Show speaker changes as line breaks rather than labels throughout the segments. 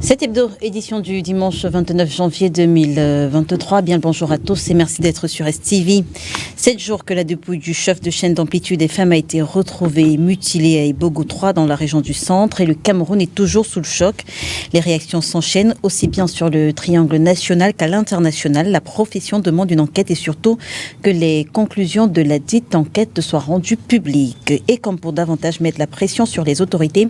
Cette édition du dimanche 29 janvier 2023. Bien le bonjour à tous et merci d'être sur STV. 7 jours que la dépouille du chef de chaîne d'Amplitude FM a été retrouvée mutilée à Ibogo 3 dans la région du centre et le Cameroun est toujours sous le choc. Les réactions s'enchaînent aussi bien sur le triangle national qu'à l'international. La profession demande une enquête et surtout que les conclusions de la dite enquête soient rendues publiques. Et comme pour davantage mettre la pression sur les autorités,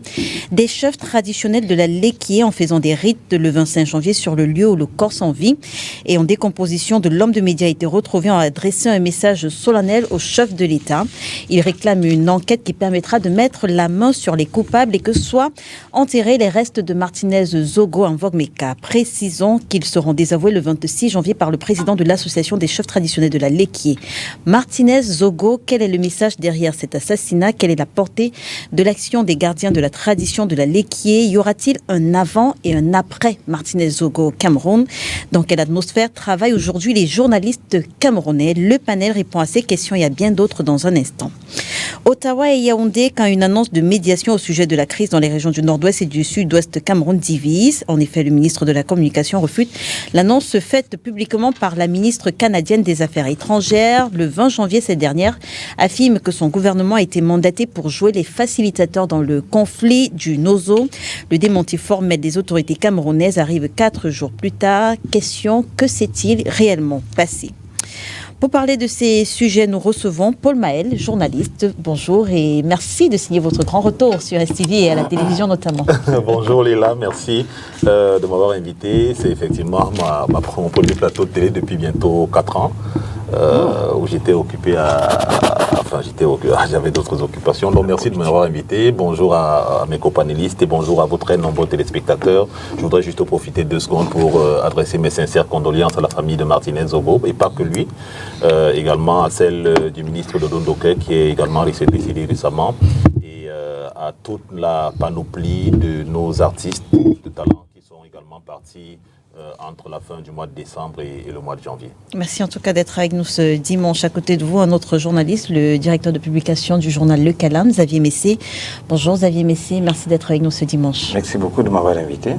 des chefs traditionnels de la Léquié en faisant des rites le 25 janvier sur le lieu où le corps sans vie et en décomposition de l'homme de médias a été retrouvé en adressant un message solennel au chef de l'État. Il réclame une enquête qui permettra de mettre la main sur les coupables et que soient enterrés les restes de Martinez Zogo en Vogmeka. Précisons qu'ils seront désavoués le 26 janvier par le président de l'association des chefs traditionnels de la Léquié. Martinez Zogo, quel est le message derrière cet assassinat? Quelle est la portée de l'action des gardiens de la tradition de la Léquié? Y aura-t-il un avant et un après Martinez Zogo au Cameroun? Dans quelle atmosphère travaillent aujourd'hui les journalistes camerounais? Le panel répond à ces questions et à bien d'autres dans un instant. Ottawa et Yaoundé, quand une annonce de médiation au sujet de la crise dans les régions du nord-ouest et du sud-ouest Cameroun divise. En effet, le ministre de la Communication refute l'annonce faite publiquement par la ministre canadienne des Affaires étrangères. Le 20 janvier, cette dernière affirme que son gouvernement a été mandaté pour jouer les facilitateurs dans le conflit du Nozo. Le démenti formel des autorités camerounaises arrive 4 jours plus tard. Question, que s'est-il réellement passé? Pour parler de ces sujets, nous recevons Paul Maël, journaliste. Bonjour et merci de signer votre grand retour sur STV et à la télévision notamment.
Bonjour Léla, merci de m'avoir invité. C'est effectivement mon premier plateau de télé depuis bientôt 4 ans. Où j'étais occupé j'avais d'autres occupations. Donc merci de m'avoir invité. Bonjour à mes copanélistes et bonjour à vos très nombreux téléspectateurs. Je voudrais juste profiter de 2 secondes pour adresser mes sincères condoléances à la famille de Martinez Zogo et pas que lui, également à celle du ministre Dodo Ndoké qui est également décédé récemment et à toute la panoplie de nos artistes de talent qui sont également partis entre la fin du mois de décembre et le mois de janvier.
Merci en tout cas d'être avec nous ce dimanche. À côté de vous, un autre journaliste, le directeur de publication du journal Le Calam, Xavier Messé. Bonjour Xavier Messé, merci d'être avec nous ce dimanche.
Merci beaucoup de m'avoir invité.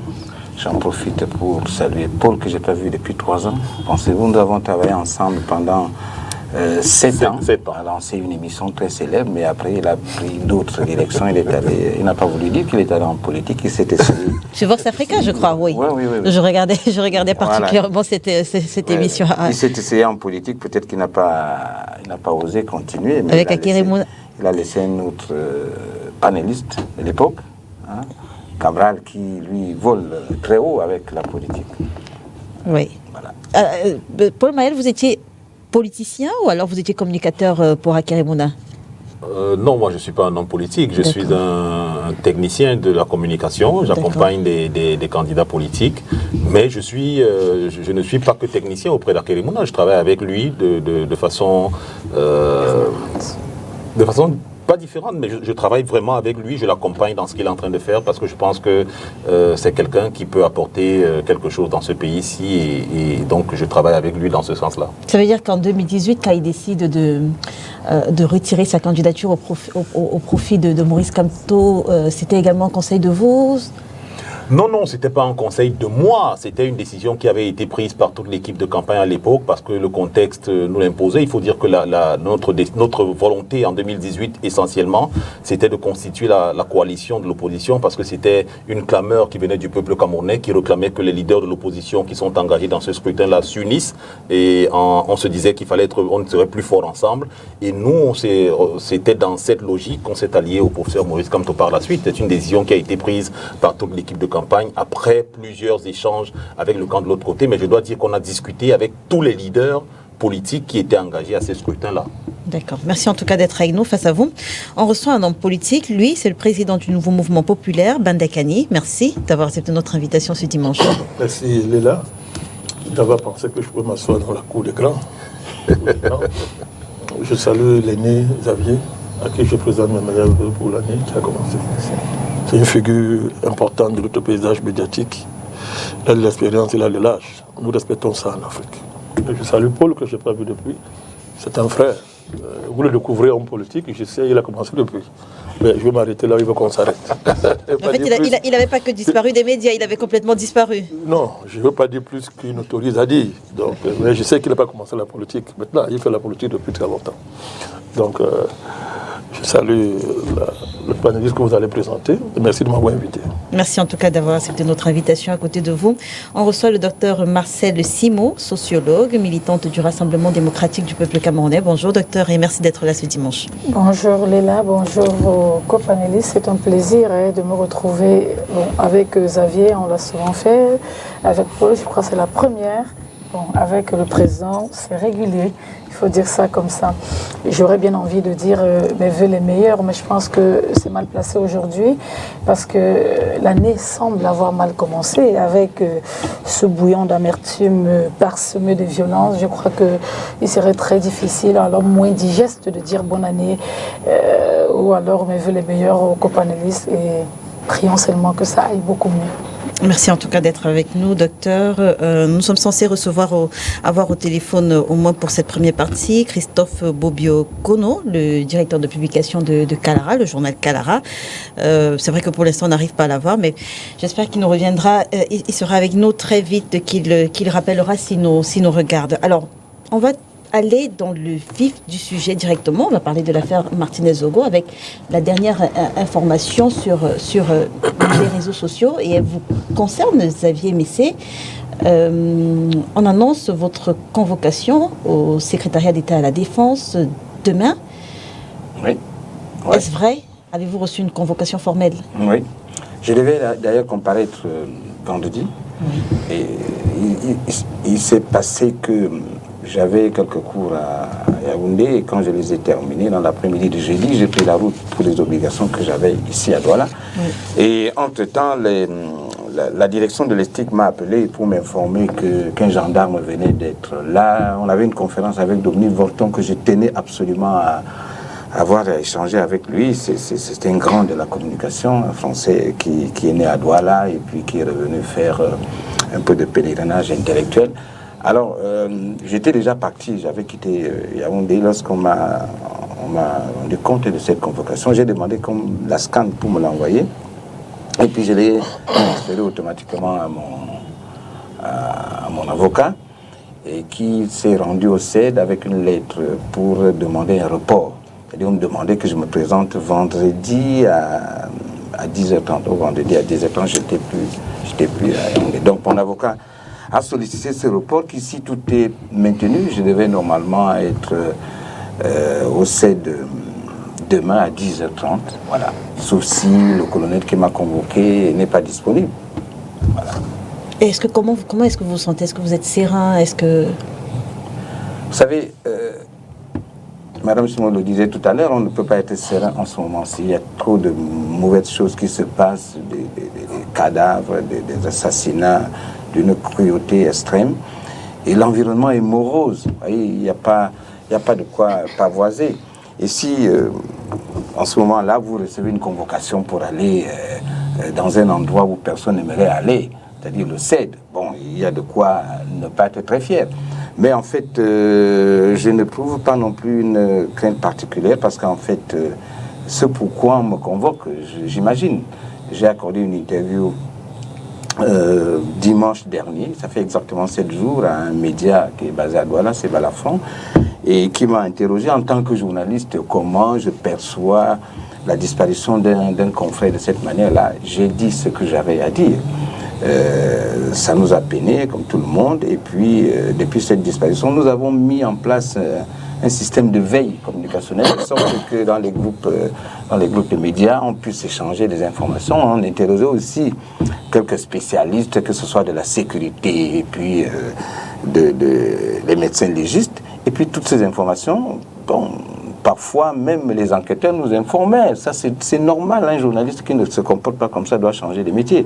J'en profite pour saluer Paul que je n'ai pas vu depuis 3 ans. Pensez-vous, nous avons travaillé ensemble pendant 7 ans. Il a lancé une émission très célèbre, mais après il a pris d'autres directions. Il n'a pas voulu dire qu'il est allé en politique, il s'est essayé.
Chez Vox Africa, je crois, oui.
Oui.
Je regardais particulièrement cette émission.
Il s'est essayé en politique, peut-être qu'il n'a pas osé continuer. Mais
avec Akérémouna.
Il a laissé un autre panéliste de l'époque, Cabral, qui lui vole très haut avec la politique.
Oui. Voilà. Paul Maël, vous étiez politicien ou alors vous étiez communicateur pour Akérémouna?
Non, moi je ne suis pas un homme politique, je suis un technicien de la communication, j'accompagne des candidats politiques, mais je ne suis pas que technicien auprès d'Akérémouna, je travaille avec lui de façon pas différente, mais je travaille vraiment avec lui, je l'accompagne dans ce qu'il est en train de faire parce que je pense que c'est quelqu'un qui peut apporter quelque chose dans ce pays-ci et donc je travaille avec lui dans ce sens-là. Ça
veut dire qu'en 2018, quand il décide de retirer sa candidature au profit de Maurice Kamto, c'était également un conseil de vous?
Non, ce n'était pas un conseil de moi, c'était une décision qui avait été prise par toute l'équipe de campagne à l'époque parce que le contexte nous l'imposait. Il faut dire que notre volonté en 2018 essentiellement, c'était de constituer la coalition de l'opposition parce que c'était une clameur qui venait du peuple camerounais qui réclamait que les leaders de l'opposition qui sont engagés dans ce scrutin-là s'unissent et on se disait qu'il fallait on serait plus fort ensemble et nous, c'était dans cette logique qu'on s'est allié au professeur Maurice Kamto par la suite. C'est une décision qui a été prise par toute l'équipe de campagne après plusieurs échanges avec le camp de l'autre côté, mais je dois dire qu'on a discuté avec tous les leaders politiques qui étaient engagés à ces scrutins-là.
D'accord. Merci en tout cas d'être avec nous face à vous. On reçoit un homme politique, lui, c'est le président du nouveau mouvement populaire, Bandakani. Merci d'avoir accepté notre invitation ce dimanche.
Merci Léla d'avoir pensé que je pouvais m'asseoir dans la cour des grands. Je salue l'aîné Xavier, à qui je présente mes meilleurs vœux pour l'année qui a commencé. C'est une figure importante de notre paysage médiatique. Il a de l'expérience, il a de l'âge. Nous respectons ça en Afrique. Et je salue Paul, que je n'ai pas vu depuis. C'est un frère. Vous le découvrez en politique, je sais, il a commencé depuis. Mais je vais m'arrêter là, il veut qu'on s'arrête.
En fait, il n'avait pas que disparu des médias, il avait complètement disparu.
Non, je ne veux pas dire plus qu'il n'autorise à dire. Donc, mais je sais qu'il n'a pas commencé la politique. Maintenant, il fait la politique depuis très longtemps. Donc, je salue le panéliste que vous allez présenter. Merci de m'avoir invité.
Merci en tout cas d'avoir accepté notre invitation. À côté de vous, on reçoit le docteur Marcel Simo, sociologue, militante du Rassemblement démocratique du peuple camerounais. Bonjour docteur et merci d'être là ce dimanche.
Bonjour Léla, bonjour vos copanélistes. C'est un plaisir de me retrouver avec Xavier, on l'a souvent fait. Avec Paul, je crois que c'est la première. Avec le président, c'est régulier. Il faut dire ça comme ça. J'aurais bien envie de dire mes vœux les meilleurs, mais je pense que c'est mal placé aujourd'hui parce que l'année semble avoir mal commencé avec ce bouillon d'amertume parsemé de violence. Je crois qu'il serait très difficile, alors moins digeste de dire bonne année ou alors mes vœux les meilleurs aux copanélistes et prions seulement que ça aille beaucoup mieux.
Merci en tout cas d'être avec nous, docteur. Nous sommes censés avoir au téléphone, au moins pour cette première partie, Christophe Bobio-Kono, le directeur de publication de Kalara, le journal Kalara. C'est vrai que pour l'instant, on n'arrive pas à l'avoir, mais j'espère qu'il nous reviendra. Il sera avec nous très vite, qu'il rappellera s'il nous regarde. Alors, on va aller dans le vif du sujet directement. On va parler de l'affaire Martinez-Zogo avec la dernière information sur les réseaux sociaux et elle vous concerne, Xavier Messé. On annonce votre convocation au secrétariat d'État à la Défense demain.
Oui.
Ouais. Est-ce vrai? Avez-vous reçu une convocation formelle?
Oui. Je devais d'ailleurs comparaître vendredi. Oui. Et il s'est passé que j'avais quelques cours à Yaoundé et quand je les ai terminés, dans l'après-midi de jeudi, j'ai pris la route pour les obligations que j'avais ici à Douala. Oui. Et entre-temps, la direction de l'ESTIC m'a appelé pour m'informer qu'un gendarme venait d'être là. On avait une conférence avec Dominique Vorton que je tenais absolument à avoir échangé avec lui. C'était un grand de la communication, un Français qui est né à Douala et puis qui est revenu faire un peu de pèlerinage intellectuel. Alors, j'étais déjà parti, j'avais quitté Yaoundé lorsqu'on m'a rendu compte de cette convocation. J'ai demandé comme la scan pour me l'envoyer. Et puis je l'ai transféré automatiquement à mon avocat et qui s'est rendu au CED avec une lettre pour demander un report. C'est-à-dire, on me demandait que je me présente vendredi à 10h30. Au vendredi à 10h30, j'étais plus à Yaoundé. Donc, mon avocat a sollicité ce report qui, si tout est maintenu, je devais normalement être au CED demain à 10h30. Voilà. Sauf si le colonel qui m'a convoqué n'est pas disponible. Voilà.
Et comment est-ce que vous vous sentez? Est-ce que vous êtes serein? Est-ce que...
Vous savez, Madame Simon le disait tout à l'heure, on ne peut pas être serein en ce moment-ci. Il y a trop de mauvaises choses qui se passent, des cadavres, des assassinats, d'une cruauté extrême. Et l'environnement est morose. Vous voyez, il n'y a pas de quoi pavoiser. Et si, en ce moment-là, vous recevez une convocation pour aller dans un endroit où personne n'aimerait aller, c'est-à-dire le CED, bon, il y a de quoi ne pas être très fier. Mais en fait, je ne trouve pas non plus une crainte particulière parce qu'en fait, ce pourquoi on me convoque, j'imagine. J'ai accordé une interview dimanche dernier, ça fait exactement 7 jours, à un média qui est basé à Douala, c'est Balafon, et qui m'a interrogé en tant que journaliste comment je perçois la disparition d'un confrère de cette manière-là. J'ai dit ce que j'avais à dire. Ça nous a peiné, comme tout le monde, et puis depuis cette disparition, nous avons mis en place un système de veille communicationnelle, de sorte que dans les groupes de médias, on puisse échanger des informations. On interrogeait aussi quelques spécialistes, que ce soit de la sécurité, et puis les médecins légistes, et puis toutes ces informations, bon, parfois même les enquêteurs nous informaient. Ça, c'est normal, un journaliste qui ne se comporte pas comme ça doit changer de métier.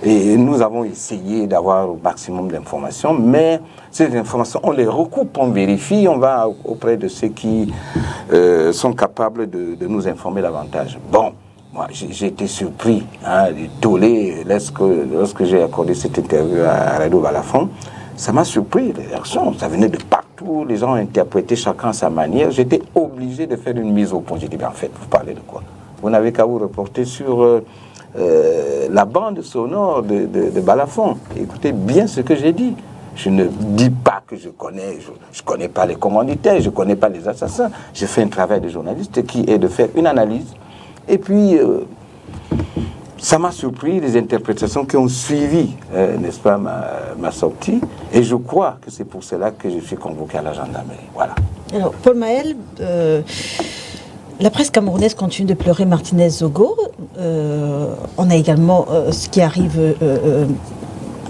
Et nous avons essayé d'avoir au maximum d'informations, mais ces informations, on les recoupe, on vérifie, on va auprès de ceux qui sont capables de nous informer davantage. Bon, moi, j'ai été surpris, tollé, lorsque j'ai accordé cette interview à Radio Balafon. Ça m'a surpris, les réactions, ça venait de partout, les gens ont interprété chacun à sa manière. J'étais obligé de faire une mise au point. J'ai dit, en fait, vous parlez de quoi? Vous n'avez qu'à vous reporter sur la bande sonore de Balafon. Écoutez bien ce que j'ai dit. Je ne dis pas que je connais pas les commanditaires, je connais pas les assassins. Je fais un travail de journaliste qui est de faire une analyse. Et puis, ça m'a surpris les interprétations qui ont suivi, n'est-ce pas, ma sortie. Et je crois que c'est pour cela que je suis convoqué à la gendarmerie. Voilà.
Alors, Paul Maël, la presse camerounaise continue de pleurer Martinez Zogo. On a également ce qui arrive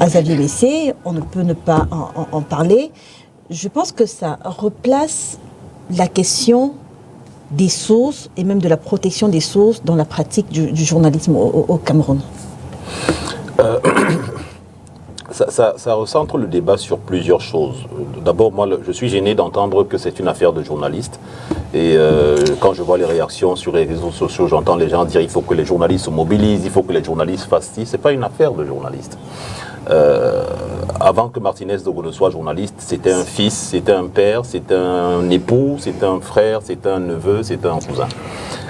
à Xavier Messé. On ne peut ne pas en parler. Je pense que ça replace la question des sources et même de la protection des sources dans la pratique du journalisme au Cameroun.
Ça recentre le débat sur plusieurs choses. D'abord, moi, je suis gêné d'entendre que c'est une affaire de journalistes. Et quand je vois les réactions sur les réseaux sociaux, j'entends les gens dire il faut que les journalistes se mobilisent, il faut que les journalistes fassent ci. Ce n'est pas une affaire de journalistes. Avant que Martinez Zogo ne soit journaliste, c'était un fils, c'était un père, c'était un époux, c'était un frère, c'était un neveu, c'était un cousin.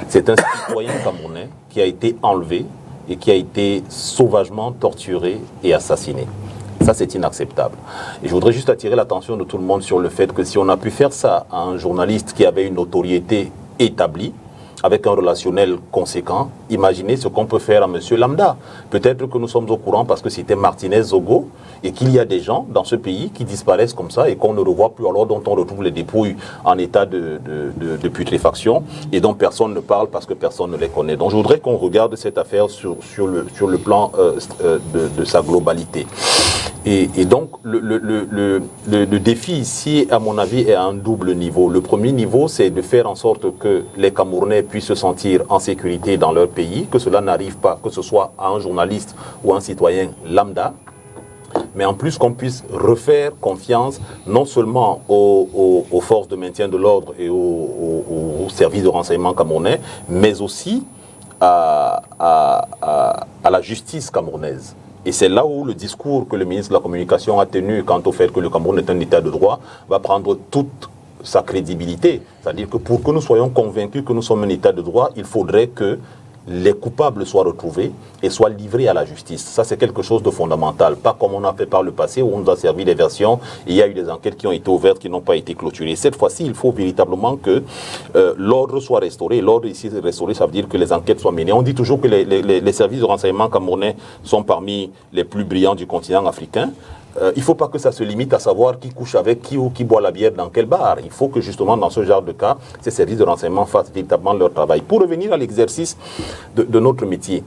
C'est un citoyen camerounais qui a été enlevé et qui a été sauvagement torturé et assassiné. Ça, c'est inacceptable. Et je voudrais juste attirer l'attention de tout le monde sur le fait que si on a pu faire ça à un journaliste qui avait une notoriété établie, avec un relationnel conséquent, imaginez ce qu'on peut faire à M. Lambda. Peut-être que nous sommes au courant parce que c'était Martinez Zogo et qu'il y a des gens dans ce pays qui disparaissent comme ça et qu'on ne revoit plus, alors dont on retrouve les dépouilles en état de putréfaction et dont personne ne parle parce que personne ne les connaît. Donc je voudrais qu'on regarde cette affaire sur le plan de sa globalité. Et donc, le défi ici, à mon avis, est à un double niveau. Le premier niveau, c'est de faire en sorte que les Camerounais puissent se sentir en sécurité dans leur pays, que cela n'arrive pas, que ce soit à un journaliste ou à un citoyen lambda, mais en plus qu'on puisse refaire confiance non seulement aux forces de maintien de l'ordre et aux services de renseignement camerounais, mais aussi à la justice camerounaise. Et c'est là où le discours que le ministre de la Communication a tenu quant au fait que le Cameroun est un État de droit va prendre toute sa crédibilité. C'est-à-dire que pour que nous soyons convaincus que nous sommes un État de droit, il faudrait que les coupables soient retrouvés et soient livrés à la justice. Ça, c'est quelque chose de fondamental. Pas comme on a fait par le passé où on nous a servi des versions et il y a eu des enquêtes qui ont été ouvertes qui n'ont pas été clôturées. Cette fois-ci, il faut véritablement que l'ordre soit restauré. L'ordre ici restauré, ça veut dire que les enquêtes soient menées. On dit toujours que les services de renseignement camerounais sont parmi les plus brillants du continent africain. Il ne faut pas que ça se limite à savoir qui couche avec qui ou qui boit la bière dans quel bar. Il faut que justement dans ce genre de cas, ces services de renseignement fassent véritablement leur travail. Pour revenir à l'exercice de notre métier.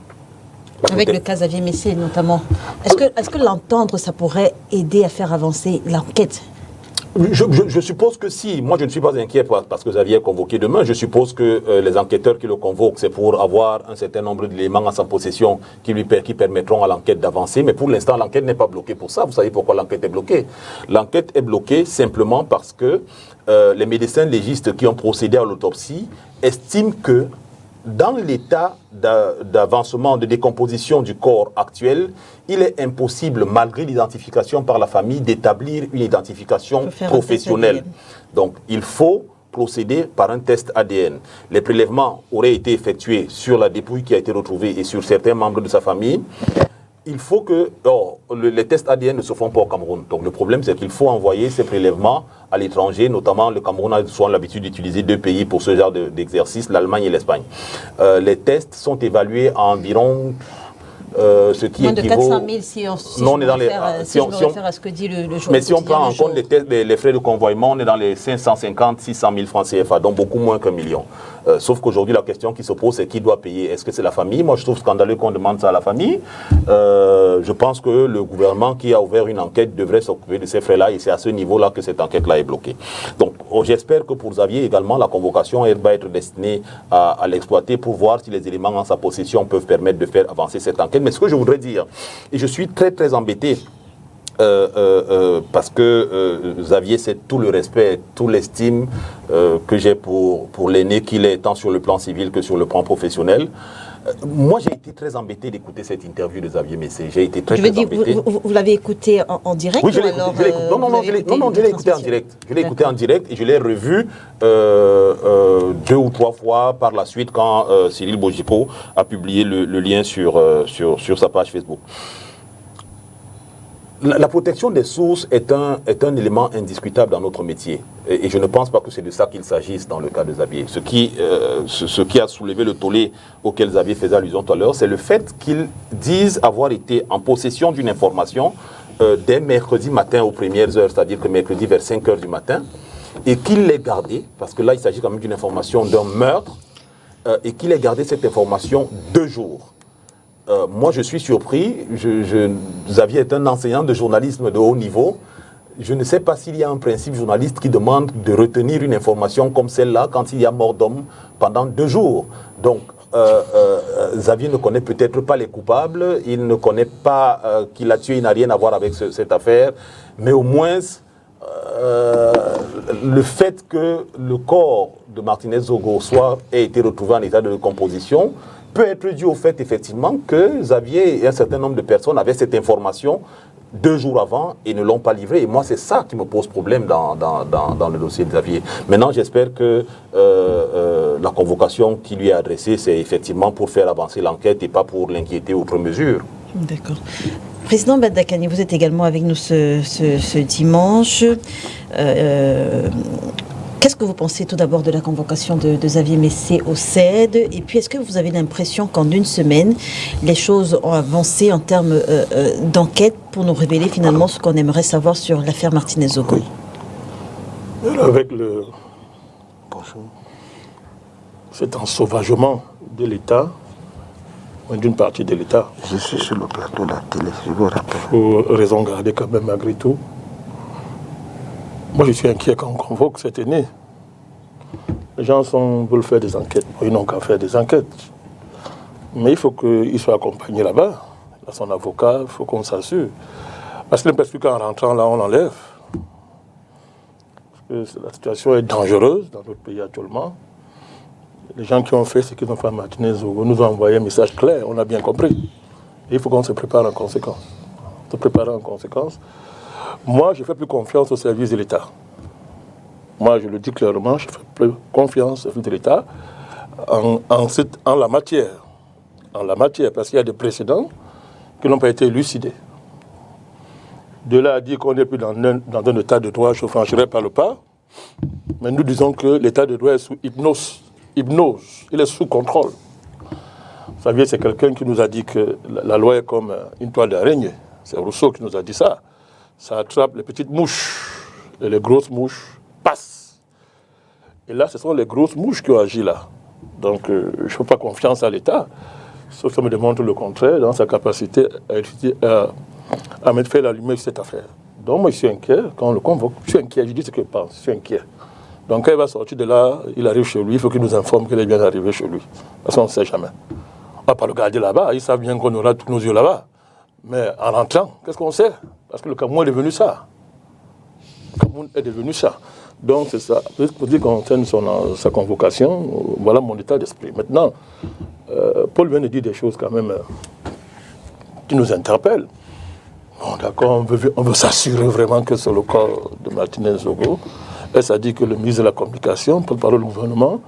Avec le cas Xavier Messé notamment, est-ce que l'entendre, ça pourrait aider à faire avancer l'enquête ?
Je suppose que si. Moi, je ne suis pas inquiet parce que Xavier est convoqué demain. Je suppose que les enquêteurs qui le convoquent, c'est pour avoir un certain nombre d'éléments à sa possession qui permettront à l'enquête d'avancer. Mais pour l'instant, l'enquête n'est pas bloquée pour ça. Vous savez pourquoi l'enquête est bloquée? L'enquête est bloquée simplement parce que les médecins légistes qui ont procédé à l'autopsie estiment que dans l'état d'avancement, de décomposition du corps actuel, il est impossible, malgré l'identification par la famille, d'établir une identification professionnelle. Donc, il faut procéder par un test ADN. Les prélèvements auraient été effectués sur la dépouille qui a été retrouvée et sur certains membres de sa famille. Il faut que... les tests ADN ne se font pas au Cameroun. Donc le problème, c'est qu'il faut envoyer ces prélèvements à l'étranger. Notamment, le Cameroun a souvent l'habitude d'utiliser 2 pays pour ce genre d'exercice, l'Allemagne et l'Espagne. Les tests sont évalués à environ... ce qui
moins de
équivaut...
400 000 si je me réfère à ce que dit le journal.
Mais si on prend en compte les frais de convoiement, on est dans les 550 600 000 francs CFA, donc beaucoup moins qu'1 million. Sauf qu'aujourd'hui, la question qui se pose, c'est qui doit payer. Est-ce que c'est la famille? Moi, je trouve scandaleux qu'on demande ça à la famille. Je pense que le gouvernement qui a ouvert une enquête devrait s'occuper de ces frais-là et c'est à ce niveau-là que cette enquête-là est bloquée. Donc, j'espère que pour Xavier également, la convocation va être destinée à l'exploiter pour voir si les éléments en sa possession peuvent permettre de faire avancer cette enquête. Mais ce que je voudrais dire, et je suis très très embêté, parce que Xavier, c'est tout le respect, tout l'estime que j'ai pour l'aîné qu'il est, tant sur le plan civil que sur le plan professionnel. Moi, j'ai été très embêté d'écouter cette interview de Xavier Messé. J'ai été très embêté.
Vous l'avez écouté en direct?
Oui, je l'ai écouté. Non, je l'ai écouté en direct. Je l'ai écouté en direct et je l'ai revu 2 ou 3 fois par la suite quand Cyril Bojipo a publié le lien sur sa page Facebook. La protection des sources est un élément indiscutable dans notre métier. Et je ne pense pas que c'est de ça qu'il s'agisse dans le cas de Xavier. Ce qui a soulevé le tollé auquel Xavier faisait allusion tout à l'heure, c'est le fait qu'ils disent avoir été en possession d'une information dès mercredi matin aux premières heures, c'est-à-dire que mercredi vers 5 heures du matin, et qu'il l'ait gardée, parce que là il s'agit quand même d'une information d'un meurtre, et qu'il ait gardé cette information 2 jours. Moi, je suis surpris. Xavier est un enseignant de journalisme de haut niveau. Je ne sais pas s'il y a un principe journaliste qui demande de retenir une information comme celle-là quand il y a mort d'homme pendant 2 jours. Donc, Xavier ne connaît peut-être pas les coupables. Il ne connaît pas qu'il a tué. Il n'a rien à voir avec cette affaire. Mais au moins, le fait que le corps de Martinez Zogo ait été retrouvé en état de décomposition peut être dû au fait, effectivement, que Xavier et un certain nombre de personnes avaient cette information 2 jours avant et ne l'ont pas livrée. Et moi, c'est ça qui me pose problème dans le dossier de Xavier. Maintenant, j'espère que la convocation qui lui est adressée, c'est effectivement pour faire avancer l'enquête et pas pour l'inquiéter outre mesure. D'accord.
Président Badakani, vous êtes également avec nous ce dimanche. Qu'est-ce que vous pensez tout d'abord de la convocation de Xavier Messé au CED? Et puis, est-ce que vous avez l'impression qu'en 1 semaine, les choses ont avancé en termes d'enquête pour nous révéler finalement ce qu'on aimerait savoir sur l'affaire Martinez-Zogo?
Oui. Avec cet ensauvagement de l'État, d'une partie de l'État.
Je suis sur le plateau de la télé, je vous rappelle.
Pour raison gardée quand même malgré tout. Moi, je suis inquiet quand on convoque cet aîné. Les gens veulent faire des enquêtes. Ils n'ont qu'à faire des enquêtes. Mais il faut qu'il soit accompagné là-bas. Il a son avocat, il faut qu'on s'assure. Parce qu'il ne peut plus qu'en rentrant là, on l'enlève. Parce que la situation est dangereuse dans notre pays actuellement. Les gens qui ont fait ce qu'ils ont fait à Martinez-Zogo nous ont envoyé un message clair, on a bien compris. Et il faut qu'on se prépare en conséquence. Se préparer en conséquence. Moi, je ne fais plus confiance au service de l'État. Moi, je le dis clairement, je ne fais plus confiance au service de l'État en la matière. En la matière, parce qu'il y a des précédents qui n'ont pas été élucidés. De là à dire qu'on n'est plus dans un état de droit, je ne franchirai pas le pas. Mais nous disons que l'état de droit est sous hypnose. Il est sous contrôle. Vous savez, c'est quelqu'un qui nous a dit que la loi est comme une toile d'araignée. C'est Rousseau qui nous a dit ça. Ça attrape les petites mouches et les grosses mouches passent. Et là, ce sont les grosses mouches qui ont agi là. Donc, je ne fais pas confiance à l'État, sauf que ça me démontre le contraire dans sa capacité à mettre fait la lumière sur cette affaire. Donc, moi, je suis inquiet quand on le convoque. Je suis inquiet, je dis ce que je pense, je suis inquiet. Donc, quand il va sortir de là, il arrive chez lui, il faut qu'il nous informe qu'il est bien arrivé chez lui. Parce qu'on ne sait jamais. On ne va pas le garder là-bas, ils savent bien qu'on aura tous nos yeux là-bas. Mais en rentrant, qu'est-ce qu'on sait? Parce que le Cameroun est devenu ça. Le Cameroun est devenu ça. Donc c'est ça. Pour dire qu'on concerne sa convocation, voilà mon état d'esprit. Maintenant, Paul vient de dire des choses quand même qui nous interpellent. Bon, d'accord, on veut s'assurer vraiment que c'est le corps de Martinez-Zogo. Et ça dit que le ministre de la Communication, porte-parole du gouvernement,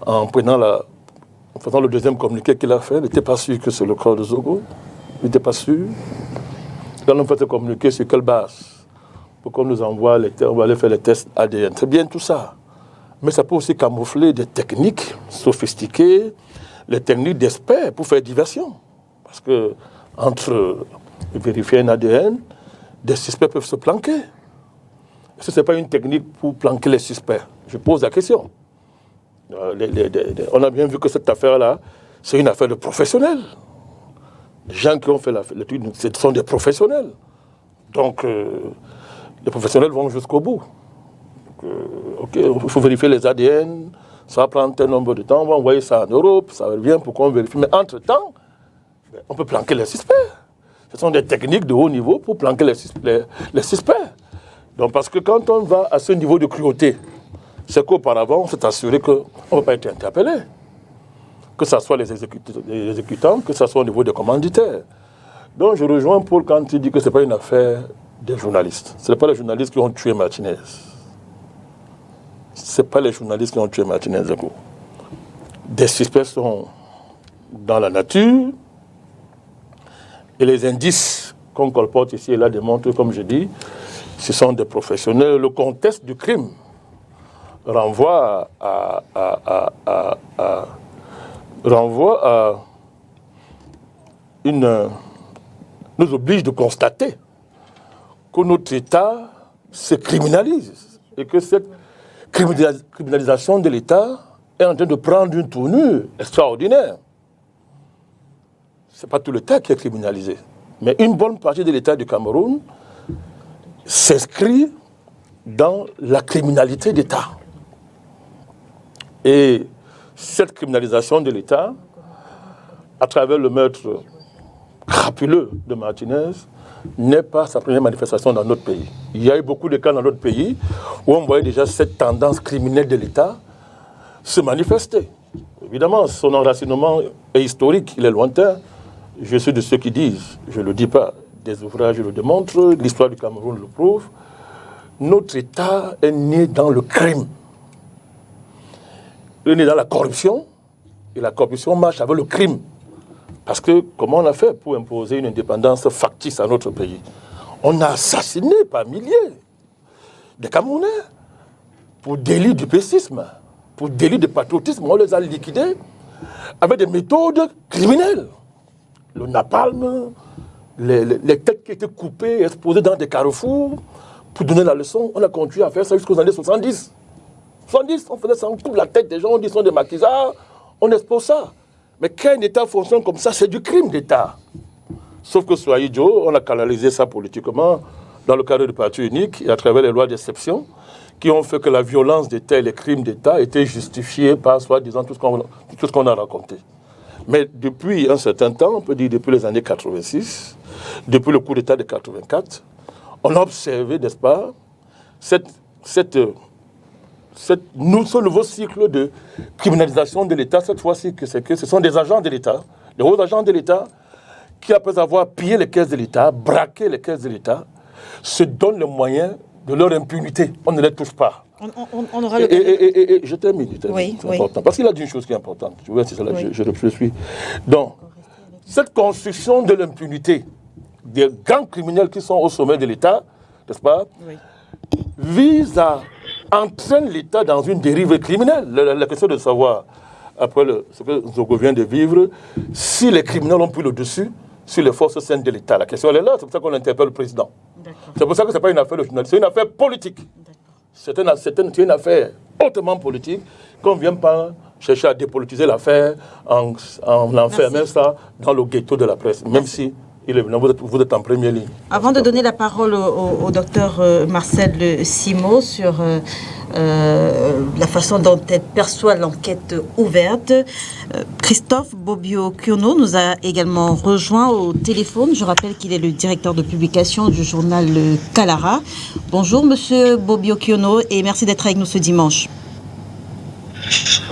en faisant le deuxième communiqué qu'il a fait, il n'était pas sûr que c'est le corps de Zogo. Il n'était pas sûr. Quand on fait ce communiqué, sur quelle base? Pour qu'on nous envoie on va aller faire les tests ADN. C'est bien tout ça. Mais ça peut aussi camoufler des techniques sophistiquées, les techniques d'experts pour faire diversion. Parce que entre vérifier un ADN, des suspects peuvent se planquer. Ce n'est pas une technique pour planquer les suspects. Je pose la question. On a bien vu que cette affaire-là, c'est une affaire de professionnels. Les gens qui ont fait l'étude, ce sont des professionnels. Donc, les professionnels vont jusqu'au bout. Donc, il faut vérifier les ADN, ça va prendre un nombre de temps, on va envoyer ça en Europe, ça revient pour qu'on vérifie. Mais entre-temps, on peut planquer les suspects. Ce sont des techniques de haut niveau pour planquer les suspects. Donc, parce que quand on va à ce niveau de cruauté, c'est qu'auparavant, on s'est assuré qu'on ne va pas être interpellé. que ce soit les exécutants, que ce soit au niveau des commanditaires. Donc je rejoins Paul quand il dit que ce n'est pas une affaire des journalistes. Ce n'est pas les journalistes qui ont tué Martinez. Ce n'est pas les journalistes qui ont tué Martinez. Des suspects sont dans la nature et les indices qu'on colporte ici et là démontrent, comme je dis, ce sont des professionnels. Le contexte du crime renvoie à nous oblige de constater que notre État se criminalise et que cette criminalisation de l'État est en train de prendre une tournure extraordinaire. Ce n'est pas tout l'État qui est criminalisé, mais une bonne partie de l'État du Cameroun s'inscrit dans la criminalité d'État. Et cette criminalisation de l'État, à travers le meurtre crapuleux de Martinez, n'est pas sa première manifestation dans notre pays. Il y a eu beaucoup de cas dans notre pays où on voyait déjà cette tendance criminelle de l'État se manifester. Évidemment, son enracinement est historique, il est lointain. Je suis de ceux qui disent, je ne le dis pas, des ouvrages le démontrent, l'histoire du Cameroun le prouve. Notre État est né dans le crime. Il est né dans la corruption, et la corruption marche avec le crime. Parce que, comment on a fait pour imposer une indépendance factice à notre pays? On a assassiné par milliers des Camerounais pour délit du pécisme, pour délit de patriotisme. On les a liquidés avec des méthodes criminelles. Le napalm, les têtes qui étaient coupées, exposées dans des carrefours, pour donner la leçon. On a continué à faire ça jusqu'aux années 70. 70, on faisait ça, on coupe la tête des gens, on dit qu'ils sont des maquisards, on expose ça. Mais qu'un État fonctionne comme ça, c'est du crime d'État. Sauf que sur Aïdjo, on a canalisé ça politiquement dans le cadre du parti unique et à travers les lois d'exception qui ont fait que la violence d'État et les crimes d'État étaient justifiés par soi-disant tout ce qu'on a raconté. Mais depuis un certain temps, on peut dire depuis les années 86, depuis le coup d'État de 84, on a observé, n'est-ce pas, ce nouveau cycle de criminalisation de l'État, cette fois-ci, que ce sont des agents de l'État, des hauts agents de l'État, qui, après avoir pillé les caisses de l'État, braqué les caisses de l'État, se donnent les moyens de leur impunité. On ne les touche pas.
On aura le...
Et je termine,
oui,
c'est important. Parce qu'il a dit une chose qui est importante. Je vois si c'est là, oui. je suis. Donc, cette construction de l'impunité des grands criminels qui sont au sommet de l'État, n'est-ce pas, oui, vise à entraîner l'État dans une dérive criminelle. La question de savoir, après ce que Zogo vient de vivre, si les criminels ont pris le dessus sur les forces saines de l'État. La question elle est là, c'est pour ça qu'on interpelle le président. C'est pour ça que ce n'est pas une affaire de journaliste, c'est une affaire politique. C'est une affaire hautement politique qu'on ne vient pas chercher à dépolitiser l'affaire en enfermant ça dans le ghetto de la presse, même si vous êtes en première ligne.
Avant de donner la parole au docteur Marcel Simot sur la façon dont elle perçoit l'enquête ouverte, Christophe Bobbio-Kiono nous a également rejoint au téléphone. Je rappelle qu'il est le directeur de publication du journal Kalara. Bonjour Monsieur Bobbio-Kiono et merci d'être avec nous ce dimanche.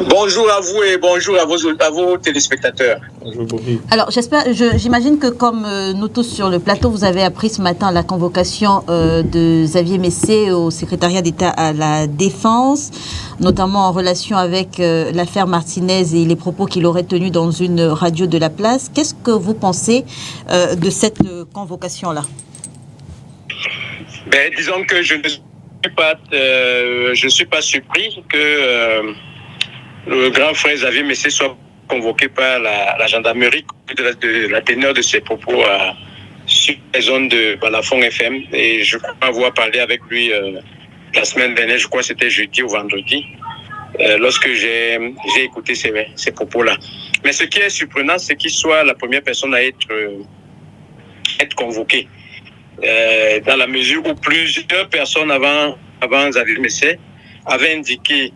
Bonjour à vous et bonjour à vos téléspectateurs.
Bonjour Bobby.
Alors j'imagine que comme nous tous sur le plateau, vous avez appris ce matin la convocation de Xavier Messé au secrétariat d'État à la Défense, notamment en relation avec l'affaire Martinez et les propos qu'il aurait tenus dans une radio de la place. Qu'est-ce que vous pensez de cette convocation-là?
Disons que je ne suis pas surpris que le grand frère Xavier Messé soit convoqué par la gendarmerie de la teneur de ses propos sur les zones de Balafon FM. Et je crois avoir parlé avec lui la semaine dernière, je crois que c'était jeudi ou vendredi, lorsque j'ai écouté ces propos-là. Mais ce qui est surprenant, c'est qu'il soit la première personne à être convoquée. Dans la mesure où plusieurs personnes avant Xavier Messé avaient indiqué,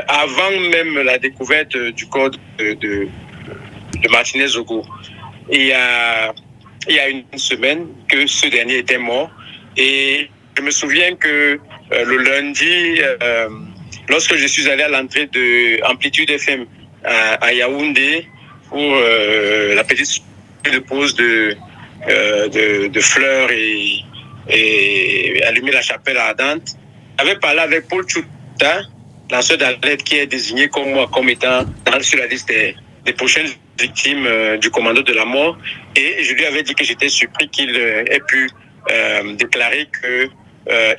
avant même la découverte du corps de Martinez Zogo, il y a une semaine, que ce dernier était mort. Et je me souviens que le lundi, lorsque je suis allé à l'entrée de Amplitude FM à Yaoundé pour la petite pose de fleurs et allumer la chapelle ardente. J'avais parlé avec Paul Chouta, lanceur d'alerte qui est désigné comme moi comme étant sur la liste des prochaines victimes du commando de la mort. Et je lui avais dit que j'étais surpris qu'il ait pu déclarer que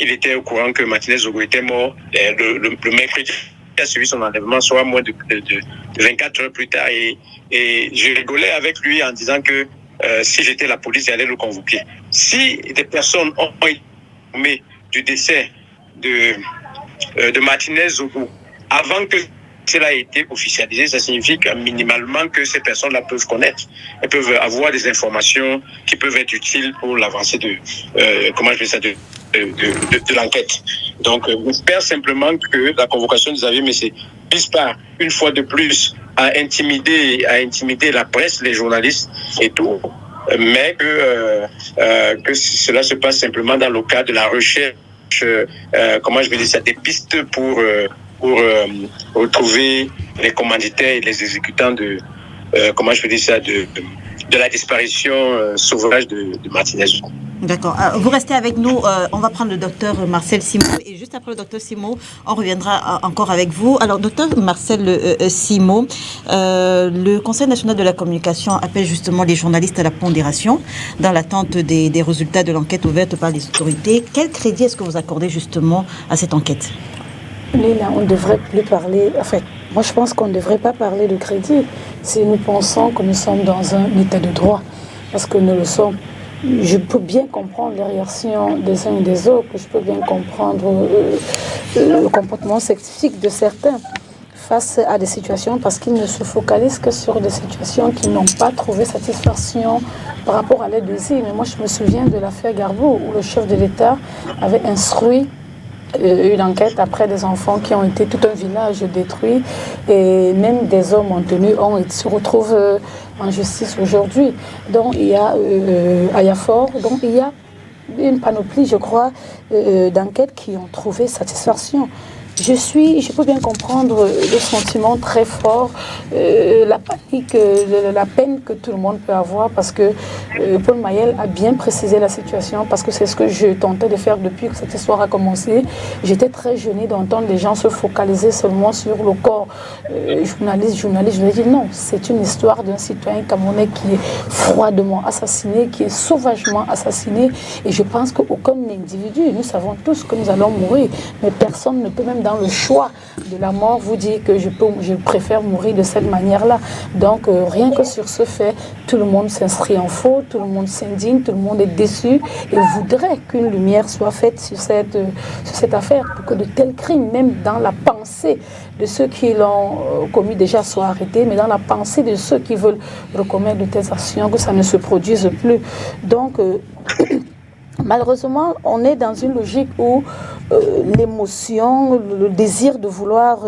il était au courant que Martinez Zogo était mort le mercredi qui a suivi son enlèvement, soit moins de 24 heures plus tard. Et je rigolais avec lui en disant que si j'étais la police, j'allais le convoquer. Si des personnes ont été informées du décès de Martinez Zogo avant que cela ait été officialisé, ça signifie minimalement que ces personnes-là peuvent connaître et peuvent avoir des informations qui peuvent être utiles pour l'avancée de l'enquête. Donc, j'espère simplement que la convocation des avis, mais c'est vise pas une fois de plus à intimider la presse, les journalistes et tout, mais que cela se passe simplement dans le cadre de la recherche, des pistes pour retrouver les commanditaires et les exécutants de la disparition sauvage de Martinez.
D'accord. Vous restez avec nous. On va prendre le docteur Marcel Simot. Et juste après le docteur Simot, on reviendra encore avec vous. Alors, docteur Marcel Simot, le Conseil national de la communication appelle justement les journalistes à la pondération dans l'attente des résultats de l'enquête ouverte par les autorités. Quel crédit est-ce que vous accordez justement à cette enquête ?
Là, on ne devrait plus parler... En fait, moi, je pense qu'on ne devrait pas parler de crédit si nous pensons que nous sommes dans un état de droit. Parce que nous le sommes. Je peux bien comprendre les réactions des uns et des autres, je peux bien comprendre le comportement sceptique de certains face à des situations parce qu'ils ne se focalisent que sur des situations qui n'ont pas trouvé satisfaction par rapport à l'aide d'asile. Mais moi, je me souviens de l'affaire Garbo où le chef de l'État avait instruit une enquête après des enfants qui ont été tout un village détruit et même des hommes en tenue se retrouvent en justice aujourd'hui. Donc il y a à Yafor, donc il y a une panoplie, je crois, d'enquêtes qui ont trouvé satisfaction. Je peux bien comprendre le sentiment très fort, la panique, la peine que tout le monde peut avoir parce que Paul Mayel a bien précisé la situation parce que c'est ce que je tentais de faire depuis que cette histoire a commencé. J'étais très gênée d'entendre les gens se focaliser seulement sur le corps journaliste. Je me dis non, c'est une histoire d'un citoyen camerounais qui est froidement assassiné, qui est sauvagement assassiné et je pense qu'aucun individu, nous savons tous que nous allons mourir, mais personne ne peut même dans le choix de la mort vous dire que je préfère mourir de cette manière-là. Donc rien que sur ce fait, tout le monde s'inscrit en faux, tout le monde s'indigne, tout le monde est déçu et voudrait qu'une lumière soit faite sur cette affaire pour que de tels crimes, même dans la pensée de ceux qui l'ont commis déjà soient arrêtés, mais dans la pensée de ceux qui veulent recommettre de telles actions, que ça ne se produise plus. Donc malheureusement, on est dans une logique où l'émotion, le désir de vouloir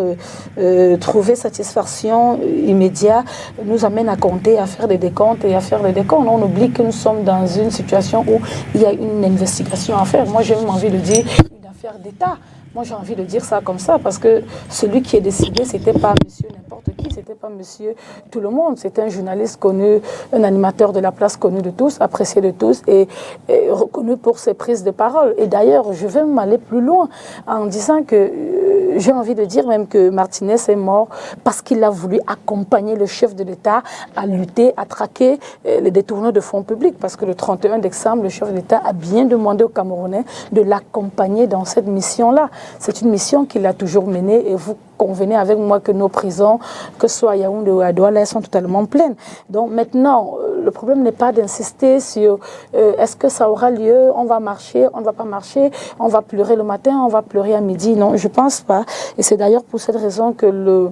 trouver satisfaction immédiate nous amène à compter, à faire des décomptes et à faire des décomptes. On oublie que nous sommes dans une situation où il y a une investigation à faire. Moi, j'ai même envie de dire une affaire d'État. Moi, j'ai envie de dire ça comme ça parce que celui qui est décidé, c'était pas monsieur n'importe qui, c'était pas monsieur tout le monde. C'était un journaliste connu, un animateur de la place connu de tous, apprécié de tous et reconnu pour ses prises de parole. Et d'ailleurs, je vais m'aller plus loin en disant que j'ai envie de dire même que Martinez est mort parce qu'il a voulu accompagner le chef de l'État à lutter, à traquer les détourneurs de fonds publics. Parce que le 31 décembre, le chef de l'État a bien demandé aux Camerounais de l'accompagner dans cette mission-là. C'est une mission qu'il a toujours menée et vous convenez avec moi que nos prisons, que ce soit à Yaoundé ou à Douala, elles sont totalement pleines. Donc maintenant, le problème n'est pas d'insister sur est-ce que ça aura lieu, on va marcher, on ne va pas marcher, on va pleurer le matin, on va pleurer à midi. Non, je ne pense pas. Et c'est d'ailleurs pour cette raison que le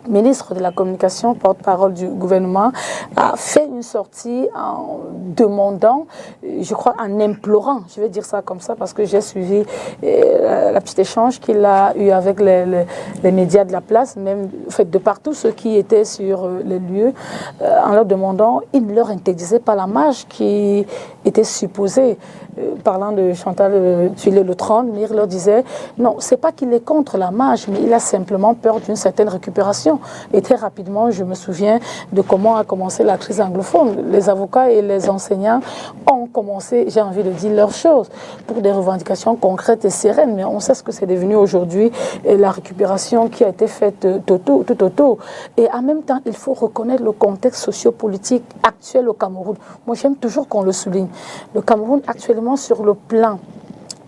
ministre de la Communication, porte-parole du gouvernement, a fait une sortie en demandant, je crois en implorant, je vais dire ça comme ça parce que j'ai suivi la petite échange qu'il a eu avec les médias de la place, même en fait, de partout ceux qui étaient sur les lieux, en leur demandant, ils ne leur interdisaient pas la marche qui était supposée parlant de Chantal Thuillier-Letran, Mir leur disait, non, c'est pas qu'il est contre la marge, mais il a simplement peur d'une certaine récupération. Et très rapidement, je me souviens de comment a commencé la crise anglophone. Les avocats et les enseignants ont commencé, j'ai envie de dire, leurs choses pour des revendications concrètes et sereines. Mais on sait ce que c'est devenu aujourd'hui, et la récupération qui a été faite tout autour. Et en même temps, il faut reconnaître le contexte sociopolitique actuel au Cameroun. Moi, j'aime toujours qu'on le souligne. Le Cameroun, actuellement, sur le plan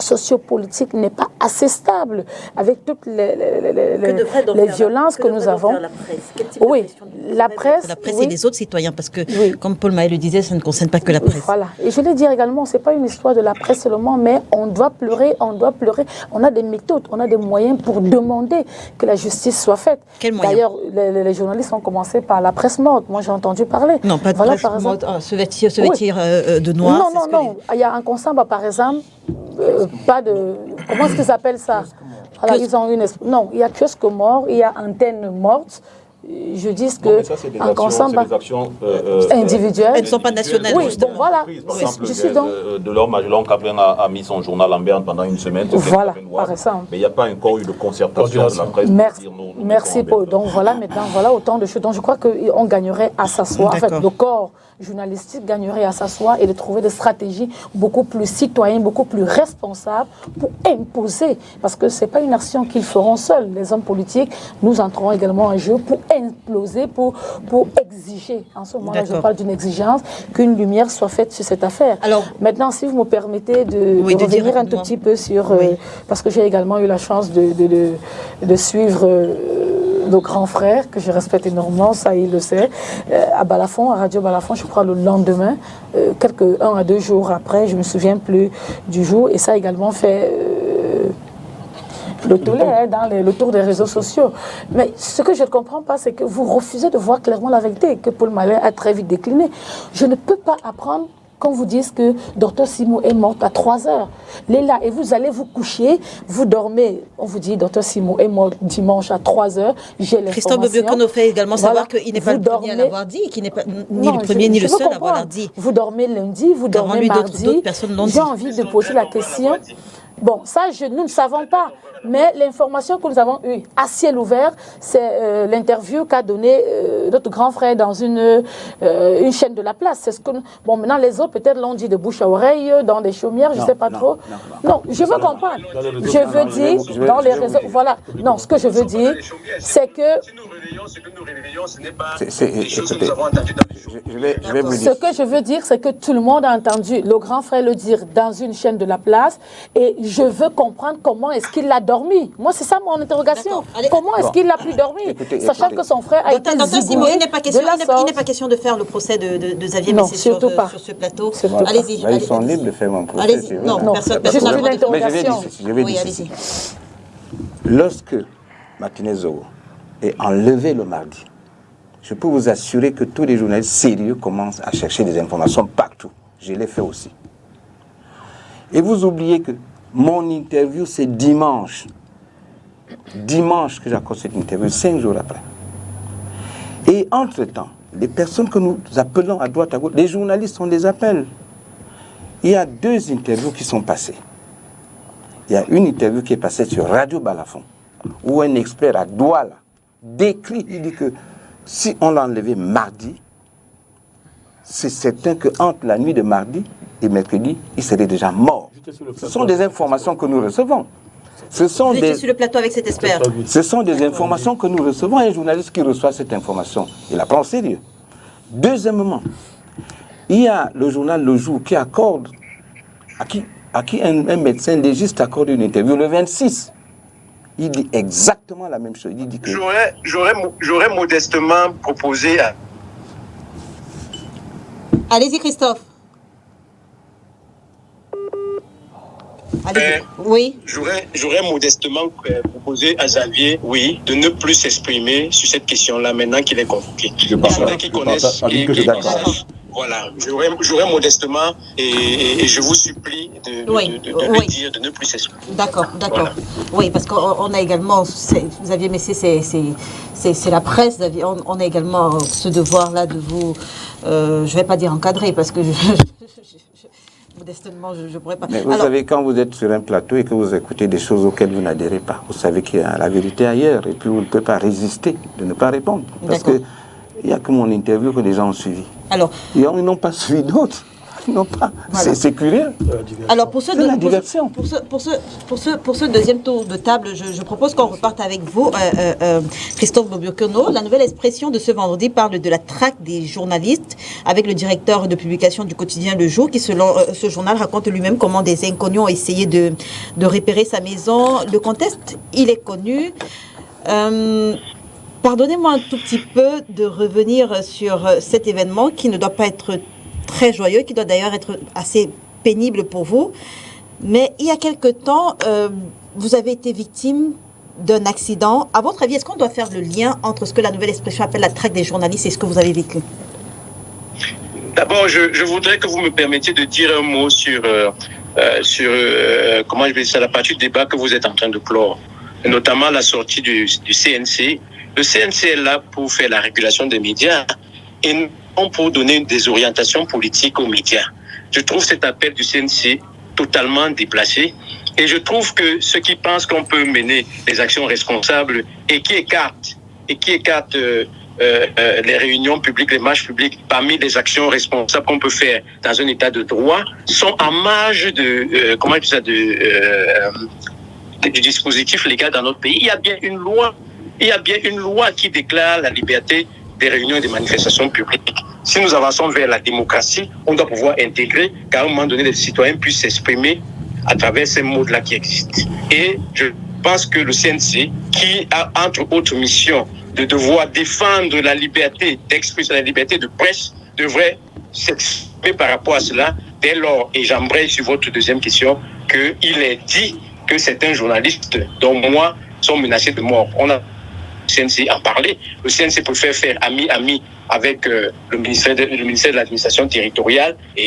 sociopolitique, n'est pas assez stable avec toutes les violences que nous avons. Oui, la presse
et les autres citoyens, parce que, comme Paul Mahé le disait, ça ne concerne pas que la presse.
Voilà, et je l'ai dit également, ce n'est pas une histoire de la presse seulement, mais on doit pleurer. On a des méthodes, on a des moyens pour demander que la justice soit faite.
Quels moyens?
D'ailleurs, les journalistes ont commencé par la presse morte. Moi, j'ai entendu parler.
Non, pas de presse morte, se vêtir de noir.
Non. Il y a un constat, par exemple, pas de... Comment est-ce qu'ils appellent ça? Voilà, ils ont une... Non, il y a kiosque mort, il y a antenne morte. Je dis que...
Non, mais ça, c'est des actions
individuelles.
Elles ne sont pas nationales.
Oui, donc voilà.
Par exemple, Delors Magellan Cabrien a mis son journal en berne pendant une semaine.
Voilà, par exemple.
Mais il n'y a pas encore eu de concertation de la presse.
Merci Paul. Donc voilà, maintenant, voilà autant de choses. Donc je crois qu'on gagnerait à s'asseoir. En fait, le corps journalistique gagnerait à s'asseoir et de trouver des stratégies beaucoup plus citoyennes, beaucoup plus responsables pour imposer. Parce que ce n'est pas une action qu'ils feront seuls. Les hommes politiques, nous entrerons également en jeu pour imploser, pour exiger. En ce moment-là, je parle d'une exigence, qu'une lumière soit faite sur cette affaire. Alors, maintenant, si vous me permettez de revenir un tout petit peu sur... parce que j'ai également eu la chance de suivre... nos grands frères, que je respecte énormément, ça il le sait, à Balafon, à Radio Balafon, je crois le lendemain, 1 à 2 jours après, je ne me souviens plus du jour, et ça a également fait le tollé dans le tour des réseaux sociaux. Mais ce que je ne comprends pas, c'est que vous refusez de voir clairement la vérité, que Paul Mahé a très vite décliné. Je ne peux pas apprendre quand vous dites que Dr Simo est morte à 3 heures. Léla, et vous allez vous coucher, vous dormez, on vous dit Dr Simo est mort dimanche à 3 heures, j'ai l'information.
Christophe Bobiokono fait également savoir qu'il n'est pas le premier à l'avoir dit, qu'il n'est pas ni le premier ni le seul à avoir dit.
Vous dormez lundi, vous dormez mardi, j'ai envie de poser la question. Bon, ça, nous ne savons pas. Mais l'information que nous avons eue à ciel ouvert, c'est l'interview qu'a donné notre grand frère dans une chaîne de la place. C'est ce que bon, maintenant, les autres, peut-être, l'ont dit de bouche à oreille, dans des chaumières, je ne sais pas trop. Non, je veux comprendre. Je veux dire, dans les réseaux... Voilà. Non, ce que je veux dire, c'est que...
Si nous réveillons, ce que nous réveillons, ce n'est pas des choses que nous avons entendues dans les journaux.
Ce que je veux dire, c'est que tout le monde a entendu le grand frère le dire dans une chaîne de la place, et je veux comprendre comment est-ce qu'il a dormi. Moi, c'est ça mon interrogation. Comment est-ce qu'il a pu dormir, sachant que son frère a été zigouillé
il n'est pas question de faire le procès de Xavier Messé sur ce plateau. Allez-y.
Ils sont libres de faire mon procès.
Allez-y. Non, personne
juste une interrogation.
Je vais dire ceci. Lorsque Martinez Zogo est enlevé le mardi, je peux vous assurer que tous les journalistes sérieux commencent à chercher des informations partout. Je l'ai fait aussi. Et vous oubliez que mon interview, c'est dimanche. Dimanche que j'accorde cette interview, 5 jours après. Et entre-temps, les personnes que nous appelons à droite, à gauche, les journalistes, on les appelle. Il y a 2 interviews qui sont passées. Il y a une interview qui est passée sur Radio Balafon, où un expert à Douala décrit, il dit que si on l'a enlevé mardi, c'est certain qu'entre la nuit de mardi et mercredi, il serait déjà mort. Ce sont des informations que nous recevons.
Vous étiez sur le plateau avec cet expert.
Ce sont des informations que nous recevons. Un journaliste qui reçoit cette information, il la prend au sérieux. Deuxièmement, il y a le journal Le Jour qui accorde, à qui un médecin légiste accorde une interview le 26. Il dit exactement la même chose. Il dit que...
J'aurais modestement proposé à...
Allez-y, Christophe. Oui.
J'aurais modestement proposé à Xavier, oui, de ne plus s'exprimer sur cette question-là maintenant qu'il est convoqué. Voilà, j'aurais modestement et je vous supplie de lui dire de ne plus s'exprimer.
D'accord.
Voilà.
Oui, parce qu'on a également, Xavier Messé, c'est la presse, on a également ce devoir-là de vous, je ne vais pas dire encadrer, parce que modestement, je ne pourrais pas.
Mais vous savez, quand vous êtes sur un plateau et que vous écoutez des choses auxquelles vous n'adhérez pas, vous savez qu'il y a la vérité ailleurs et puis vous ne pouvez pas résister de ne pas répondre. Parce qu'il n'y a que mon interview que les gens ont suivi.
Alors,
ils n'ont pas suivi d'autres. Non pas. Voilà. C'est curieux.
Alors pour ce deuxième tour de table, je propose qu'on reparte avec vous, Christophe Bobiokono. La nouvelle expression de ce vendredi parle de la traque des journalistes avec le directeur de publication du quotidien Le Jour qui, selon ce journal, raconte lui-même comment des inconnus ont essayé de repérer sa maison. Le contexte, il est connu. Pardonnez-moi un tout petit peu de revenir sur cet événement qui ne doit pas être très joyeux, qui doit d'ailleurs être assez pénible pour vous. Mais il y a quelque temps, vous avez été victime d'un accident. À votre avis, est-ce qu'on doit faire le lien entre ce que la nouvelle expression appelle la traque des journalistes et ce que vous avez vécu?
D'abord, je voudrais que vous me permettiez de dire un mot sur comment je vais dire ça, la partie du débat que vous êtes en train de clore, notamment la sortie du CNC. Le CNC est là pour faire la régulation des médias et non pour donner des orientations politiques aux médias. Je trouve cet appel du CNC totalement déplacé et je trouve que ceux qui pensent qu'on peut mener des actions responsables et qui écartent les réunions publiques, les marches publiques parmi les actions responsables qu'on peut faire dans un état de droit sont en marge de du dispositif légal dans notre pays. Il y a bien une loi qui déclare la liberté des réunions et des manifestations publiques. Si nous avançons vers la démocratie, on doit pouvoir intégrer qu'à un moment donné, les citoyens puissent s'exprimer à travers ces modes-là qui existent. Et je pense que le CNC, qui a entre autres missions de devoir défendre la liberté d'expression, la liberté de presse, devrait s'exprimer par rapport à cela dès lors, et j'embraye sur votre deuxième question, qu'il est dit que certains journalistes, dont moi, sont menacés de mort. On a CNC en parler. Le CNC préfère faire ami avec le ministère de l'administration territoriale et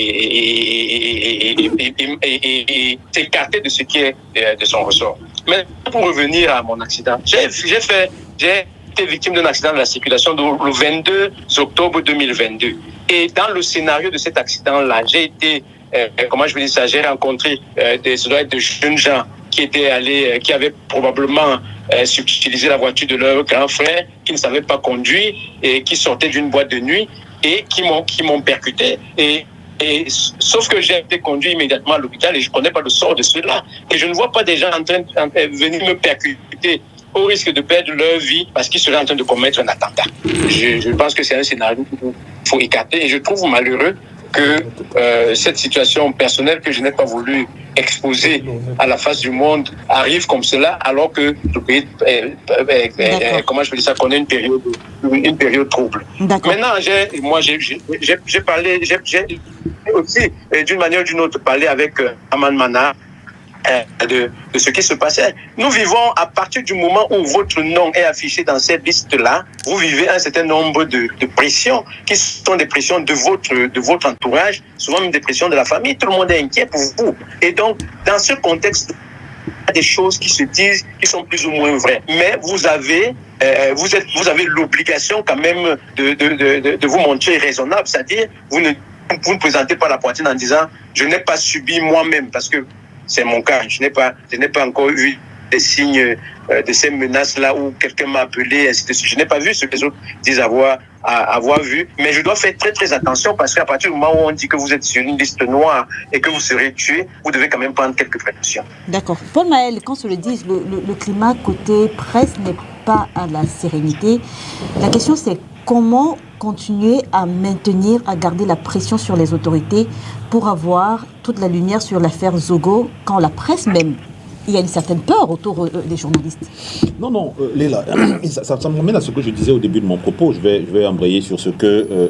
s'écarter de ce qui est de son ressort. Mais pour revenir à mon accident, j'ai été victime d'un accident de la circulation le 22 octobre 2022. Et dans le scénario de cet accident-là, j'ai été, j'ai rencontré des jeunes gens qui avaient probablement subtilisé la voiture de leur grand frère, qui ne savait pas conduire et qui sortait d'une boîte de nuit et qui m'ont percuté. Et sauf que j'ai été conduit immédiatement à l'hôpital et je ne connais pas le sort de ceux-là. Et je ne vois pas des gens en train de venir me percuter au risque de perdre leur vie parce qu'ils seraient en train de commettre un attentat. Je pense que c'est un scénario qu'il faut écarter et je trouve malheureux que cette situation personnelle que je n'ai pas voulu exposer à la face du monde arrive comme cela, alors que le pays, connaît une période trouble. Maintenant, j'ai parlé aussi, d'une manière ou d'une autre, parlé avec Aman Mana de ce qui se passait. Nous vivons, à partir du moment où votre nom est affiché dans cette liste-là, vous vivez un certain nombre de pressions qui sont des pressions de votre entourage, souvent même des pressions de la famille. Tout le monde est inquiet pour vous. Et donc, dans ce contexte, il y a des choses qui se disent qui sont plus ou moins vraies. Mais vous avez l'obligation quand même de vous montrer raisonnable, c'est-à-dire vous ne présentez pas la poitrine en disant « je n'ai pas subi moi-même » parce que c'est mon cas. Je n'ai pas encore eu des signes de ces menaces-là où quelqu'un m'a appelé, ainsi de suite. Je n'ai pas vu ce que les autres disent avoir vu. Mais je dois faire très, très attention parce qu'à partir du moment où on dit que vous êtes sur une liste noire et que vous serez tué, vous devez quand même prendre quelques précautions.
D'accord. Paul Maël, quand se le dit, le climat côté presse n'est pas à la sérénité. La question, c'est comment continuer à garder la pression sur les autorités pour avoir toute la lumière sur l'affaire Zogo, quand la presse même, il y a une certaine peur autour des journalistes.
Non, Léla, ça me ramène à ce que je disais au début de mon propos. Je vais embrayer sur ce que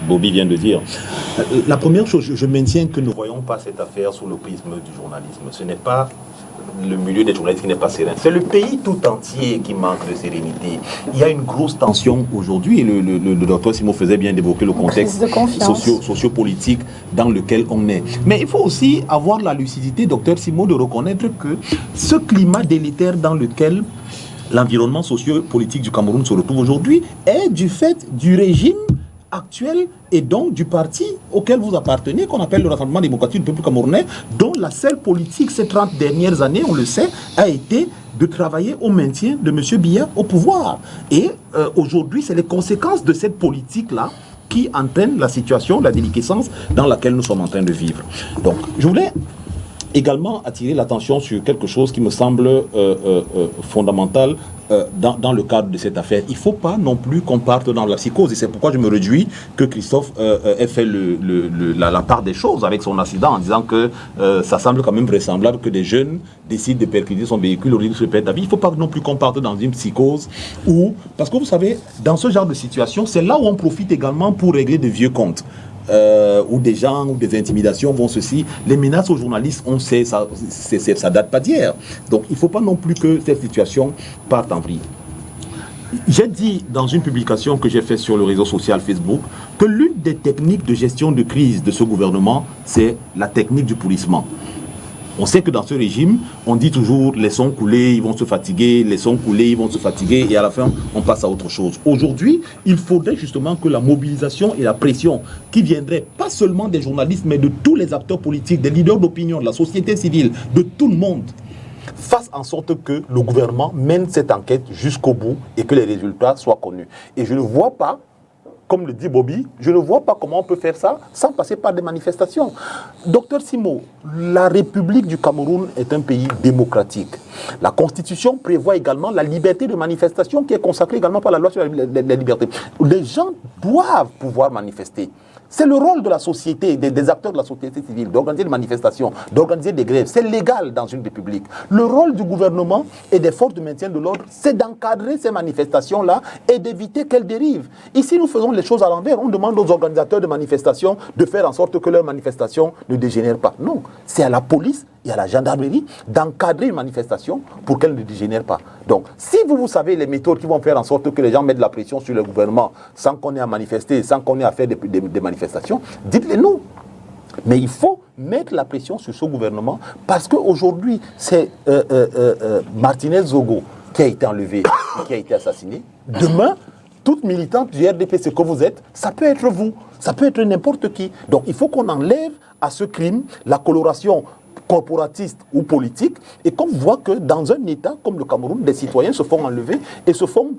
Bobby vient de dire. La première chose, je maintiens que nous ne voyons pas cette affaire sous le prisme du journalisme. Ce n'est pas le milieu des journalistes qui n'est pas serein. C'est le pays tout entier qui manque de sérénité. Il y a une grosse tension aujourd'hui. Le docteur Simon faisait bien d'évoquer le contexte sociopolitique dans lequel on est. Mais il faut aussi avoir la lucidité, docteur Simon, de reconnaître que ce climat délétère dans lequel l'environnement sociopolitique du Cameroun se retrouve aujourd'hui est du fait du régime actuelle et donc du parti auquel vous appartenez, qu'on appelle le Rassemblement démocratique du peuple camerounais, dont la seule politique ces 30 dernières années, on le sait, a été de travailler au maintien de M. Biya au pouvoir. Et aujourd'hui, c'est les conséquences de cette politique-là qui entraînent la situation, la déliquescence dans laquelle nous sommes en train de vivre. Donc, je voulais également attirer l'attention sur quelque chose qui me semble fondamental dans le cadre de cette affaire. Il ne faut pas non plus qu'on parte dans la psychose, et c'est pourquoi je me réjouis que Christophe ait fait la part des choses avec son accident en disant que ça semble quand même vraisemblable que des jeunes décident de percuter son véhicule au risque de se perdre la vie. Il ne faut pas non plus qu'on parte dans une psychose parce que vous savez, dans ce genre de situation, c'est là où on profite également pour régler de vieux comptes. Où des gens, ou des intimidations vont ceci. Les menaces aux journalistes, on sait, ça date pas d'hier. Donc il ne faut pas non plus que cette situation parte en vrille. J'ai dit dans une publication que j'ai faite sur le réseau social Facebook que l'une des techniques de gestion de crise de ce gouvernement, c'est la technique du pourrissement. On sait que dans ce régime, on dit toujours laissons couler, ils vont se fatiguer, laissons couler, ils vont se fatiguer, et à la fin, on passe à autre chose. Aujourd'hui, il faudrait justement que la mobilisation et la pression qui viendraient pas seulement des journalistes, mais de tous les acteurs politiques, des leaders d'opinion, de la société civile, de tout le monde, fasse en sorte que le gouvernement mène cette enquête jusqu'au bout et que les résultats soient connus. Et je ne vois pas, comme le dit Bobby, je ne vois pas comment on peut faire ça sans passer par des manifestations. Docteur Simo, la République du Cameroun est un pays démocratique. La Constitution prévoit également la liberté de manifestation qui est consacrée également par la loi sur la liberté. Les gens doivent pouvoir manifester. C'est le rôle de la société, des acteurs de la société civile, d'organiser des manifestations, d'organiser des grèves. C'est légal dans une république. Le rôle du gouvernement et des forces de maintien de l'ordre, c'est d'encadrer ces manifestations-là et d'éviter qu'elles dérivent. Ici, nous faisons les choses à l'envers. On demande aux organisateurs de manifestations de faire en sorte que leurs manifestations ne dégénèrent pas. Non, c'est à la police et à la gendarmerie d'encadrer une manifestation pour qu'elle ne dégénère pas. Donc, si vous savez les méthodes qui vont faire en sorte que les gens mettent de la pression sur le gouvernement sans qu'on ait à manifester, sans qu'on ait à faire des manifestations, dites-les nous. Mais il faut mettre la pression sur ce gouvernement parce qu'aujourd'hui, c'est Martinez Zogo qui a été enlevé et qui a été assassiné. Demain, toute militante du RDP, ce que vous êtes, ça peut être vous, ça peut être n'importe qui. Donc, il faut qu'on enlève à ce crime la coloration corporatiste ou politique, et qu'on voit que dans un État comme le Cameroun, des citoyens se font enlever et se font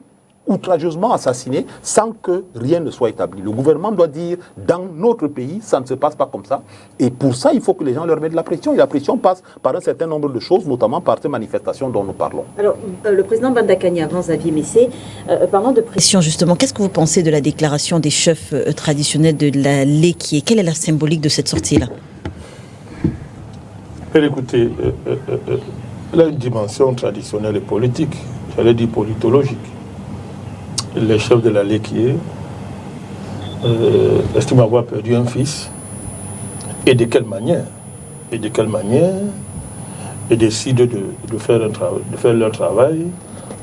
outrageusement assassinés sans que rien ne soit établi. Le gouvernement doit dire, dans notre pays, ça ne se passe pas comme ça, et pour ça, il faut que les gens leur mettent de la pression, et la pression passe par un certain nombre de choses, notamment par ces manifestations dont nous parlons.
Alors, le président Bandakani, avant Xavier Messé, parlant de pression, justement, qu'est-ce que vous pensez de la déclaration des chefs traditionnels de la Léquié? Quelle est la symbolique de cette sortie-là?
Écoutez, elle a une dimension traditionnelle et politique, j'allais dire politologique. Les chefs de la Léquié estiment avoir perdu un fils. Et de quelle manière? Et décident de faire leur travail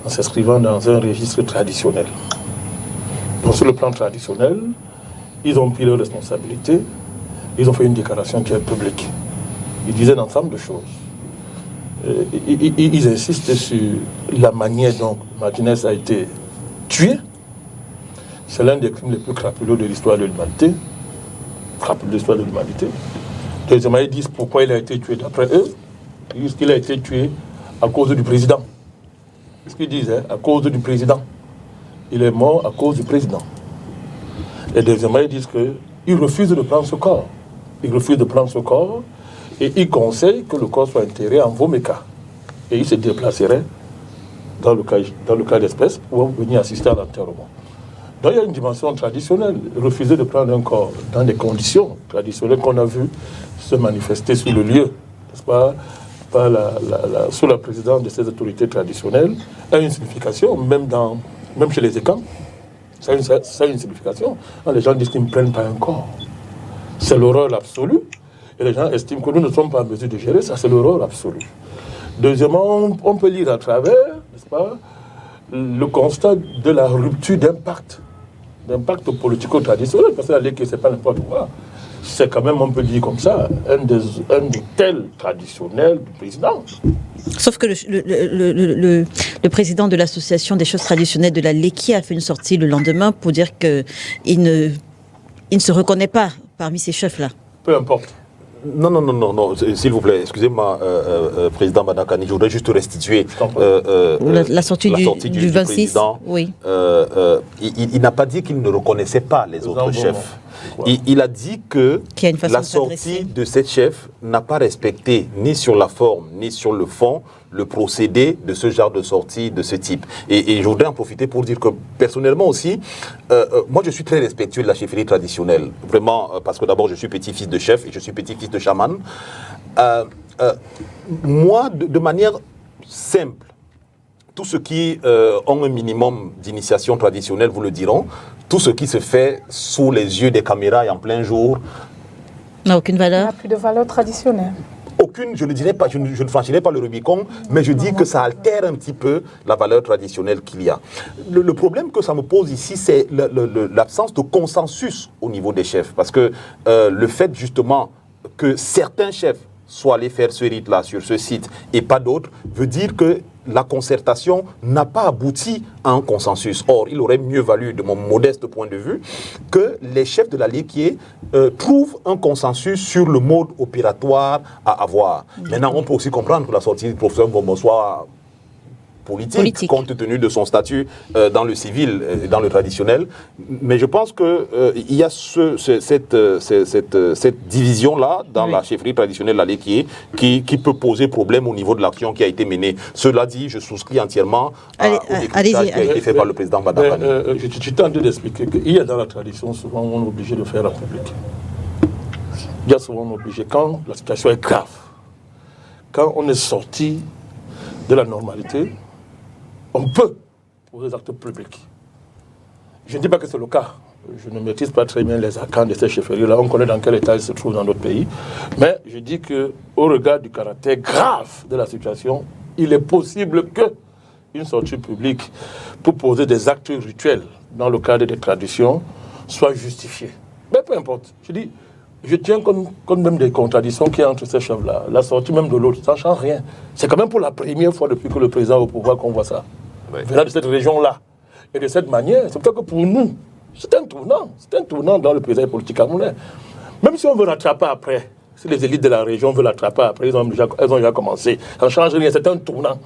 en s'inscrivant dans un registre traditionnel. Donc sur le plan traditionnel, ils ont pris leurs responsabilités, ils ont fait une déclaration qui est publique. Ils disaient un ensemble de choses. Ils insistent sur la manière dont Martinez a été tué. C'est l'un des crimes les plus crapuleux de l'histoire de l'humanité. Deuxièmement, ils disent pourquoi il a été tué. D'après eux, ils disent qu'il a été tué à cause du président. C'est ce qu'ils disent, à cause du président. Il est mort à cause du président. Et deuxièmement, ils disent qu'ils refusent de prendre ce corps. Et il conseille que le corps soit enterré en Vomeka. Et il se déplacerait dans le cas d'espèce pour venir assister à l'enterrement. Donc il y a une dimension traditionnelle. Refuser de prendre un corps dans des conditions traditionnelles qu'on a vues se manifester sur le lieu, n'est-ce pas, sous la présidence de ces autorités traditionnelles, a une signification, même chez les écans. Ça a une signification. Quand les gens disent qu'ils ne prennent pas un corps, c'est l'horreur absolue. Et les gens estiment que nous ne sommes pas en mesure de gérer ça, c'est l'horreur absolue. Deuxièmement, on peut lire à travers, n'est-ce pas, le constat de la rupture d'impact politico-traditionnel, parce que la Léquié, ce n'est pas n'importe quoi. C'est quand même, on peut dire comme ça, un des tels traditionnels du président.
Sauf que le président de l'association des choses traditionnelles de la Léquié a fait une sortie le lendemain pour dire qu'il ne il ne se reconnaît pas parmi ces chefs-là.
Peu importe.
Non, s'il vous plaît, excusez-moi, Président Badakani, je voudrais juste restituer
la sortie du 26,
président.
Oui.
Il n'a pas dit qu'il ne reconnaissait pas les autres chefs. Il a dit que la sortie de cette chef n'a pas respecté, ni sur la forme, ni sur le fond, le procédé de ce genre de sortie de ce type. Et je voudrais en profiter pour dire que personnellement aussi, moi je suis très respectueux de la chefferie traditionnelle. Vraiment, parce que d'abord je suis petit-fils de chef et je suis petit-fils de chaman. Moi, de manière simple, tous ceux qui ont un minimum d'initiation traditionnelle vous le diront, tout ce qui se fait sous les yeux des caméras et en plein jour
n'a aucune valeur.
Il n'y a plus de valeur traditionnelle.
Aucune, je ne dirais pas, je ne franchirai pas le Rubicon, mais je dis que ça altère un petit peu la valeur traditionnelle qu'il y a. Le problème que ça me pose ici, c'est l'absence de consensus au niveau des chefs. Parce que le fait justement que certains chefs soient allés faire ce rite-là sur ce site et pas d'autres, veut dire que la concertation n'a pas abouti à un consensus. Or, il aurait mieux valu, de mon modeste point de vue, que les chefs de la Léquier trouvent un consensus sur le mode opératoire à avoir. Maintenant, on peut aussi comprendre que la sortie du professeur Mbombo soit politique, compte tenu de son statut dans le civil et dans le traditionnel. Mais je pense qu'il y a cette division-là dans la chefferie traditionnelle de la Léquier qui peut poser problème au niveau de l'action qui a été menée. Cela dit, je souscris entièrement au décryptage qui a été fait par le président Badakani.
Je tente d'expliquer qu'il y a dans la tradition, souvent on est obligé de faire en public. Il y a souvent on est obligé, quand la situation est grave, quand on est sorti de la normalité, on peut poser des actes publics. Je ne dis pas que c'est le cas. Je ne maîtrise pas très bien les arcanes de ces chefferies-là. On connaît dans quel état ils se trouvent dans notre pays. Mais je dis qu'au regard du caractère grave de la situation, il est possible qu'une sortie publique pour poser des actes rituels dans le cadre des traditions soit justifiée. Mais peu importe. Je dis, je tiens compte même des contradictions qu'il y a entre ces chefs-là. La sortie même de l'autre, ça ne change rien. C'est quand même pour la première fois depuis que le président est au pouvoir qu'on voit ça. Oui. Venant de cette région-là. Et de cette manière, c'est pour ça que pour nous, c'est un tournant dans le paysage politique camerounais. Même si on veut rattraper après, si les élites de la région veulent rattraper après, elles ont déjà commencé. Ça ne change rien, c'est un tournant.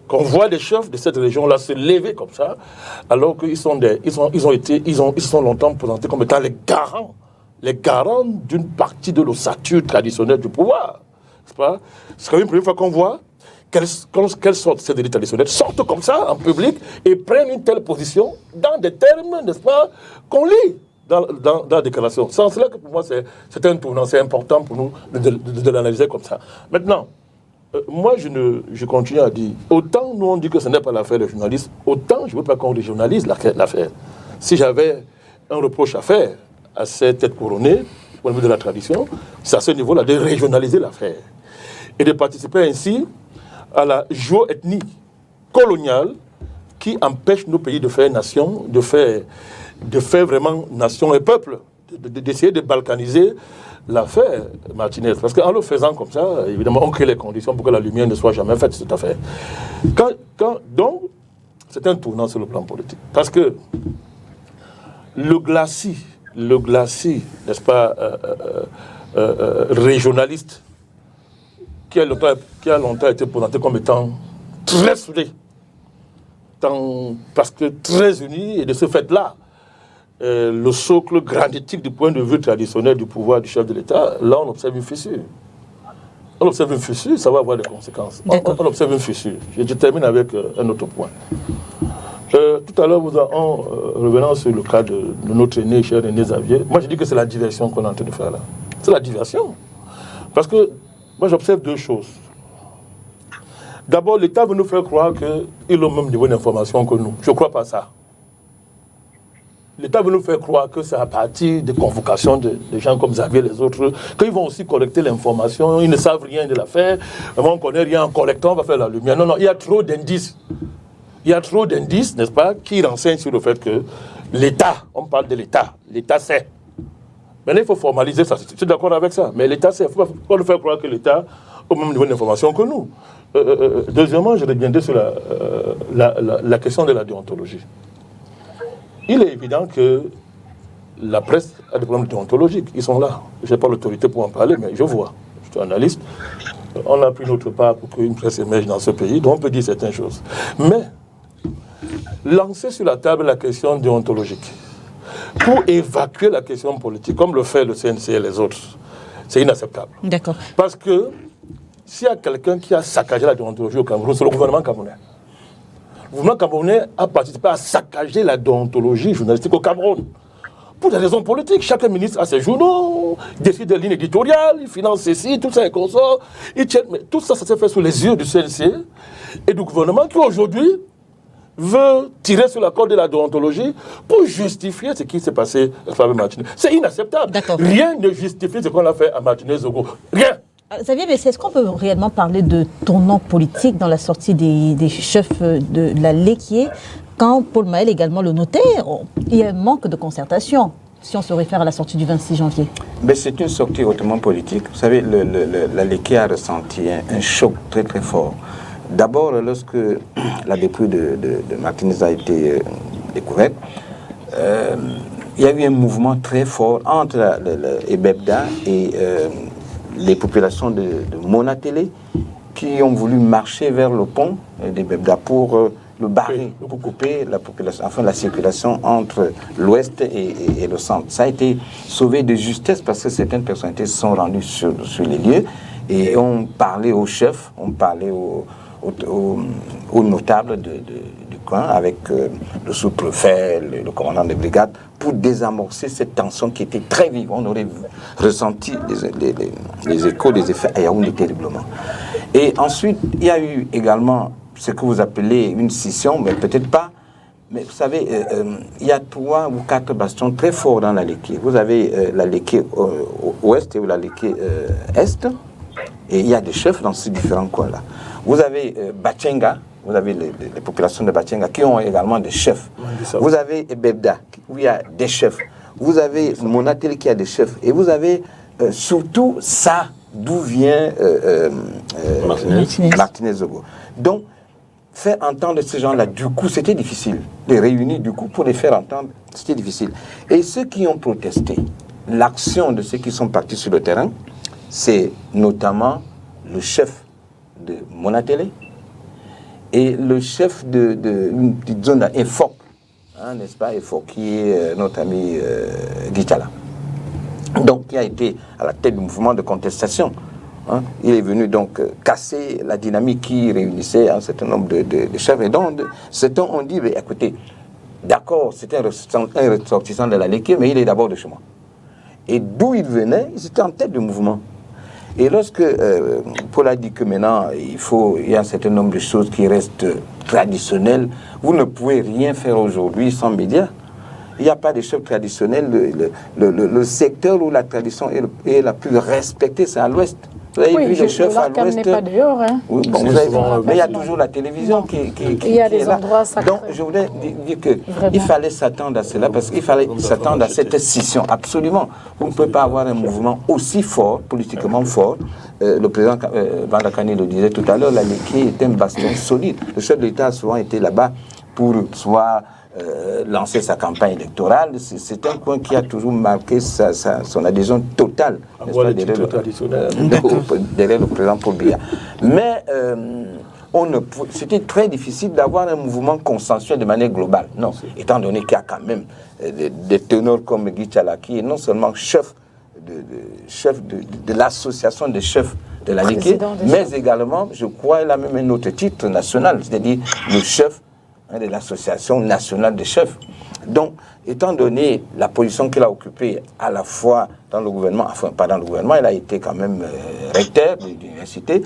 Qu'on voit les chefs de cette région-là se lever comme ça, alors qu'ils sont longtemps présentés comme étant les garants d'une partie de l'ossature traditionnelle du pouvoir. C'est quand même la première fois qu'on voit qu'elles sortent, ces élites traditionnelles, sortent comme ça en public et prennent une telle position dans des termes, n'est-ce pas, qu'on lit dans la déclaration. C'est cela que pour moi c'est un tournant, c'est important pour nous de l'analyser comme ça. Maintenant, moi je continue à dire, autant nous on dit que ce n'est pas l'affaire des journalistes, autant je ne veux pas qu'on régionalise l'affaire. Si j'avais un reproche à faire à cette tête couronnée, au niveau de la tradition, c'est à ce niveau-là de régionaliser l'affaire et de participer ainsi à la géoethnie coloniale qui empêche nos pays de faire nation, de faire vraiment nation et peuple, d'essayer de balkaniser l'affaire Martinez. Parce qu'en le faisant comme ça, évidemment, on crée les conditions pour que la lumière ne soit jamais faite, cette affaire. Donc, c'est un tournant sur le plan politique. Parce que le glacis, n'est-ce pas, régionaliste, qui a longtemps été présenté comme étant très soudé, parce que très uni, et de ce fait-là, le socle granitique du point de vue traditionnel du pouvoir du chef de l'État, là on observe une fissure. On observe une fissure, ça va avoir des conséquences. On observe une fissure. Je termine avec un autre point. Tout à l'heure, en revenant sur le cas de notre aîné, cher aîné Xavier, moi je dis que c'est la diversion qu'on est en train de faire là. C'est la diversion. Parce que moi j'observe deux choses. D'abord, l'État veut nous faire croire qu'il a le même niveau d'information que nous. Je ne crois pas ça. L'État veut nous faire croire que c'est à partir des convocations de gens comme Xavier et les autres, qu'ils vont aussi collecter l'information, ils ne savent rien de l'affaire, on ne connaît rien, en collectant, on va faire la lumière. Non, il y a trop d'indices. Il y a trop d'indices, n'est-ce pas, qui renseignent sur le fait que l'État, on parle de l'État sait. Maintenant, il faut formaliser ça, je suis d'accord avec ça, mais l'État sait, il ne faut pas nous faire croire que l'État a au même niveau d'information que nous. Deuxièmement, je reviendrai sur la question de la déontologie. Il est évident que la presse a des problèmes déontologiques. Ils sont là. Je n'ai pas l'autorité pour en parler, mais je vois. Je suis analyste. On a pris notre part pour qu'une presse émerge dans ce pays, donc on peut dire certaines choses. Mais, lancer sur la table la question déontologique, pour évacuer la question politique, comme le fait le CNC et les autres, c'est inacceptable.
D'accord.
Parce que, s'il y a quelqu'un qui a saccagé la déontologie au Cameroun, c'est le gouvernement camerounais. Le gouvernement camerounais a participé à saccager la déontologie journalistique au Cameroun. Pour des raisons politiques, chaque ministre a ses journaux, décide des lignes éditoriales, il finance ceci, tout ça et consort. Mais tout ça, ça s'est fait sous les yeux du CNC et du gouvernement qui aujourd'hui veut tirer sur la corde de la déontologie pour justifier ce qui s'est passé à Fabien Martinez. C'est inacceptable. Rien ne justifie ce qu'on a fait à Martinez-Zogo. Rien.
Xavier, mais est-ce qu'on peut réellement parler de tournant politique dans la sortie des chefs de la Léquier quand Paul Mahel également le notait? Il y a un manque de concertation, si on se réfère à la sortie du 26 janvier.
Mais c'est une sortie hautement politique. Vous savez, la Léquier a ressenti un choc très très fort. D'abord, lorsque la dépouille de Martinez a été découverte, il y a eu un mouvement très fort entre Ebebda et les populations de Monatélé qui ont voulu marcher vers le pont d'Ebebda pour le barrer, pour couper la population, enfin la circulation entre l'ouest et le centre. Ça a été sauvé de justesse parce que certaines personnalités se sont rendues sur les lieux et ont parlé aux chefs, ont parlé aux notables du coin avec le sous-préfet, le commandant de brigade pour désamorcer cette tension qui était très vive. On aurait ressenti les échos des effets à Yaoundé terriblement. Et ensuite, il y a eu également ce que vous appelez une scission, mais peut-être pas. Mais vous savez, il y a 3 ou 4 bastions très forts dans la Léquier. Vous avez la Léquier ouest et la Léquier est. Et il y a des chefs dans ces différents coins-là. Vous avez Batchenga, vous avez les populations de Batchenga qui ont également des chefs. Vous avez Ebebda, où il y a des chefs. Vous avez Monatélé qui a des chefs. Et vous avez surtout ça, d'où vient Martinez-Zogo. Donc, faire entendre ces gens-là, du coup, c'était difficile. Les réunir, du coup, pour les faire entendre, c'était difficile. Et ceux qui ont protesté, l'action de ceux qui sont partis sur le terrain, c'est notamment le chef de Monatélé et le chef d'une petite zone à EFOC, n'est-ce pas, EFOC, qui est notre ami Guitala. Donc, qui a été à la tête du mouvement de contestation. Il est venu donc casser la dynamique qui réunissait un certain nombre de chefs. Et donc, certains ont dit, mais écoutez, d'accord, c'était un ressortissant de la Léquier, mais il est d'abord de chez moi. Et d'où il venait, ils étaient en tête du mouvement. Et lorsque Paul a dit que maintenant, il y a un certain nombre de choses qui restent traditionnelles, vous ne pouvez rien faire aujourd'hui sans médias. Il n'y a pas de chef traditionnel. Le secteur où la tradition est la plus respectée, c'est à l'ouest. Vous avez vu les chefs à l'ouest.
n'est pas dehors. Hein.
Oui, bon, mais il y a toujours la télévision qui
il y a des endroits sacrés.
Donc, je voulais dire qu'il fallait s'attendre à cela, parce qu'il fallait s'attendre à cette scission. Absolument. Vous ne pouvez pas avoir un mouvement aussi fort, politiquement fort. Le président Vandakani le disait tout à l'heure, la Léquier est un bastion solide. Le chef de l'État a souvent été là-bas pour soit lancer sa campagne électorale. C'est un coin qui a toujours marqué son adhésion totale derrière le président Paul Biya. Mais c'était très difficile d'avoir un mouvement consensuel de manière globale. Non, étant donné qu'il y a quand même des teneurs comme Guy Tchala, qui est non seulement chef de l'association des chefs de la Léquier, mais également, je crois, il a même un autre titre national, c'est-à-dire le chef de l'association nationale des chefs. Donc, étant donné la position qu'il a occupée à la fois dans le gouvernement, enfin pas dans le gouvernement, il a été quand même recteur de l'université,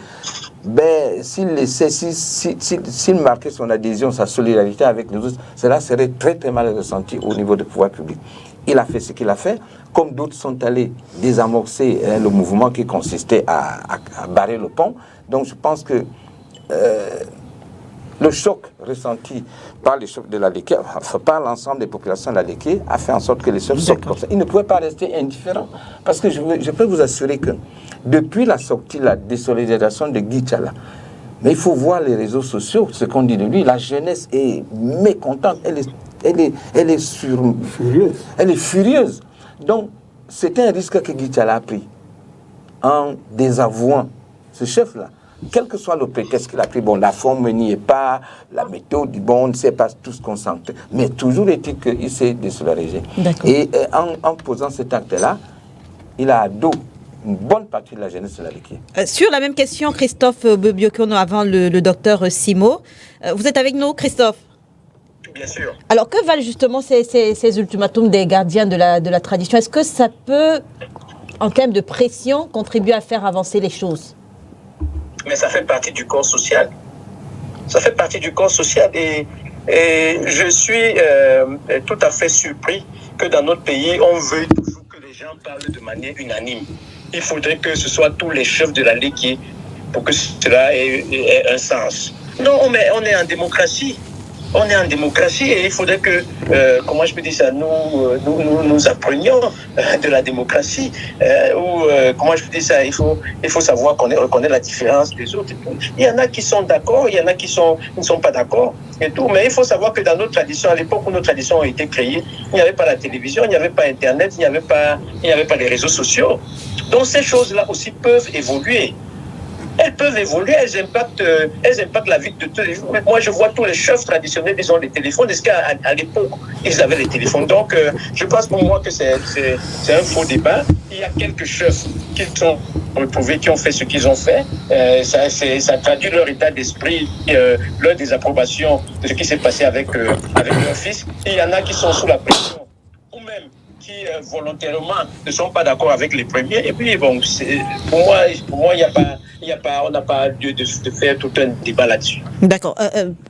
ben, s'il marquait son adhésion, sa solidarité avec les autres, cela serait très très mal ressenti au niveau du pouvoir public. Il a fait ce qu'il a fait, comme d'autres sont allés désamorcer le mouvement qui consistait à barrer le pont. Donc je pense que le choc ressenti par les chefs de la Léquier, enfin, par l'ensemble des populations de la Léquier, a fait en sorte que les chefs sortent comme ça. Ils ne pouvaient pas rester indifférents. Parce que je peux vous assurer que depuis la sortie, la désolidarisation de Guy Tchala, mais il faut voir les réseaux sociaux, ce qu'on dit de lui, la jeunesse est mécontente, elle est elle est furieuse. Elle est furieuse. Donc, c'est un risque que Guitala a pris en désavouant ce chef-là. Quel que soit le prétexte qu'il a pris, bon, la forme n'y est pas, la méthode du bon, on ne sait pas tout ce qu'on sentait, mais toujours est-il qu'il s'est désolariser. Et en posant cet acte-là, il a à dos une bonne partie de la jeunesse de la Ligue.
Sur la même question, Christophe Biokono, avant le docteur Simo. Vous êtes avec nous, Christophe?
Bien sûr.
Alors, que valent justement ces ultimatums des gardiens de la tradition? Est-ce que ça peut, en termes de pression, contribuer à faire avancer les choses?
Mais ça fait partie du corps social. Ça fait partie du corps social et je suis tout à fait surpris que dans notre pays, on veuille toujours que les gens parlent de manière unanime. Il faudrait que ce soit tous les chefs de la Ligue pour que cela ait un sens. Non, mais on est en démocratie. On est en démocratie et il faudrait que, comment je peux dire ça, nous apprenions de la démocratie. Comment je peux dire ça, il faut savoir reconnaître la différence des autres. Il y en a qui sont d'accord, il y en a qui ne sont pas d'accord et tout. Mais il faut savoir que dans notre tradition, à l'époque où nos traditions ont été créées, il n'y avait pas la télévision, il n'y avait pas Internet, il n'y avait pas les réseaux sociaux. Donc ces choses-là aussi peuvent évoluer. Elles peuvent évoluer, elles impactent la vie de tous les jours. Moi, je vois tous les chefs traditionnels, ils ont les téléphones. Est-ce qu'à l'époque, ils avaient les téléphones? Donc, je pense pour moi que c'est un faux débat. Il y a quelques chefs qui sont retrouvés, qui ont fait ce qu'ils ont fait. Ça traduit leur état d'esprit, leur désapprobation de ce qui s'est passé avec leur fils. Et il y en a qui sont sous la pression, ou même qui volontairement ne sont pas d'accord avec les premiers. Et puis, bon, pour moi, on n'a pas lieu de faire tout un débat là-dessus.
D'accord.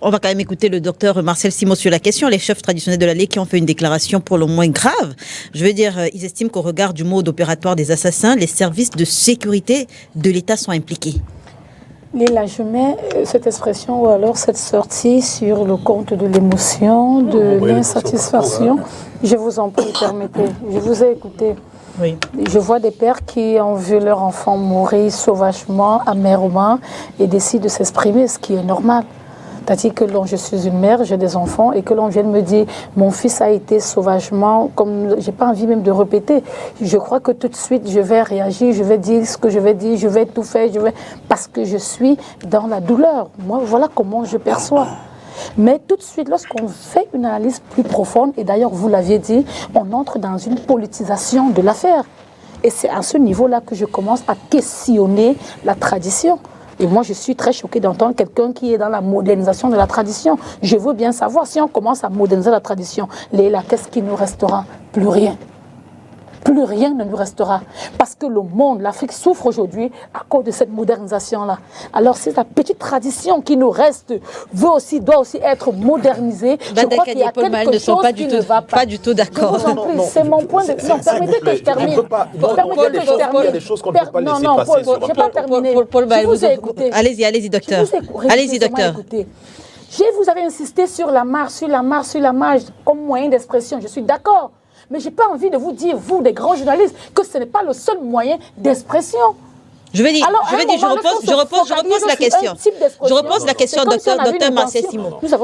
On va quand même écouter le docteur Marcel Simo sur la question. Les chefs traditionnels de la Ligue qui ont fait une déclaration pour le moins grave. Je veux dire, ils estiment qu'au regard du mode opératoire des assassins, les services de sécurité de l'État sont impliqués.
Lila, je mets cette expression ou alors cette sortie sur le compte de l'émotion, de l'insatisfaction. Je vous en prie, permettez. Je vous ai écouté.
Oui.
Je vois des pères qui ont vu leur enfant mourir sauvagement, amèrement, et décident de s'exprimer, ce qui est normal. C'est-à-dire que je suis une mère, j'ai des enfants, et que l'on vienne me dire mon fils a été sauvagement, comme j'ai pas envie même de répéter. Je crois que tout de suite je vais réagir, je vais dire ce que je vais dire, je vais tout faire, parce que je suis dans la douleur. Moi, voilà comment je perçois. Mais tout de suite, lorsqu'on fait une analyse plus profonde, et d'ailleurs vous l'aviez dit, on entre dans une politisation de l'affaire. Et c'est à ce niveau-là que je commence à questionner la tradition. Et moi, je suis très choquée d'entendre quelqu'un qui est dans la modernisation de la tradition. Je veux bien savoir, si on commence à moderniser la tradition, Léla, qu'est-ce qui nous restera? Plus rien. Plus rien ne nous restera. Parce que le monde, l'Afrique souffre aujourd'hui à cause de cette modernisation-là. Alors, c'est la petite tradition qui nous reste, doit aussi être modernisée. Je crois qu'il y a quelque chose qui ne va pas.
Pas du tout d'accord.
C'est mon point de vue. Non, permettez que je termine.
Il y a des choses qu'on ne peut pas laisser passer.
Je n'ai pas terminé. Je vous ai écouté.
Allez-y, docteur. Allez-y, docteur.
Vous avez insisté sur la marche comme moyen d'expression. Je suis d'accord. Mais je n'ai pas envie de vous dire, vous, des grands journalistes, que ce n'est pas le seul moyen d'expression.
Je repose la question. Je repose la question, docteur Marcel Simo. Je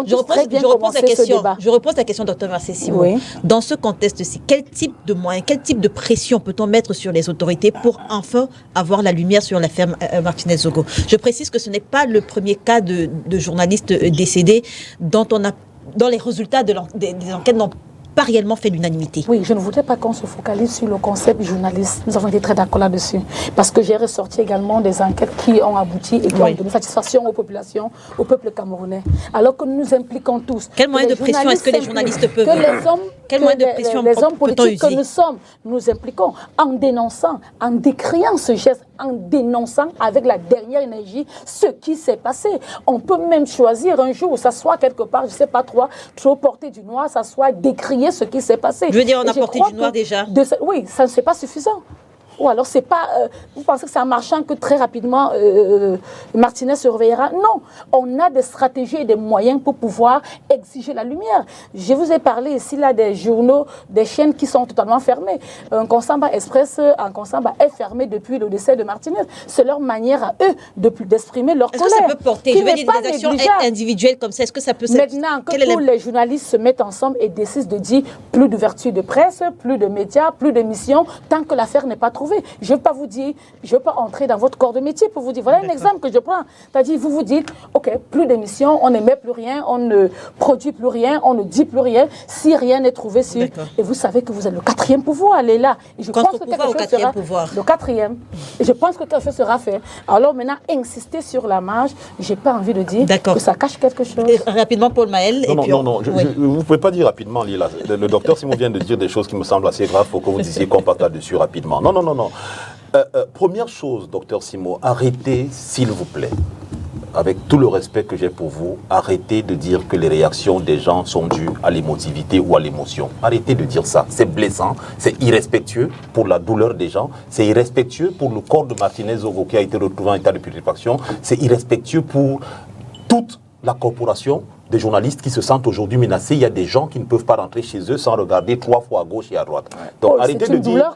repose la question, docteur Marcel Simo. Oui. Dans ce contexte-ci, quel type de moyens, quel type de pression peut-on mettre sur les autorités pour enfin avoir la lumière sur l'affaire Martinez-Zogo? Je précise que ce n'est pas le premier cas de journaliste décédé dont les résultats des enquêtes n'ont pas réellement fait l'unanimité.
Oui, je ne voudrais pas qu'on se focalise sur le concept journaliste. Nous avons été très d'accord là-dessus. Parce que j'ai ressorti également des enquêtes qui ont abouti et qui ont donné satisfaction aux populations, au peuple camerounais. Alors que nous nous impliquons tous.
Quel moyen de pression est-ce que les journalistes peuvent
les hommes politiques que nous sommes, nous impliquons en dénonçant, en décriant ce geste, en dénonçant avec la dernière énergie ce qui s'est passé. On peut même choisir un jour, s'asseoir quelque part, je ne sais pas trop porter du noir, s'asseoir, décrier ce qui s'est passé.
Je veux dire, on a porté du noir déjà.
Oui, ça ne c'est pas suffisant. Ou alors, c'est pas... vous pensez que c'est en marchant que très rapidement, Martinez se réveillera? Non. On a des stratégies et des moyens pour pouvoir exiger la lumière. Je vous ai parlé ici là des journaux, des chaînes qui sont totalement fermées. Un Konsamba Express en Konsamba est fermé depuis le décès de Martinez. C'est leur manière à eux d'exprimer leur colère.
Est-ce que ça peut porter, je veux dire, des actions individuelles comme ça? Est-ce que ça peut...
Maintenant, que tous les journalistes se mettent ensemble et décident de dire plus d'ouverture de presse, plus de médias, plus d'émissions, tant que l'affaire n'est pas trouvée. Je ne veux pas vous dire, je ne veux pas entrer dans votre corps de métier pour vous dire, voilà un exemple que je prends. C'est-à-dire, vous vous dites, OK, plus d'émissions, on n'émet plus rien, on ne produit plus rien, on ne dit plus rien, si rien n'est trouvé sur... Et vous savez que vous êtes le quatrième pouvoir, elle est là. Et je pense que quelque chose sera... Le quatrième. Et je pense que quelque chose sera fait. Alors maintenant, insister sur la marge, je n'ai pas envie de dire que ça cache quelque chose.
Et rapidement, Paul Maël.
Non, vous ne pouvez pas dire rapidement, Lila. Le docteur Simon vient de dire des choses qui me semblent assez graves pour que vous disiez qu'on parte là-dessus rapidement. Non. Première chose, docteur Simon, arrêtez, s'il vous plaît, avec tout le respect que j'ai pour vous, arrêtez de dire que les réactions des gens sont dues à l'émotivité ou à l'émotion. Arrêtez de dire ça. C'est blessant, c'est irrespectueux pour la douleur des gens, c'est irrespectueux pour le corps de Martinez Zogo qui a été retrouvé en état de putréfaction, c'est irrespectueux pour toute la corporation des journalistes qui se sentent aujourd'hui menacés. Il y a des gens qui ne peuvent pas rentrer chez eux sans regarder 3 fois à gauche et à droite.
Donc arrêtez de dire...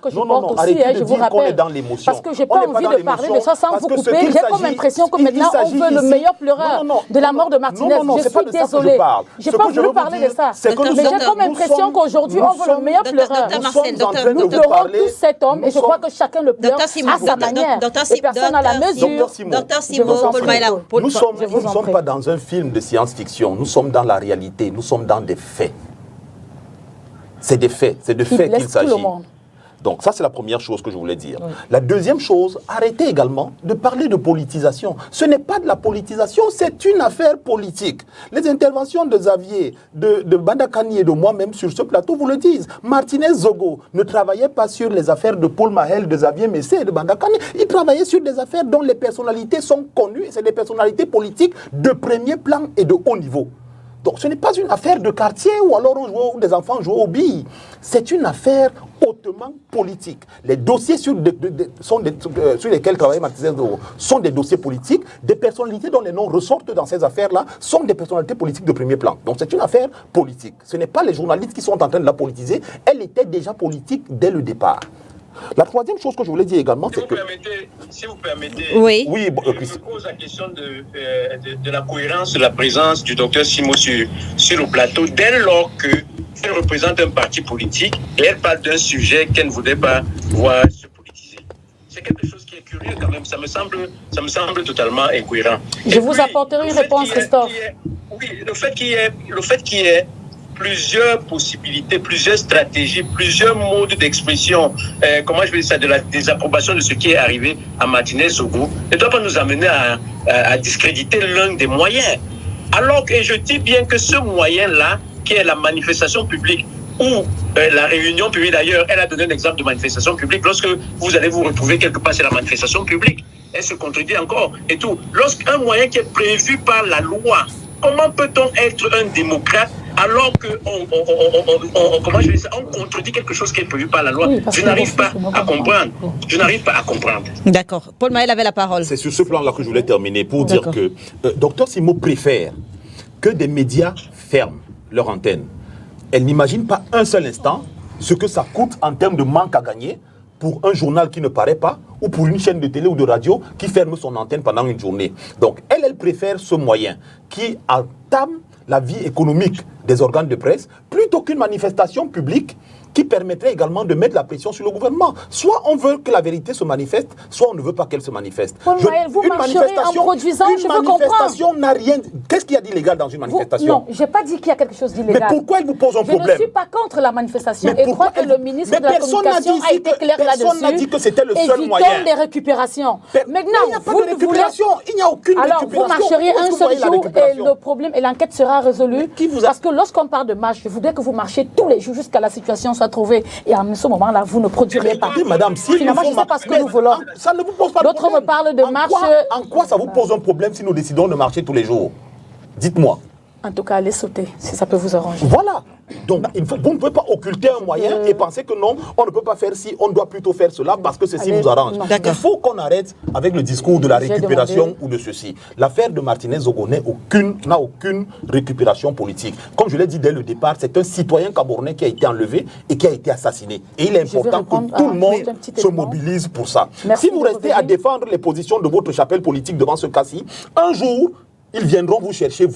Arrêtez de dire qu'on est dans l'émotion.
Parce que je n'ai pas envie de parler de ça sans vous couper. J'ai comme l'impression que maintenant on veut le meilleur pleureur de la mort de Martinez. Je suis désolée. Je n'ai pas voulu parler de ça. Mais j'ai comme l'impression qu'aujourd'hui on veut le meilleur pleureur. Nous pleurons tous cet homme et je crois que chacun le pleure à sa manière. Et personne n'a la mesure.
Nous ne sommes pas dans un film de science-fiction. Nous sommes dans la réalité, nous sommes dans des faits. C'est des faits qu'il s'agit. Donc ça, c'est la première chose que je voulais dire. Oui. La deuxième chose, arrêtez également de parler de politisation. Ce n'est pas de la politisation, c'est une affaire politique. Les interventions de Xavier, de Bandakani et de moi-même sur ce plateau vous le disent. Martinez Zogo ne travaillait pas sur les affaires de Paul Mahel, de Xavier Messé et de Bandakani. Il travaillait sur des affaires dont les personnalités sont connues. C'est des personnalités politiques de premier plan et de haut niveau. Donc ce n'est pas une affaire de quartier ou alors des enfants jouent aux billes. C'est une affaire hautement politique. Les dossiers sur lesquels travaille Martinez Zogo sont des dossiers politiques. Des personnalités dont les noms ressortent dans ces affaires-là sont des personnalités politiques de premier plan. Donc c'est une affaire politique. Ce n'est pas les journalistes qui sont en train de la politiser. Elle était déjà politique dès le départ. La troisième chose que je voulais dire également, c'est que...
Si vous permettez,
oui,
je me pose la question de la cohérence de la présence du docteur Simon sur le plateau, dès lors qu'elle représente un parti politique et elle parle d'un sujet qu'elle ne voudrait pas voir se politiser. C'est quelque chose qui est curieux quand même, ça me semble totalement incohérent.
Je vous apporterai une réponse, Christophe.
Oui, le fait qu'il y ait plusieurs possibilités, plusieurs stratégies, plusieurs modes d'expression, comment je vais dire ça, de la désapprobation de ce qui est arrivé à Martinez Zogo, ne doit pas nous amener à discréditer l'un des moyens. Alors que je dis bien que ce moyen-là, qui est la manifestation publique, ou la réunion publique d'ailleurs, elle a donné un exemple de manifestation publique, lorsque vous allez vous retrouver quelque part, c'est la manifestation publique, elle se contredit encore et tout. Lorsqu'un moyen qui est prévu par la loi, comment peut-on être un démocrate alors qu'on contredit quelque chose qui est prévu par la loi? Je n'arrive pas à comprendre.
D'accord. Paul Maël avait la parole.
C'est sur ce plan-là que je voulais terminer pour dire que Dr Simon préfère que des médias ferment leur antenne. Elle n'imagine pas un seul instant ce que ça coûte en termes de manque à gagner pour un journal qui ne paraît pas ou pour une chaîne de télé ou de radio qui ferme son antenne pendant une journée. Donc elle préfère ce moyen qui entame la vie économique des organes de presse plutôt qu'une manifestation publique qui permettrait également de mettre la pression sur le gouvernement. Soit on veut que la vérité se manifeste, soit on ne veut pas qu'elle se manifeste.
Vous marcherez en produisant, je veux comprendre.
Une manifestation n'a rien... Qu'est-ce qu'il y a d'illégal dans une manifestation?
Non, je n'ai pas dit qu'il y a quelque chose d'illégal.
Mais pourquoi elle vous pose un problème?
Je ne suis pas contre la manifestation. Et je crois que le ministre de la Communication a été clair là-dessus.
Personne n'a dit que c'était le seul moyen.
Évitons des récupérations. Maintenant,
il n'y a pas de récupération. Il n'y a aucune récupération.
Alors, vous marcherez un seul jour et le problème et l'enquête sera résolue. Parce que lorsqu'on parle de marche, je voudrais que vous marchiez tous les jours jusqu'à la situation soit trouvée. Et en ce moment-là, vous ne produirez pas.
Madame, si
finalement, je ne sais pas ce que nous voulons.
Ça ne vous pose pas de problème.
D'autres me parlent de marche.
En quoi ça vous pose un problème si nous décidons de marcher tous les jours? Dites-moi.
en tout cas aller sauter, si ça peut vous arranger.
Voilà. Donc, vous ne pouvez pas occulter un moyen et penser que non, on ne peut pas faire ci, on doit plutôt faire cela parce que ceci vous arrange. Il faut qu'on arrête avec le discours de la récupération ou de ceci. L'affaire de Martinez-Zogo n'a aucune récupération politique. Comme je l'ai dit dès le départ, c'est un citoyen camerounais qui a été enlevé et qui a été assassiné. Et il est important que tout le monde se mobilise pour ça. Si vous restez à défendre les positions de votre chapelle politique devant ce cas-ci, un jour, ils viendront vous chercher,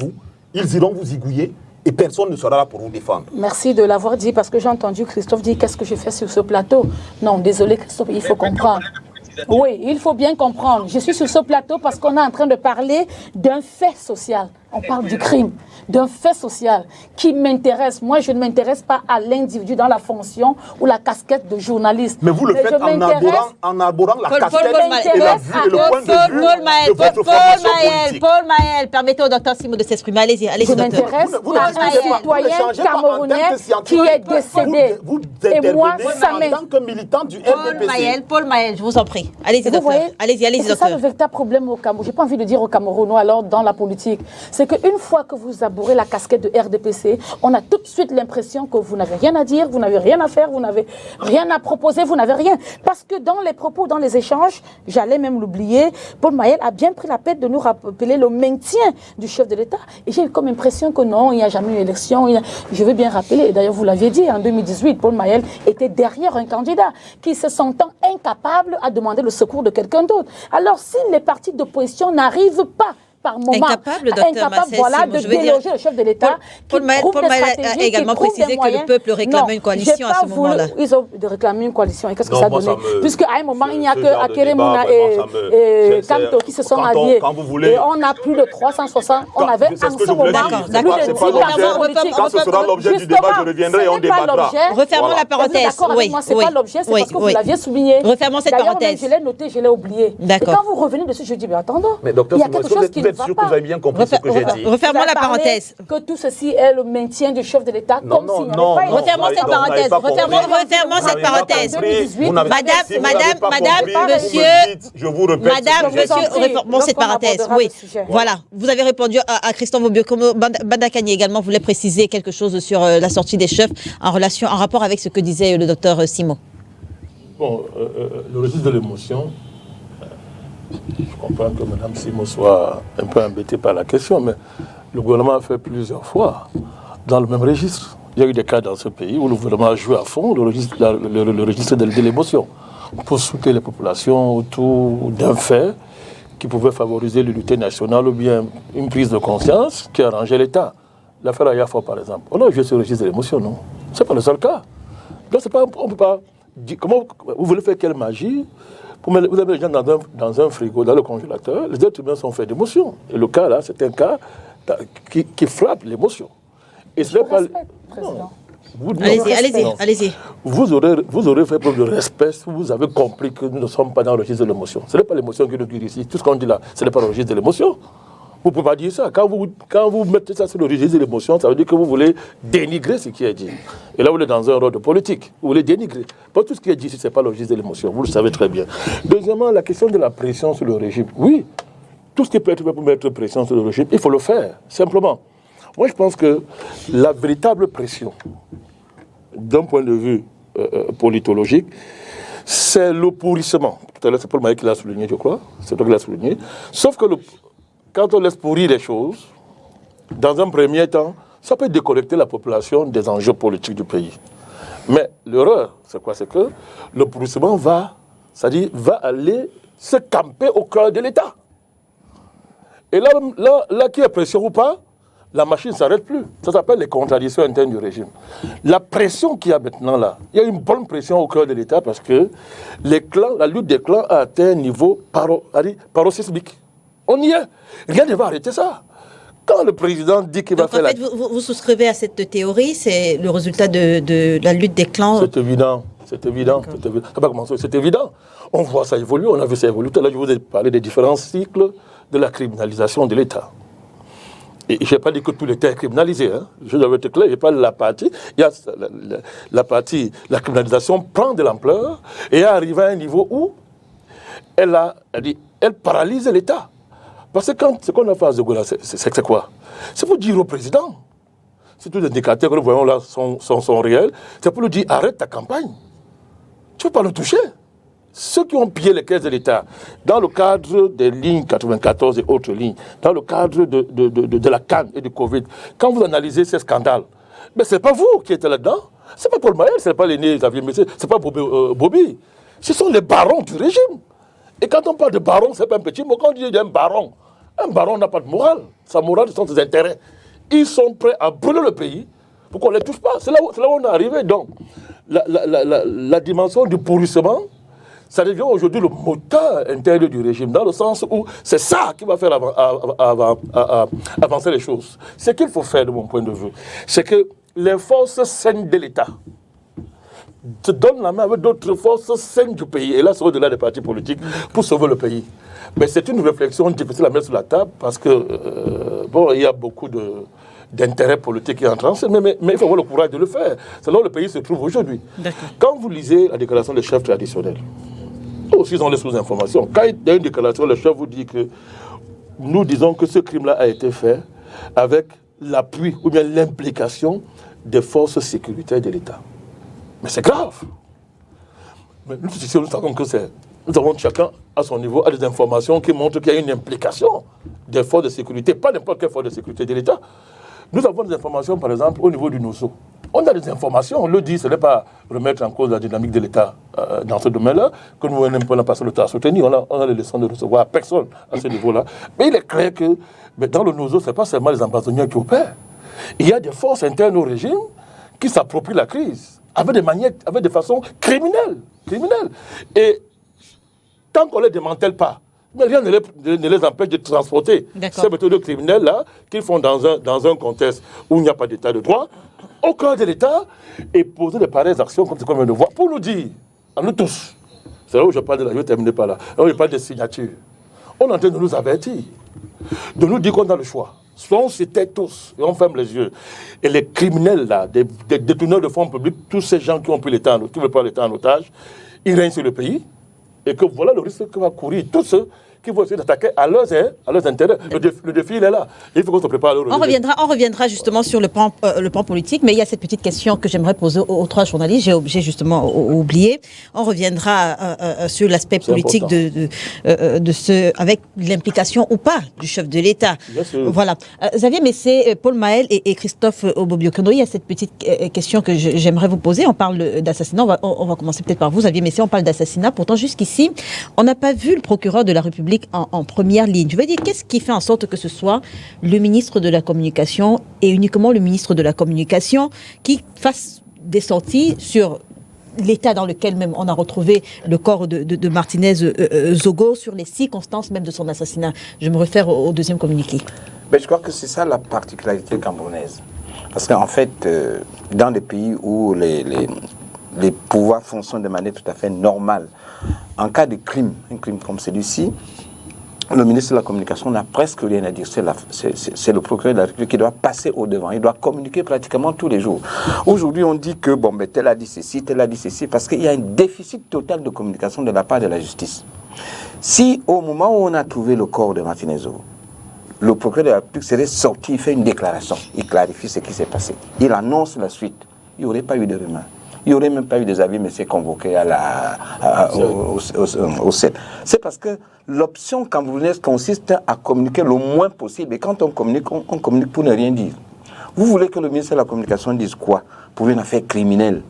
ils iront vous aiguiller. Et personne ne sera là pour vous défendre.
Merci de l'avoir dit, parce que j'ai entendu Christophe dire qu'est-ce que je fais sur ce plateau. Non, désolé Christophe, il faut comprendre. Oui, il faut bien comprendre. Je suis sur ce plateau parce qu'on est en train de parler d'un fait social. On parle du crime, d'un fait social qui m'intéresse. Moi, je ne m'intéresse pas à l'individu dans la fonction ou la casquette de journaliste.
Mais vous le faites en arborant la casquette et la vue et le point de vue de votre formation politique.
Paul Maël, permettez au docteur Simo de s'exprimer. Allez-y,
je m'intéresse à un citoyen camerounais qui est décédé.
Et moi, ça m'est... en tant que militant du RDPC.
Paul Maël, je vous en prie. Allez-y, docteur. Allez-y, docteur.
C'est ça le véritable problème au Cameroun. Je n'ai pas envie de dire aux Camerounais, alors, dans la politique. C'est qu'une fois que vous arborez la casquette de RDPC, on a tout de suite l'impression que vous n'avez rien à dire, vous n'avez rien à faire, vous n'avez rien à proposer, vous n'avez rien. Parce que dans les propos, dans les échanges, j'allais même l'oublier, Paul Maël a bien pris la peine de nous rappeler le maintien du chef de l'État. Et j'ai eu comme impression que non, il n'y a jamais eu élection. Je veux bien rappeler, et d'ailleurs vous l'aviez dit, en 2018, Paul Maël était derrière un candidat qui se sentant incapable à demander le secours de quelqu'un d'autre. Alors si les partis d'opposition n'arrivent pas par moment,
incapable
voilà, de déloger le chef de l'État.
Paul Maël a également précisé que le peuple réclamait une coalition à ce moment-là.
Ils ont réclamé une coalition. Et qu'est-ce que ça a donné? Puisqu'à un moment, il n'y a que Akeremouna et Kanto qui se sont alliés. Et on a plus de 360. On avait en ce moment plus de 10 personnes politiques.
Quand ce sera l'objet du débat, je reviendrai et on débattra.
Refermons la parenthèse.
D'accord avec moi, ce n'est pas l'objet, c'est parce que vous l'aviez souligné.
Refermons cette parenthèse.
Je l'ai noté, je l'ai oublié. Et quand vous revenez dessus, je dis, mais attendez, il y a quelque chose qui ne va
sûr que vous avez bien compris ce que j'ai dit.
Refermons la parenthèse.
Que tout ceci est le maintien du chef de l'État comme s'il n'y avait pas eu.
Refermons cette parenthèse. Refermons cette parenthèse. Madame, monsieur, refermons cette parenthèse. Oui, voilà. Vous avez répondu à Christophe Obiokomo. Bandakani également voulait préciser quelque chose sur la sortie des chefs en rapport avec ce que disait le docteur Simo.
Bon, le registre de l'émotion... Je comprends que Mme Simo soit un peu embêtée par la question, mais le gouvernement a fait plusieurs fois dans le même registre. Il y a eu des cas dans ce pays où le gouvernement a joué à fond le registre de l'émotion pour soutenir les populations autour d'un fait qui pouvait favoriser l'unité nationale ou bien une prise de conscience qui arrangeait l'État. L'affaire Ayafor, par exemple. On a joué sur le registre de l'émotion, non? Ce n'est pas le seul cas. Donc, on ne peut pas dire... Comment vous voulez faire quelle magie? Vous avez les gens dans un frigo, dans le congélateur, les êtres humains sont faits d'émotions. Et le cas là, c'est un cas qui frappe l'émotion. Et ce n'est pas...
Allez-y.
Vous aurez fait preuve de respect si vous avez compris que nous ne sommes pas dans le registre de l'émotion. Ce n'est pas l'émotion qui nous guide ici. Tout ce qu'on dit là, ce n'est pas le registre de l'émotion. Vous ne pouvez pas dire ça. Quand vous mettez ça sur le registre de l'émotion, ça veut dire que vous voulez dénigrer ce qui est dit. Et là, vous êtes dans un rôle de politique. Vous voulez dénigrer. Pas tout ce qui est dit ici, ce n'est pas le registre de l'émotion. Vous le savez très bien. Deuxièmement, la question de la pression sur le régime. Oui, tout ce qui peut être fait pour mettre pression sur le régime, il faut le faire, simplement. Moi, je pense que la véritable pression, d'un point de vue politologique, c'est le pourrissement. Tout à l'heure, c'est Paul Maël qui l'a souligné, je crois. C'est toi qui l'as souligné. Sauf que quand on laisse pourrir les choses, dans un premier temps, ça peut déconnecter la population des enjeux politiques du pays. Mais l'erreur, c'est quoi? C'est que le pourrissement va aller se camper au cœur de l'État. Et là, qu'il y ait pression ou pas, la machine ne s'arrête plus. Ça s'appelle les contradictions internes du régime. La pression qu'il y a maintenant là, il y a une bonne pression au cœur de l'État parce que la lutte des clans a atteint un niveau paroxysmique. On y est. Rien ne va arrêter ça. Quand le président dit qu'il va faire
en fait, vous souscrivez à cette théorie, c'est le résultat de la lutte des clans.
C'est évident. C'est évident. C'est évident. On voit ça évoluer, on a vu ça évoluer. Tout à l'heure, je vous ai parlé des différents cycles de la criminalisation de l'État. Et je n'ai pas dit que tout l'État est criminalisé. Hein. Je dois être clair, je parle de la partie. Il y a la criminalisation prend de l'ampleur et est arrivée à un niveau où elle paralyse l'État. Parce que quand ce qu'on a fait à Zogola, c'est quoi? C'est pour dire au président, si tous les indicateurs que nous voyons là sont réels, c'est pour lui dire arrête ta campagne. Tu ne peux pas le toucher. Ceux qui ont pillé les caisses de l'État, dans le cadre des lignes 94 et autres lignes, dans le cadre de la Cannes et du Covid, quand vous analysez ces scandales, mais ce n'est pas vous qui êtes là-dedans, ce n'est pas Paul Maël, ce n'est pas l'aîné Xavier Messé, ce n'est pas Bobby. Ce sont les barons du régime. Et quand on parle de baron, ce n'est pas un petit mot. Quand on dit un baron n'a pas de morale. Sa morale, ce sont ses intérêts. Ils sont prêts à brûler le pays pour qu'on ne les touche pas. C'est là où on est arrivé. Donc, la dimension du pourrissement, ça devient aujourd'hui le moteur intérieur du régime, dans le sens où c'est ça qui va faire avancer les choses. Ce qu'il faut faire, de mon point de vue, c'est que les forces saines de l'État se donnent la main avec d'autres forces saines du pays. Et là, c'est au-delà des partis politiques pour sauver le pays. Mais c'est une réflexion difficile à mettre sur la table parce que, il y a beaucoup d'intérêts politiques qui entrent en scène, mais il faut avoir le courage de le faire. C'est là où le pays se trouve aujourd'hui. Quand vous lisez la déclaration des chefs traditionnels, aussi ils ont les sous-informations. Quand il y a une déclaration, le chef vous dit que nous disons que ce crime-là a été fait avec l'appui ou bien l'implication des forces sécuritaires de l'État. Mais c'est grave. Mais nous savons que nous avons chacun à son niveau à des informations qui montrent qu'il y a une implication des forces de sécurité, pas n'importe quelle force de sécurité de l'État. Nous avons des informations, par exemple, au niveau du NOSO. On a des informations, on le dit, ce n'est pas remettre en cause la dynamique de l'État dans ce domaine-là, que nous n'avons pas passé le temps à soutenir. On a les leçons de recevoir personne à ce niveau-là. Mais il est clair que dans le NOSO, ce n'est pas seulement les ambassadeurs qui opèrent. Il y a des forces internes au régime qui s'approprient la crise avec des manières, avec des façons criminelles. Et tant qu'on ne les démantèle pas, mais rien ne les empêche de transporter ces méthodes criminelles-là qu'ils font dans un contexte où il n'y a pas d'état de droit, au cœur de l'État, et poser de pareilles actions comme ce qu'on vient de voir, pour nous dire, à nous tous, c'est là où je parle de la, je vais terminer par là, là où je parle des signatures. On est en train de nous avertir, de nous dire qu'on a le choix. Soit on se tait tous et on ferme les yeux. Et les criminels, là, des détourneurs de fonds publics, tous ces gens qui ont pris l'État, qui veulent prendre l'État en otage, ils règnent sur le pays. Et que voilà le risque que va courir tous ceux qui vont essayer d'attaquer à leurs intérêts. Le défi, il est là. Il faut qu'on se prépare à le relever.
On reviendra justement sur le plan politique, mais il y a cette petite question que j'aimerais poser aux trois journalistes. J'ai justement oublié. On reviendra sur l'aspect politique de avec l'implication ou pas du chef de l'État. Voilà. Xavier Messé, Paul Maël et Christophe Obobiokeno, il y a cette petite question que j'aimerais vous poser. On parle d'assassinat. On va commencer peut-être par vous, Xavier Messé. On parle d'assassinat. Pourtant, jusqu'ici, on n'a pas vu le procureur de la République en première ligne. Je veux dire, qu'est-ce qui fait en sorte que ce soit le ministre de la Communication et uniquement le ministre de la Communication qui fasse des sorties sur l'état dans lequel même on a retrouvé le corps de Martinez Zogo, sur les circonstances même de son assassinat? Je me réfère au deuxième communiqué.
Mais je crois que c'est ça la particularité camerounaise. Parce qu'en fait, dans des pays où les pouvoirs fonctionnent de manière tout à fait normale, en cas de crime, un crime comme celui-ci, le ministre de la Communication n'a presque rien à dire. C'est le procureur de la République qui doit passer au-devant. Il doit communiquer pratiquement tous les jours. Aujourd'hui, on dit que tel a dit ceci, tel a dit ceci, parce qu'il y a un déficit total de communication de la part de la justice. Si, au moment où on a trouvé le corps de Martinez Zogo, le procureur de la République serait sorti, il fait une déclaration, il clarifie ce qui s'est passé, il annonce la suite, il n'y aurait pas eu de rumeur. Il n'y aurait même pas eu des avis, mais c'est convoqué au CEL. C'est parce que l'option camerounaise consiste à communiquer le moins possible. Et quand on communique pour ne rien dire. Vous voulez que le ministre de la Communication dise quoi? Pour une affaire criminelle.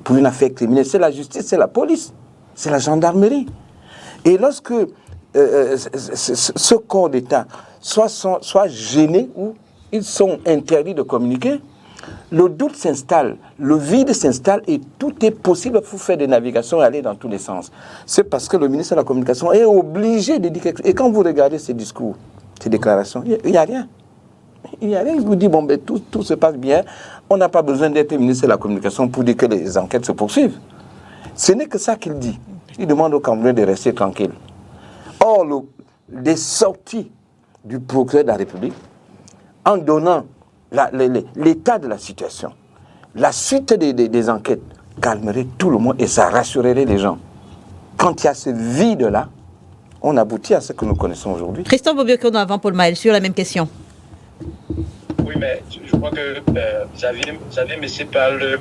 Pour une affaire criminelle, c'est la justice, c'est la police, c'est la gendarmerie. Et lorsque ce corps d'État soit gêné ou ils sont interdits de communiquer, le doute s'installe, le vide s'installe et tout est possible pour faire des navigations et aller dans tous les sens. C'est parce que le ministre de la Communication est obligé de dire quelque chose. Et quand vous regardez ces discours, ces déclarations, il n'y a rien. Il n'y a rien. Il vous dit, tout se passe bien. On n'a pas besoin d'être ministre de la Communication pour dire que les enquêtes se poursuivent. Ce n'est que ça qu'il dit. Il demande aux Camerounais de rester tranquilles. Or, les sorties du procureur de la République, en donnant l'état de la situation, la suite des enquêtes calmerait tout le monde et ça rassurerait les gens. Quand il y a ce vide-là, on aboutit à ce que nous connaissons aujourd'hui.
Christophe Bobiokono avant Paul Maël, sur la même question.
Oui, mais je crois que Xavier Messé parle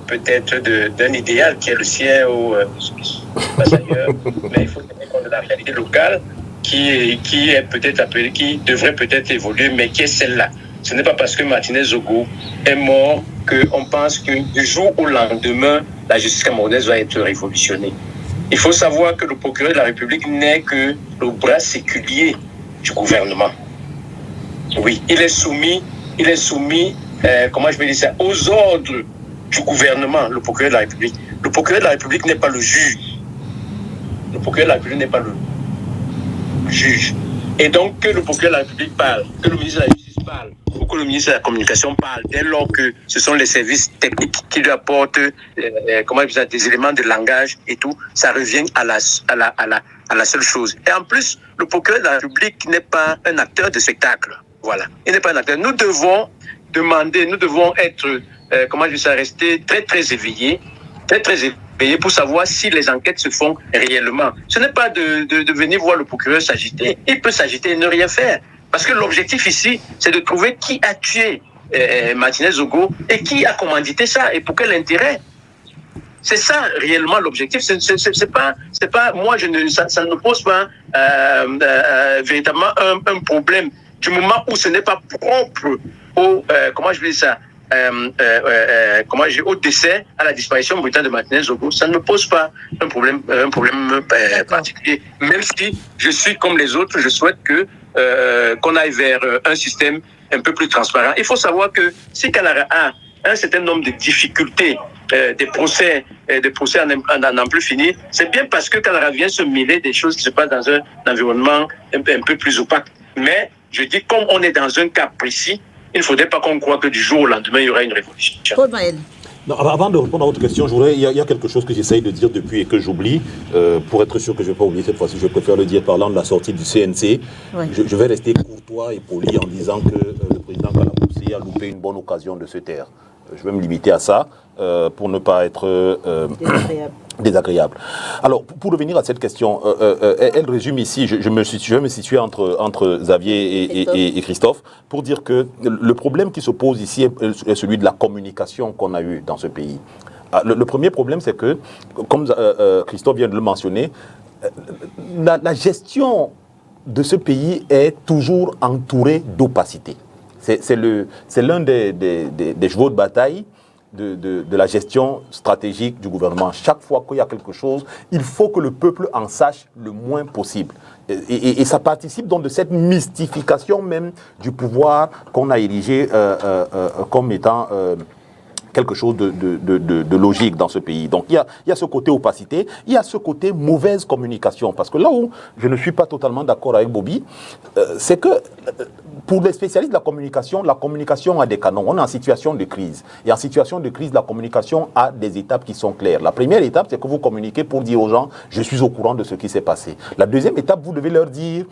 peut-être d'un idéal qui est le sien ou ce qui se passe ailleurs, mais il faut tenir compte de la réalité locale qui est peut-être appelée, qui devrait peut-être évoluer, mais qui est celle-là. Ce n'est pas parce que Martinez Zogo est mort qu'on pense que du jour au lendemain, la justice camerounaise va être révolutionnée. Il faut savoir que le procureur de la République n'est que le bras séculier du gouvernement. Oui, il est soumis, comment je vais dire ça, aux ordres du gouvernement, le procureur de la République. Le procureur de la République n'est pas le juge. Le procureur de la République n'est pas le juge. Et donc, que le procureur de la République parle, que le ministre de la Justice parle, ou que le ministre de la Communication parle, dès lors que ce sont les services techniques qui lui apportent des éléments de langage et tout, ça revient à la seule chose. Et en plus, le procureur de la République n'est pas un acteur de spectacle. Voilà. Il n'est pas un acteur. Nous devons être, rester très, très éveillés, pour savoir si les enquêtes se font réellement. Ce n'est pas de venir voir le procureur s'agiter. Il peut s'agiter et ne rien faire. Parce que l'objectif ici, c'est de trouver qui a tué Martinez Zogo et qui a commandité ça et pour quel intérêt. C'est ça réellement l'objectif. C'est pas moi ça ne pose pas véritablement un problème du moment où ce n'est pas propre au au décès, à la disparition brutale de Martinez Zogo. Ça ne me pose pas un problème particulier. Même si je suis comme les autres, je souhaite qu'on aille vers un système un peu plus transparent. Il faut savoir que si Kalara a un certain nombre de difficultés, des procès à n'en plus finir, c'est bien parce que Kalara vient se mêler des choses qui se passent dans un environnement un peu plus opaque. Mais je dis, comme on est dans un cas précis, il ne faudrait pas qu'on croie que du jour au lendemain, il y aura une révolution.
Paul Maël.
Non, avant de répondre à votre question, il y a quelque chose que j'essaye de dire depuis et que j'oublie. Pour être sûr que je ne vais pas oublier cette fois-ci, je préfère le dire parlant de la sortie du CNC. Oui. Je vais rester courtois et poli en disant que le président Kalaboussi a loupé une bonne occasion de se taire. Je vais me limiter à ça pour ne pas être désagréable. Alors, pour revenir à cette question, elle résume ici, je vais me situer entre Xavier et Christophe, pour dire que le problème qui se pose ici est celui de la communication qu'on a eue dans ce pays. Le premier problème, c'est que, comme Christophe vient de le mentionner, la gestion de ce pays est toujours entourée d'opacité. C'est l'un des chevaux de bataille de la gestion stratégique du gouvernement. Chaque fois qu'il y a quelque chose, il faut que le peuple en sache le moins possible. Et ça participe donc de cette mystification même du pouvoir qu'on a érigé comme étant quelque chose de logique dans ce pays. Donc il y a ce côté opacité, il y a ce côté mauvaise communication. Parce que là où je ne suis pas totalement d'accord avec Bobby, c'est que pour les spécialistes de la communication a des canons. On est en situation de crise. Et en situation de crise, la communication a des étapes qui sont claires. La première étape, c'est que vous communiquez pour dire aux gens « je suis au courant de ce qui s'est passé ». La deuxième étape, vous devez leur dire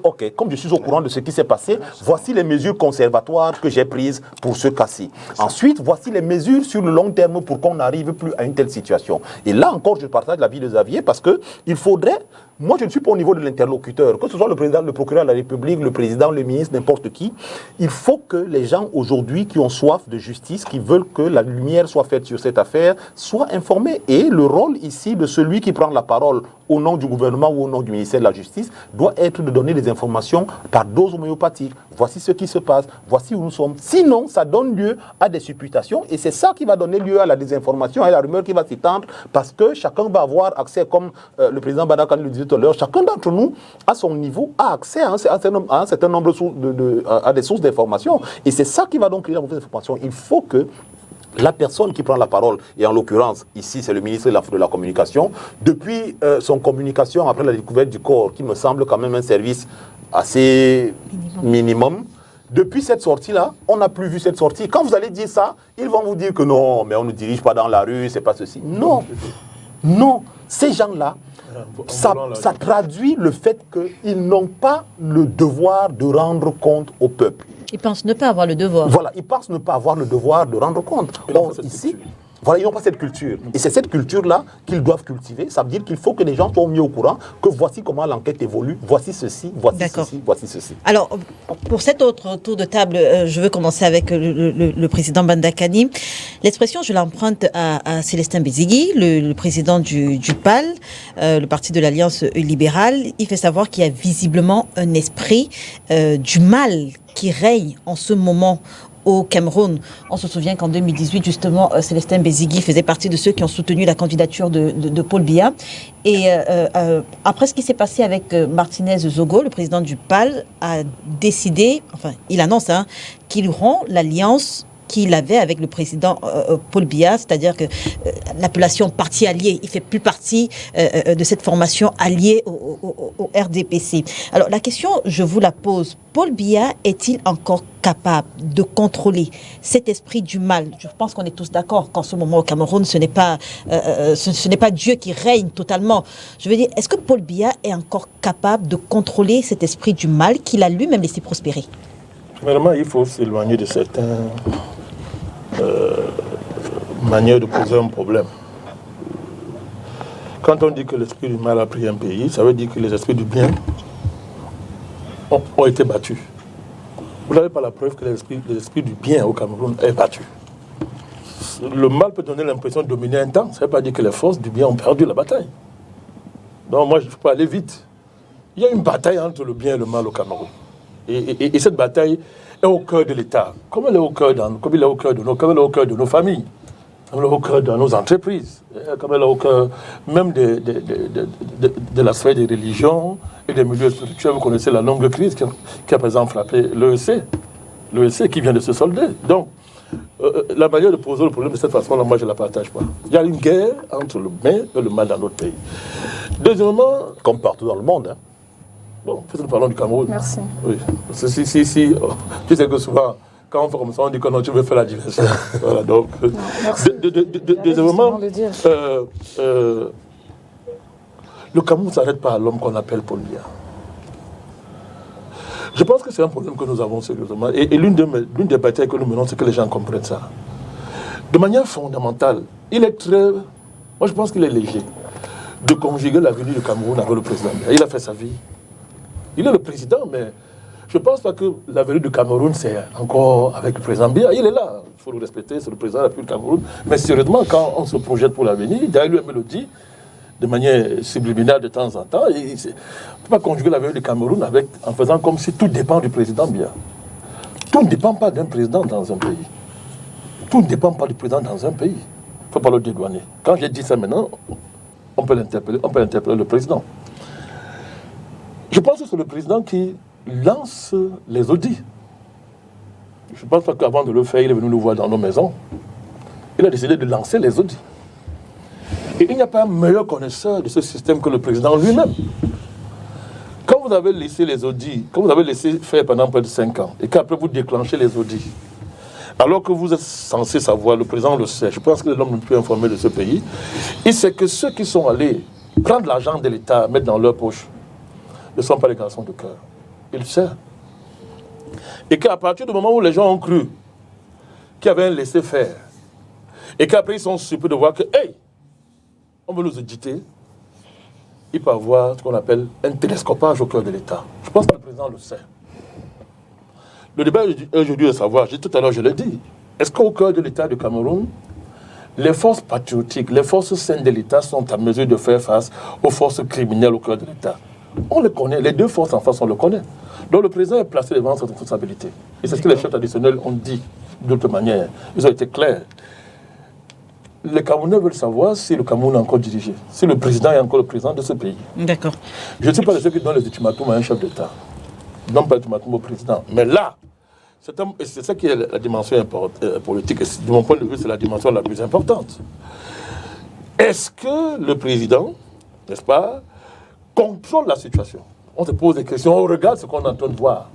ok, comme je suis au courant de ce qui s'est passé, voici les mesures conservatoires que j'ai prises pour ce cas-ci. Ensuite, voici les mesures sur le long terme pour qu'on n'arrive plus à une telle situation. Et là encore, je partage l'avis de Xavier parce que il faudrait, moi je ne suis pas au niveau de l'interlocuteur, que ce soit le président, le procureur de la République, le président, le ministre, n'importe qui, il faut que les gens aujourd'hui qui ont soif de justice, qui veulent que la lumière soit faite sur cette affaire, soient informés. Et le rôle ici de celui qui prend la parole au nom du gouvernement ou au nom du ministère de la Justice doit être de donner des informations par dose homéopathique. Voici ce qui se passe, voici où nous sommes. Sinon, ça donne lieu à des supputations et c'est ça qui va donner lieu à la désinformation et à la rumeur qui va s'étendre parce que chacun va avoir accès, comme le président Badakane le disait tout à l'heure, chacun d'entre nous, à son niveau, a accès à un certain nombre à des sources d'informations. Et c'est ça qui va donc créer la mauvaise information. Il faut que la personne qui prend la parole, et en l'occurrence, ici, c'est le ministre de la Communication, depuis son communication après la découverte du corps, qui me semble quand même un service assez minimum, depuis cette sortie-là, on n'a plus vu cette sortie. Quand vous allez dire ça, ils vont vous dire que non, mais on ne dirige pas dans la rue, c'est pas ceci. Non, non, ces gens-là, ça traduit le fait qu'ils n'ont pas le devoir de rendre compte au peuple.
Ils pensent ne pas avoir le devoir.
Voilà, ils pensent ne pas avoir le devoir de rendre compte. Or, ici, Voilà, ils n'ont pas cette culture. Et c'est cette culture-là qu'ils doivent cultiver. Ça veut dire qu'il faut que les gens soient mieux au courant, que voici comment l'enquête évolue, voici ceci, voici ceci, voici ceci.
Alors, pour cet autre tour de table, je veux commencer avec le président Bandakani. L'expression, je l'emprunte à Célestin Bézigui, le président du PAL, le parti de l'Alliance libérale. Il fait savoir qu'il y a visiblement un esprit du mal qui règne en ce moment au Cameroun. On se souvient qu'en 2018, justement, Célestin Bézigui faisait partie de ceux qui ont soutenu la candidature de Paul Biya. Et après ce qui s'est passé avec Martinez Zogo, le président du PAL a décidé, enfin, il annonce qu'il rompt l'alliance qu'il avait avec le président Paul Biya, c'est-à-dire que l'appellation parti allié, il ne fait plus partie de cette formation alliée au RDPC. Alors la question, je vous la pose, Paul Biya est-il encore capable de contrôler cet esprit du mal? Je pense qu'on est tous d'accord qu'en ce moment au Cameroun, ce n'est pas Dieu qui règne totalement. Je veux dire, est-ce que Paul Biya est encore capable de contrôler cet esprit du mal qu'il a lui-même laissé prospérer?
Premièrement, il faut s'éloigner de certaines manières de poser un problème. Quand on dit que l'esprit du mal a pris un pays, ça veut dire que les esprits du bien ont été battus. Vous n'avez pas la preuve que l'esprit du bien au Cameroun est battu. Le mal peut donner l'impression de dominer un temps, ça ne veut pas dire que les forces du bien ont perdu la bataille. Donc moi, je ne peux pas aller vite. Il y a une bataille entre le bien et le mal au Cameroun. Et cette bataille est au cœur de l'État, comme elle est au cœur comme il est au cœur de nos familles, comme elle est au cœur de nos entreprises, comme elle est au cœur même de la sphère des religions et des milieux spirituels. Vous connaissez la longue crise qui a par exemple frappé l'EEC qui vient de se solder. Donc, la manière de poser le problème de cette façon-là, moi je ne la partage pas. Il y a une guerre entre le bien et le mal dans notre pays. Deuxièmement,
comme partout dans le monde, hein.
Bon, peut-être nous parlons du Cameroun.
Merci.
Oui. Tu sais que souvent, quand on fait comme ça, on dit que non, tu veux faire la diversion. Voilà, donc.
Non, merci.
Deuxièmement, le Cameroun ne s'arrête pas à l'homme qu'on appelle Paul Biya. Je pense que c'est un problème que nous avons sérieusement. Et l'une des batailles que nous menons, c'est que les gens comprennent ça. De manière fondamentale, il est très. Moi, je pense qu'il est léger de conjuguer la venue du Cameroun avec le président Biya. Il a fait sa vie. Il est le président, mais je ne pense pas que la venue du Cameroun, c'est encore avec le président Biya. Il est là, il faut le respecter, c'est le président de la République du Cameroun. Mais sérieusement, quand on se projette pour l'avenir, derrière lui, il me le dit, de manière subliminale de temps en temps, on ne peut pas conjuguer la venue du Cameroun en faisant comme si tout dépend du président Biya. Tout ne dépend pas d'un président dans un pays. Tout ne dépend pas du président dans un pays. Il ne faut pas le dédouaner. Quand j'ai dit ça maintenant, on peut l'interpeller le président. Je pense que c'est le président qui lance les audits. Je ne pense pas qu'avant de le faire, il est venu nous voir dans nos maisons. Il a décidé de lancer les audits. Et il n'y a pas un meilleur connaisseur de ce système que le président lui-même. Quand vous avez laissé les audits, quand vous avez laissé faire pendant près de 5 ans, et qu'après vous déclenchez les audits, alors que vous êtes censé savoir, le président le sait, je pense que l'homme le plus informé de ce pays, il sait que ceux qui sont allés prendre l'argent de l'État, mettre dans leur poche, ne sont pas les garçons de cœur. Il le sait. Et qu'à partir du moment où les gens ont cru qu'il y avait un laisser-faire, et qu'après ils sont surpris de voir que, hey, on veut nous auditer, il peut avoir ce qu'on appelle un télescopage au cœur de l'État. Je pense que le président le sait. Le débat aujourd'hui est de savoir, tout à l'heure je l'ai dit, est-ce qu'au cœur de l'État du Cameroun, les forces patriotiques, les forces saines de l'État sont en mesure de faire face aux forces criminelles au cœur de l'État? On les connaît, les deux forces en face, on les connaît. Donc le président est placé devant cette responsabilité. Et c'est ce que les chefs traditionnels ont dit d'autre manière. Ils ont été clairs. Les Camerounais veulent savoir si le Cameroun est encore dirigé, si le président est encore le président de ce pays.
D'accord.
Je ne suis pas de ceux qui donnent les ultimatums à un chef d'État. Ils ne donnent pas l'ultimatum au président. Mais là, c'est ça qui est la dimension politique. Et de mon point de vue, c'est la dimension la plus importante. Est-ce que le président, n'est-ce pas, contrôle la situation? On se pose des questions, on regarde ce qu'on est en train de voir.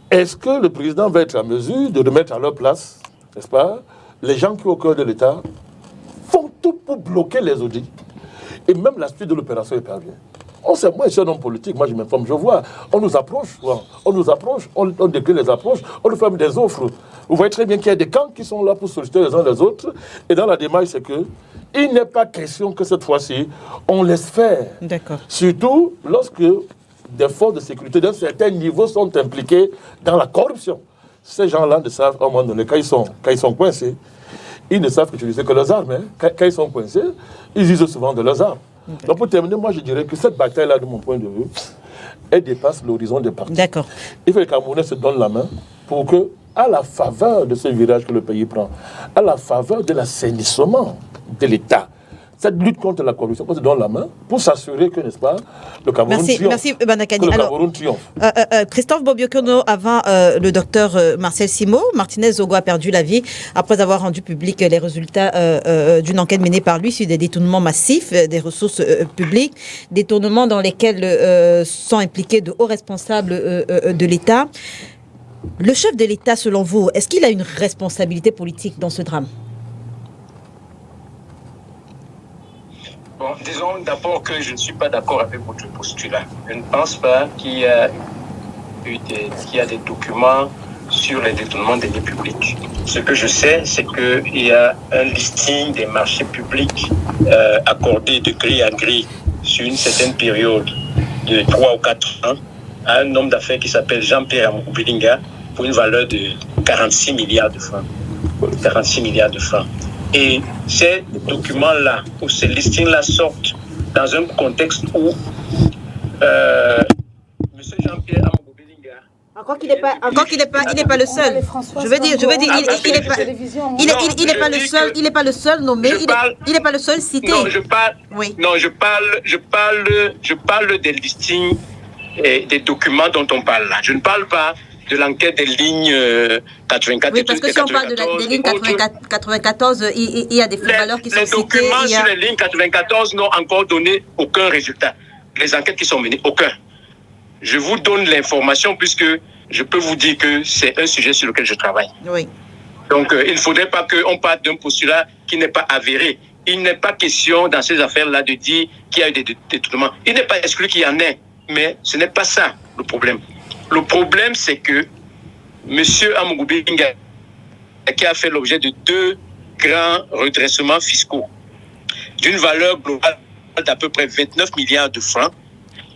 Est-ce que le président va être en mesure de remettre à leur place, n'est-ce pas, les gens qui au cœur de l'État font tout pour bloquer les audits et même la suite de l'opération est pervient? On sait, moi je suis un homme politique, moi je m'informe, je vois, on nous approche, on décrit les approches, on nous fait des offres. Vous voyez très bien qu'il y a des camps qui sont là pour solliciter les uns les autres. Et dans la démarche, c'est que il n'est pas question que cette fois-ci, on laisse faire.
D'accord.
Surtout lorsque des forces de sécurité d'un certain niveau sont impliquées dans la corruption. Ces gens-là ne savent, à un moment donné, quand ils sont coincés, ils ne savent utiliser que leurs armes. Hein. Quand ils sont coincés, ils usent souvent de leurs armes. Donc pour terminer, moi je dirais que cette bataille-là, de mon point de vue, elle dépasse l'horizon des partis.
D'accord.
Il faut que les Camerounais se donnent la main pour que, à la faveur de ce virage que le pays prend, à la faveur de l'assainissement de l'État, cette lutte contre la corruption, on se donne la main pour s'assurer que, n'est-ce pas, le Cameroun triomphe.
Merci, Banakani.
Que le Cameroun triomphe.
Christophe Bobiokono, avant le docteur Marcel Simo, Martinez Zogo a perdu la vie après avoir rendu public les résultats d'une enquête menée par lui sur des détournements massifs des ressources publiques, détournements dans lesquels sont impliqués de hauts responsables de l'État. Le chef de l'État, selon vous, est-ce qu'il a une responsabilité politique dans ce drame ?
Bon, disons d'abord que je ne suis pas d'accord avec votre postulat. Je ne pense pas qu'il y a des documents sur les détournements des deniers publics. Ce que je sais, c'est qu'il y a un listing des marchés publics accordés de grille à grille sur une certaine période de 3 ou 4 ans à un homme d'affaires qui s'appelle Jean-Pierre Amoubilinga pour une valeur de 46 milliards de francs. 46 milliards de francs. Et ces documents-là, ou ces listings-là sortent dans un contexte où M. Jean-Pierre Amoubilinga...
Encore qu'il n'est pas le seul. Je veux dire, il n'est pas le seul nommé, il n'est pas le seul cité.
Non, je parle des listings et des documents dont on parle là. Je ne parle pas de l'enquête des lignes 84.
Oui, parce que si on parle des lignes 94, il y a des valeurs qui sont citées.
Les documents sur les lignes 94 n'ont encore donné aucun résultat. Les enquêtes qui sont menées, aucun. Je vous donne l'information puisque je peux vous dire que c'est un sujet sur lequel je travaille.
Oui.
Donc, il ne faudrait pas qu'on parte d'un postulat qui n'est pas avéré. Il n'est pas question dans ces affaires-là de dire qu'il y a eu des détournements. Il n'est pas exclu qu'il y en ait, mais ce n'est pas ça le problème. Le problème, c'est que M. Amoubilinga, qui a fait l'objet de 2 grands redressements fiscaux, d'une valeur globale d'à peu près 29 milliards de francs,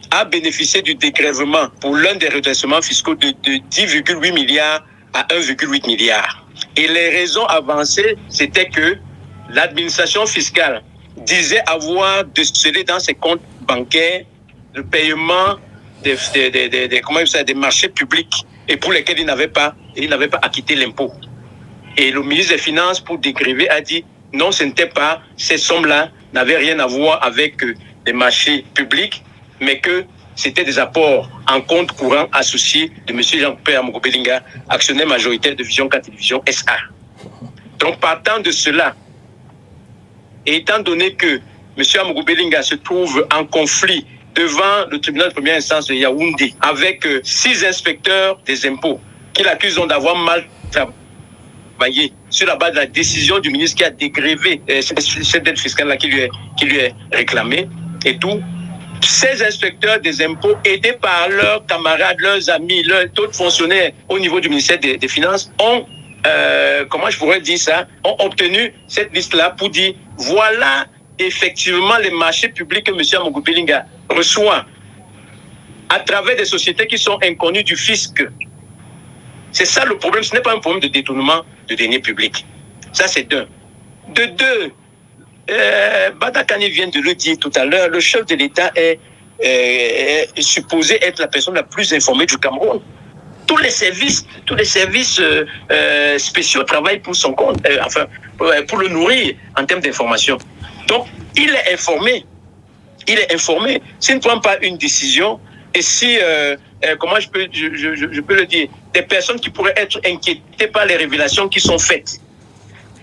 a bénéficié du dégrèvement pour l'un des redressements fiscaux de 10,8 milliards à 1,8 milliard. Et les raisons avancées, c'était que l'administration fiscale disait avoir décelé dans ses comptes bancaires le paiement des marchés publics et pour lesquels il n'avait pas acquitté l'impôt. Et le ministre des Finances, pour dégréver, a dit non, ce n'était pas, ces sommes-là n'avaient rien à voir avec des marchés publics, mais que c'était des apports en compte courant associés de M. Jean-Pierre Amoubilinga, actionnaire majoritaire de Vision 4 Télévision SA. Donc, partant de cela, et étant donné que M. Amoubilinga se trouve en conflit devant le tribunal de première instance de Yaoundé avec 6 inspecteurs des impôts qui l'accusent d'avoir mal travaillé sur la base de la décision du ministre qui a dégrévé cette dette fiscale-là qui lui est réclamée et tout. Ces inspecteurs des impôts, aidés par leurs camarades, leurs amis, leurs autres fonctionnaires au niveau du ministère des Finances, ont, comment je pourrais dire ça, ont obtenu cette liste-là pour dire voilà effectivement les marchés publics que M. Amoubilinga reçoit à travers des sociétés qui sont inconnues du fisc. C'est ça le problème, ce n'est pas un problème de détournement de deniers publics. Ça, c'est d'un. De deux, Badakani vient de le dire tout à l'heure, le chef de l'État est supposé être la personne la plus informée du Cameroun. Tous les services spéciaux travaillent pour son compte, pour le nourrir en termes d'information. Donc, il est informé. S'il ne prend pas une décision, et si, comment je peux le dire, des personnes qui pourraient être inquiétées par les révélations qui sont faites.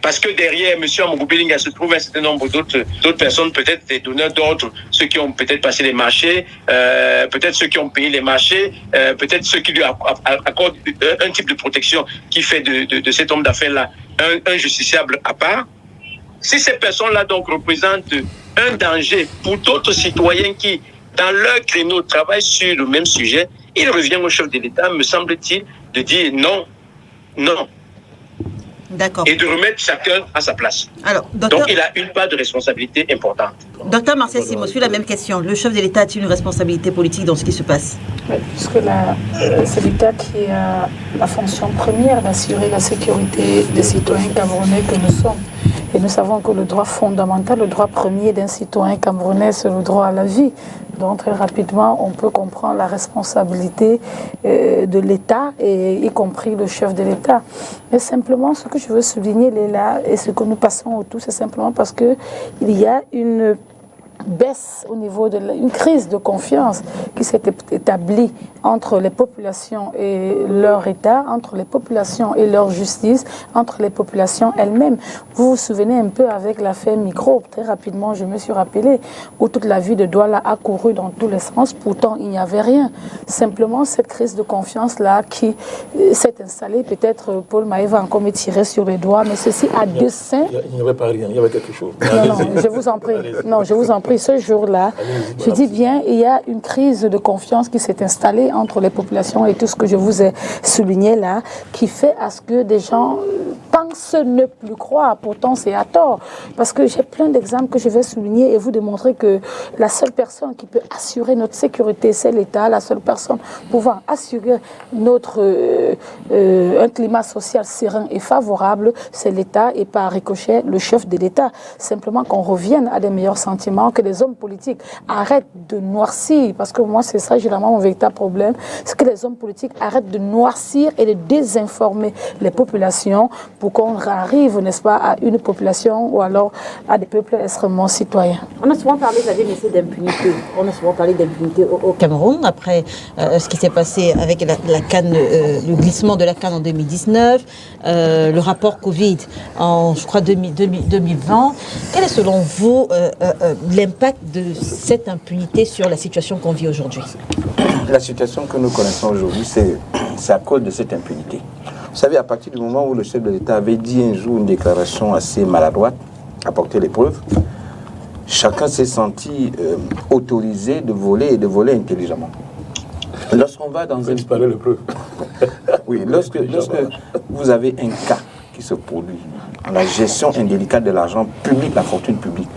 Parce que derrière M. Amoubilinga se trouve un certain nombre d'autres personnes, peut-être des donneurs d'ordre, ceux qui ont peut-être passé les marchés, peut-être ceux qui ont payé les marchés, peut-être ceux qui lui accordent un type de protection qui fait de cet homme d'affaires-là un justiciable à part. Si ces personnes-là donc représentent un danger pour d'autres citoyens qui, dans leur créneau, travaillent sur le même sujet, il revient au chef de l'État, me semble-t-il, de dire non.
D'accord.
et de remettre chacun à sa place.
Alors,
donc il a une part de responsabilité importante.
Docteur Marcel Simon, sur la même question, le chef de l'État a-t-il une responsabilité politique dans ce qui se passe?
Oui, puisque c'est l'État qui a la fonction première d'assurer la sécurité des citoyens camerounais que nous sommes. Et nous savons que le droit fondamental, le droit premier d'un citoyen camerounais, c'est le droit à la vie. Donc très rapidement, on peut comprendre la responsabilité de l'État, y compris le chef de l'État. Mais simplement, ce que je veux souligner, Léla, et ce que nous passons autour, c'est simplement parce qu'il y a une baisse au niveau une crise de confiance qui s'est établie entre les populations et leur État, entre les populations et leur justice, entre les populations elles-mêmes. Vous vous souvenez un peu avec l'affaire Microbe, très rapidement je me suis rappelé, où toute la vie de Douala a couru dans tous les sens, pourtant il n'y avait rien. Simplement cette crise de confiance-là qui s'est installée, peut-être Paul Maïva a encore me tiré sur les doigts, mais ceci à dessein.
Il n'y avait pas rien, il y avait quelque chose.
Non, je vous en prie. Non, je vous en prie. Ce jour-là, je dis bien, il y a une crise de confiance qui s'est installée entre les populations et tout ce que je vous ai souligné là, qui fait à ce que des gens pensent ne plus croire. Pourtant, c'est à tort. Parce que j'ai plein d'exemples que je vais souligner et vous démontrer que la seule personne qui peut assurer notre sécurité, c'est l'État. La seule personne pouvant assurer un climat social serein et favorable, c'est l'État et par ricochet, le chef de l'État. Simplement qu'on revienne à des meilleurs sentiments, que les hommes politiques arrêtent de noircir. Parce que moi, c'est ça, généralement, mon véritable problème. C'est que les hommes politiques arrêtent de noircir et de désinformer les populations pour qu'on arrive, n'est-ce pas, à une population ou alors à des peuples extrêmement citoyens.
On a souvent parlé, d'impunité. On a souvent parlé d'impunité au Cameroun après ce qui s'est passé avec la canne, le glissement de la canne en 2019, le rapport Covid en, je crois, 2020. Quel est selon vous l'impact de cette impunité sur la situation qu'on vit aujourd'hui?
La situation que nous connaissons aujourd'hui, c'est à cause de cette impunité. Vous savez, à partir du moment où le chef de l'État avait dit un jour une déclaration assez maladroite, apporter les preuves, chacun s'est senti autorisé de voler et de voler intelligemment. Lorsqu'on va dans un...
disparaît le preuve.
Oui, lorsque vous avez un cas qui se produit, la gestion indélicate de l'argent public, la fortune publique,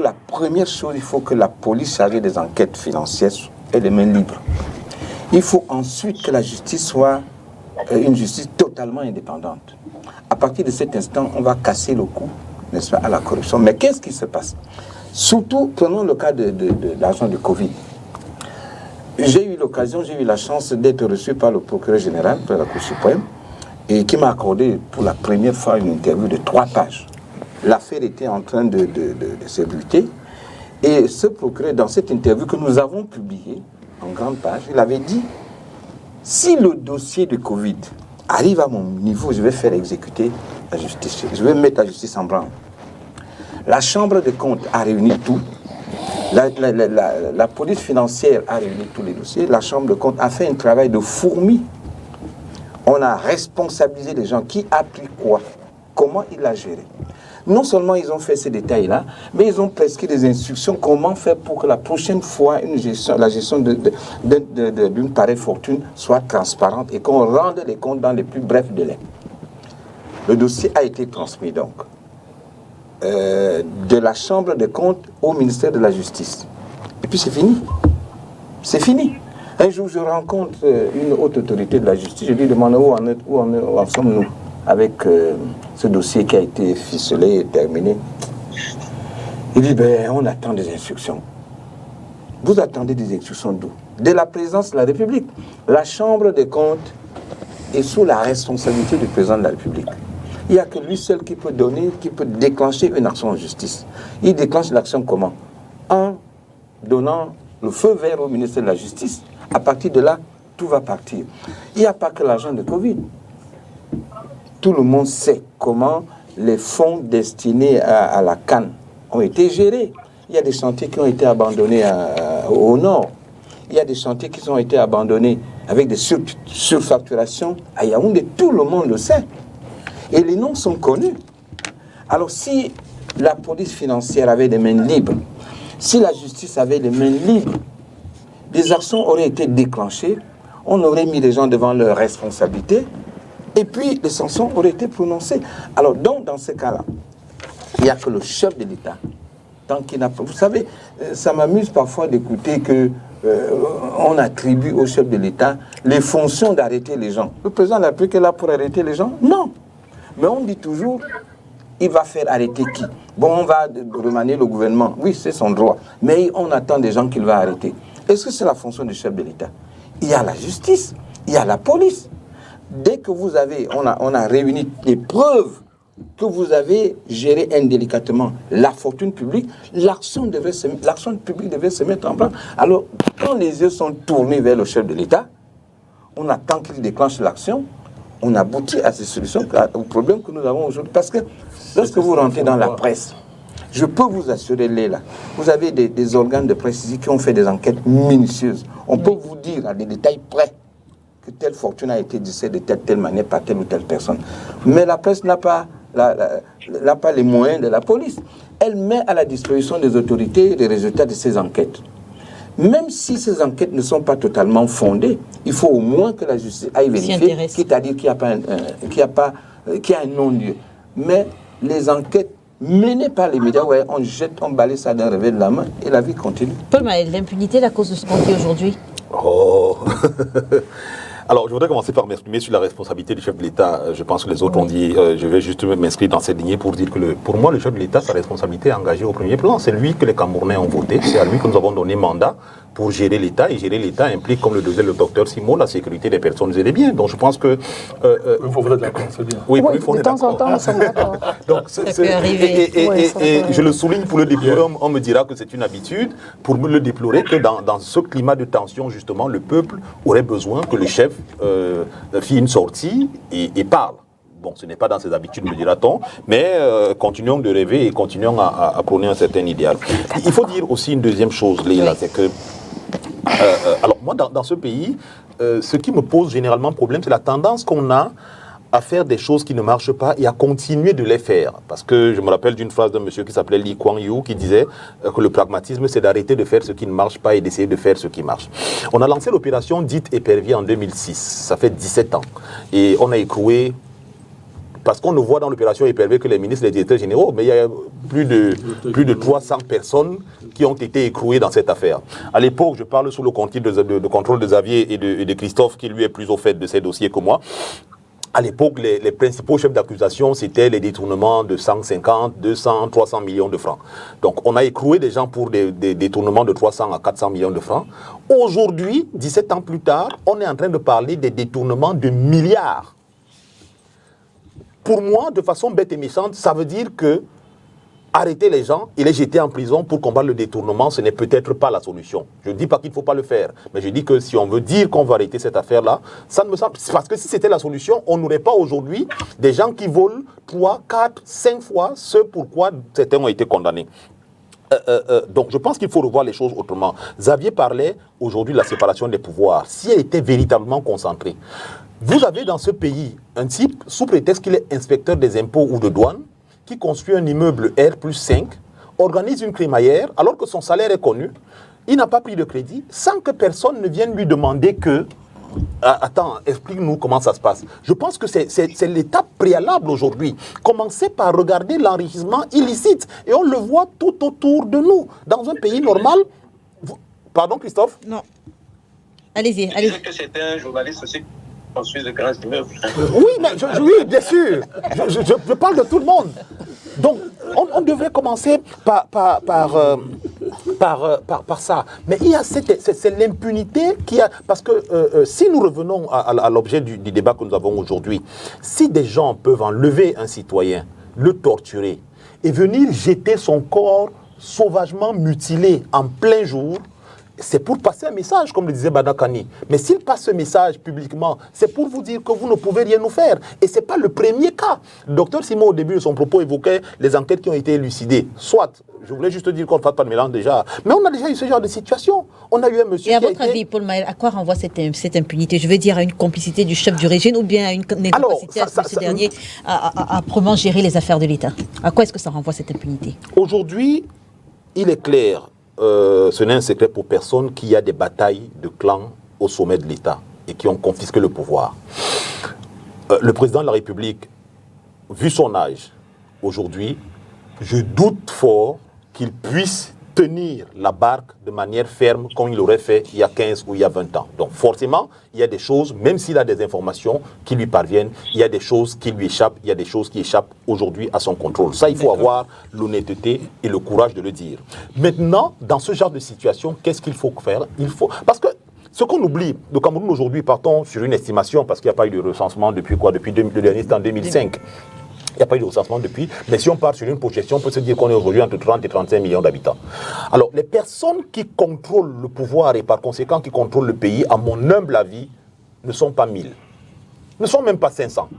la première chose, il faut que la police chargée des enquêtes financières ait les mains libres. Il faut ensuite que la justice soit une justice totalement indépendante. À partir de cet instant, on va casser le cou, n'est-ce pas, à la corruption. Mais qu'est-ce qui se passe? Surtout, prenons le cas de l'argent du Covid. J'ai eu la chance d'être reçu par le procureur général de la Cour suprême et qui m'a accordé pour la première fois une interview de 3 pages. L'affaire était en train de s'ébruiter et ce procureur, dans cette interview que nous avons publiée en grande page, il avait dit: si le dossier de Covid arrive à mon niveau, je vais faire exécuter la justice. Je vais mettre la justice en branle. La Chambre des comptes a réuni tout. La police financière a réuni tous les dossiers. La Chambre des comptes a fait un travail de fourmi. On a responsabilisé les gens. Qui a pris quoi? Comment il a géré? Non seulement ils ont fait ces détails-là, mais ils ont prescrit des instructions comment faire pour que la prochaine fois la gestion d'une pareille fortune soit transparente et qu'on rende les comptes dans les plus brefs délais. Le dossier a été transmis donc de la Chambre des comptes au ministère de la Justice. Et puis c'est fini. C'est fini. Un jour, je rencontre une haute autorité de la justice. Je lui demande où en sommes-nous avec ce dossier qui a été ficelé et terminé. Il dit, on attend des instructions. Vous attendez des instructions d'où? De la présidence de la République. La Chambre des comptes est sous la responsabilité du président de la République. Il n'y a que lui seul qui peut déclencher une action en justice. Il déclenche l'action comment? En donnant le feu vert au ministère de la Justice. À partir de là, tout va partir. Il n'y a pas que l'argent de Covid. Tout le monde sait comment les fonds destinés à la canne ont été gérés. Il y a des chantiers qui ont été abandonnés au nord. Il y a des chantiers qui ont été abandonnés avec des surfacturations à Yaoundé. Tout le monde le sait. Et les noms sont connus. Alors si la police financière avait les mains libres, si la justice avait les mains libres, des actions auraient été déclenchées, on aurait mis les gens devant leurs responsabilités Et puis, les sanctions auraient été prononcées. Alors, donc, dans ce cas-là, il n'y a que le chef de l'État. Tant qu'il n'a pas... Vous savez, ça m'amuse parfois d'écouter que on attribue au chef de l'État les fonctions d'arrêter les gens. Le président de la République est là pour arrêter les gens? Non. Mais on dit toujours, il va faire arrêter qui? Bon, on va remanier le gouvernement. Oui, c'est son droit. Mais on attend des gens qu'il va arrêter. Est-ce que c'est la fonction du chef de l'État? Il y a la justice, il y a la police. Dès que vous avez, on a réuni les preuves que vous avez géré indélicatement la fortune publique, l'action publique devait se mettre en place. Alors, quand les yeux sont tournés vers le chef de l'État, on attend qu'il déclenche l'action, on aboutit à ces solutions, au problème que nous avons aujourd'hui. Parce que lorsque vous rentrez dans la presse, je peux vous assurer, Léla, vous avez des organes de presse ici qui ont fait des enquêtes minutieuses. On peut vous dire à des détails près que telle fortune a été dissée de telle manière par telle ou telle personne. Mais la presse n'a pas les moyens de la police. Elle met à la disposition des autorités les résultats de ces enquêtes. Même si ces enquêtes ne sont pas totalement fondées, il faut au moins que la justice aille vérifier, c'est-à-dire qu'il y a un non-lieu. Mais les enquêtes menées par les médias, ouais, on jette, on balaye ça d'un revers de la main et la vie continue.
Paul Maël, l'impunité, la cause de ce qu'on fait aujourd'hui?
Oh. Alors, je voudrais commencer par m'exprimer sur la responsabilité du chef de l'État. Je pense que les autres ont dit, je vais juste m'inscrire dans cette lignée pour dire que pour moi, le chef de l'État, sa responsabilité est engagée au premier plan. C'est lui que les Camerounais ont voté, c'est à lui que nous avons donné mandat pour gérer l'État. Et gérer l'État implique, comme le disait le docteur Simon, la sécurité des personnes et des biens. Donc, je pense que...
il faut être d'accord, c'est bien.
Oui,
oui, de temps en temps, nous sommes d'accord.
Donc,
ça peut arriver.
Et je le souligne pour le déplorer, on me dira que c'est une habitude, pour me le déplorer, que dans ce climat de tension, justement, le peuple aurait besoin que le chef fit une sortie et parle. Bon, ce n'est pas dans ses habitudes, me dira-t-on, mais continuons de rêver et continuons à prôner un certain idéal. Il faut dire aussi une deuxième chose, Léla, c'est que, alors moi, dans ce pays, ce qui me pose généralement problème, c'est la tendance qu'on a à faire des choses qui ne marchent pas et à continuer de les faire. Parce que je me rappelle d'une phrase d'un monsieur qui s'appelait Lee Kuan Yew qui disait que le pragmatisme, c'est d'arrêter de faire ce qui ne marche pas et d'essayer de faire ce qui marche. On a lancé l'opération dite Épervier en 2006. Ça fait 17 ans. Et on a écroué, parce qu'on ne voit dans l'opération Épervier que les ministres et les directeurs généraux, mais il y a plus de 300 personnes qui ont été écrouées dans cette affaire. À l'époque, je parle sous le contrôle de Xavier et de Christophe, qui lui est plus au fait de ces dossiers que moi. À l'époque, les principaux chefs d'accusation, c'était les détournements de 150, 200, 300 millions de francs. Donc, on a écroué des gens pour des détournements de 300 à 400 millions de francs. Aujourd'hui, 17 ans plus tard, on est en train de parler des détournements de milliards. Pour moi, de façon bête et méchante, ça veut dire que arrêter les gens et les jeter en prison pour combattre le détournement, ce n'est peut-être pas la solution. Je ne dis pas qu'il ne faut pas le faire, mais je dis que si on veut dire qu'on va arrêter cette affaire-là, ça ne me semble... Parce que si c'était la solution, on n'aurait pas aujourd'hui des gens qui volent 3, 4, 5 fois ce pourquoi certains ont été condamnés. Donc je pense qu'il faut revoir les choses autrement. Xavier parlait aujourd'hui de la séparation des pouvoirs. Si elle était véritablement concentrée, vous avez dans ce pays un type, sous prétexte qu'il est inspecteur des impôts ou de douane, qui construit un immeuble R+5, organise une crémaillère, alors que son salaire est connu, il n'a pas pris de crédit, sans que personne ne vienne lui demander que... Attends, explique-nous comment ça se passe. Je pense que c'est l'étape préalable aujourd'hui. Commencez par regarder l'enrichissement illicite, et on le voit tout autour de nous. Dans un pays normal... Pardon, Christophe?
Non. Allez-y, allez-y.
Je disais que c'était un journaliste aussi qui construit de grands immeubles.
Oui, mais oui, bien sûr. Je parle de tout le monde. Donc, on devrait commencer par ça. Mais il y a c'est l'impunité qui a... Parce que si nous revenons à l'objet du débat que nous avons aujourd'hui, si des gens peuvent enlever un citoyen, le torturer, et venir jeter son corps sauvagement mutilé en plein jour, c'est pour passer un message, comme le disait Badakani. Mais s'il passe ce message publiquement, c'est pour vous dire que vous ne pouvez rien nous faire. Et ce n'est pas le premier cas. Le docteur Simon, au début de son propos, évoquait les enquêtes qui ont été élucidées. Soit, je voulais juste dire qu'on ne fasse pas de mélange déjà. Mais on a déjà eu ce genre de situation. On a eu un monsieur.
Et à votre avis, Paul Maël, à quoi renvoie cette impunité? Je veux dire à une complicité du chef du régime ou bien à une incapacité à ce dernier à proprement gérer les affaires de l'État? À quoi est-ce que ça renvoie cette impunité?
Aujourd'hui, il est clair. Ce n'est un secret pour personne qu'il y a des batailles de clans au sommet de l'État et qui ont confisqué le pouvoir. le président de la République, vu son âge, aujourd'hui, je doute fort qu'il puisse tenir la barque de manière ferme comme il l'aurait fait il y a 15 ou il y a 20 ans. Donc forcément, il y a des choses, même s'il a des informations qui lui parviennent, il y a des choses qui lui échappent, il y a des choses qui échappent aujourd'hui à son contrôle. Ça, il faut avoir l'honnêteté et le courage de le dire. Maintenant, dans ce genre de situation, qu'est-ce qu'il faut faire? Parce que ce qu'on oublie, le Cameroun aujourd'hui, partons sur une estimation, parce qu'il n'y a pas eu de recensement depuis quoi? Depuis le dernier, c'était en 2005. Il n'y a pas eu de recensement depuis, mais si on part sur une projection, on peut se dire qu'on est aujourd'hui entre 30 et 35 millions d'habitants. Alors, les personnes qui contrôlent le pouvoir et par conséquent qui contrôlent le pays, à mon humble avis, ne sont pas 1000, ne sont même pas 500.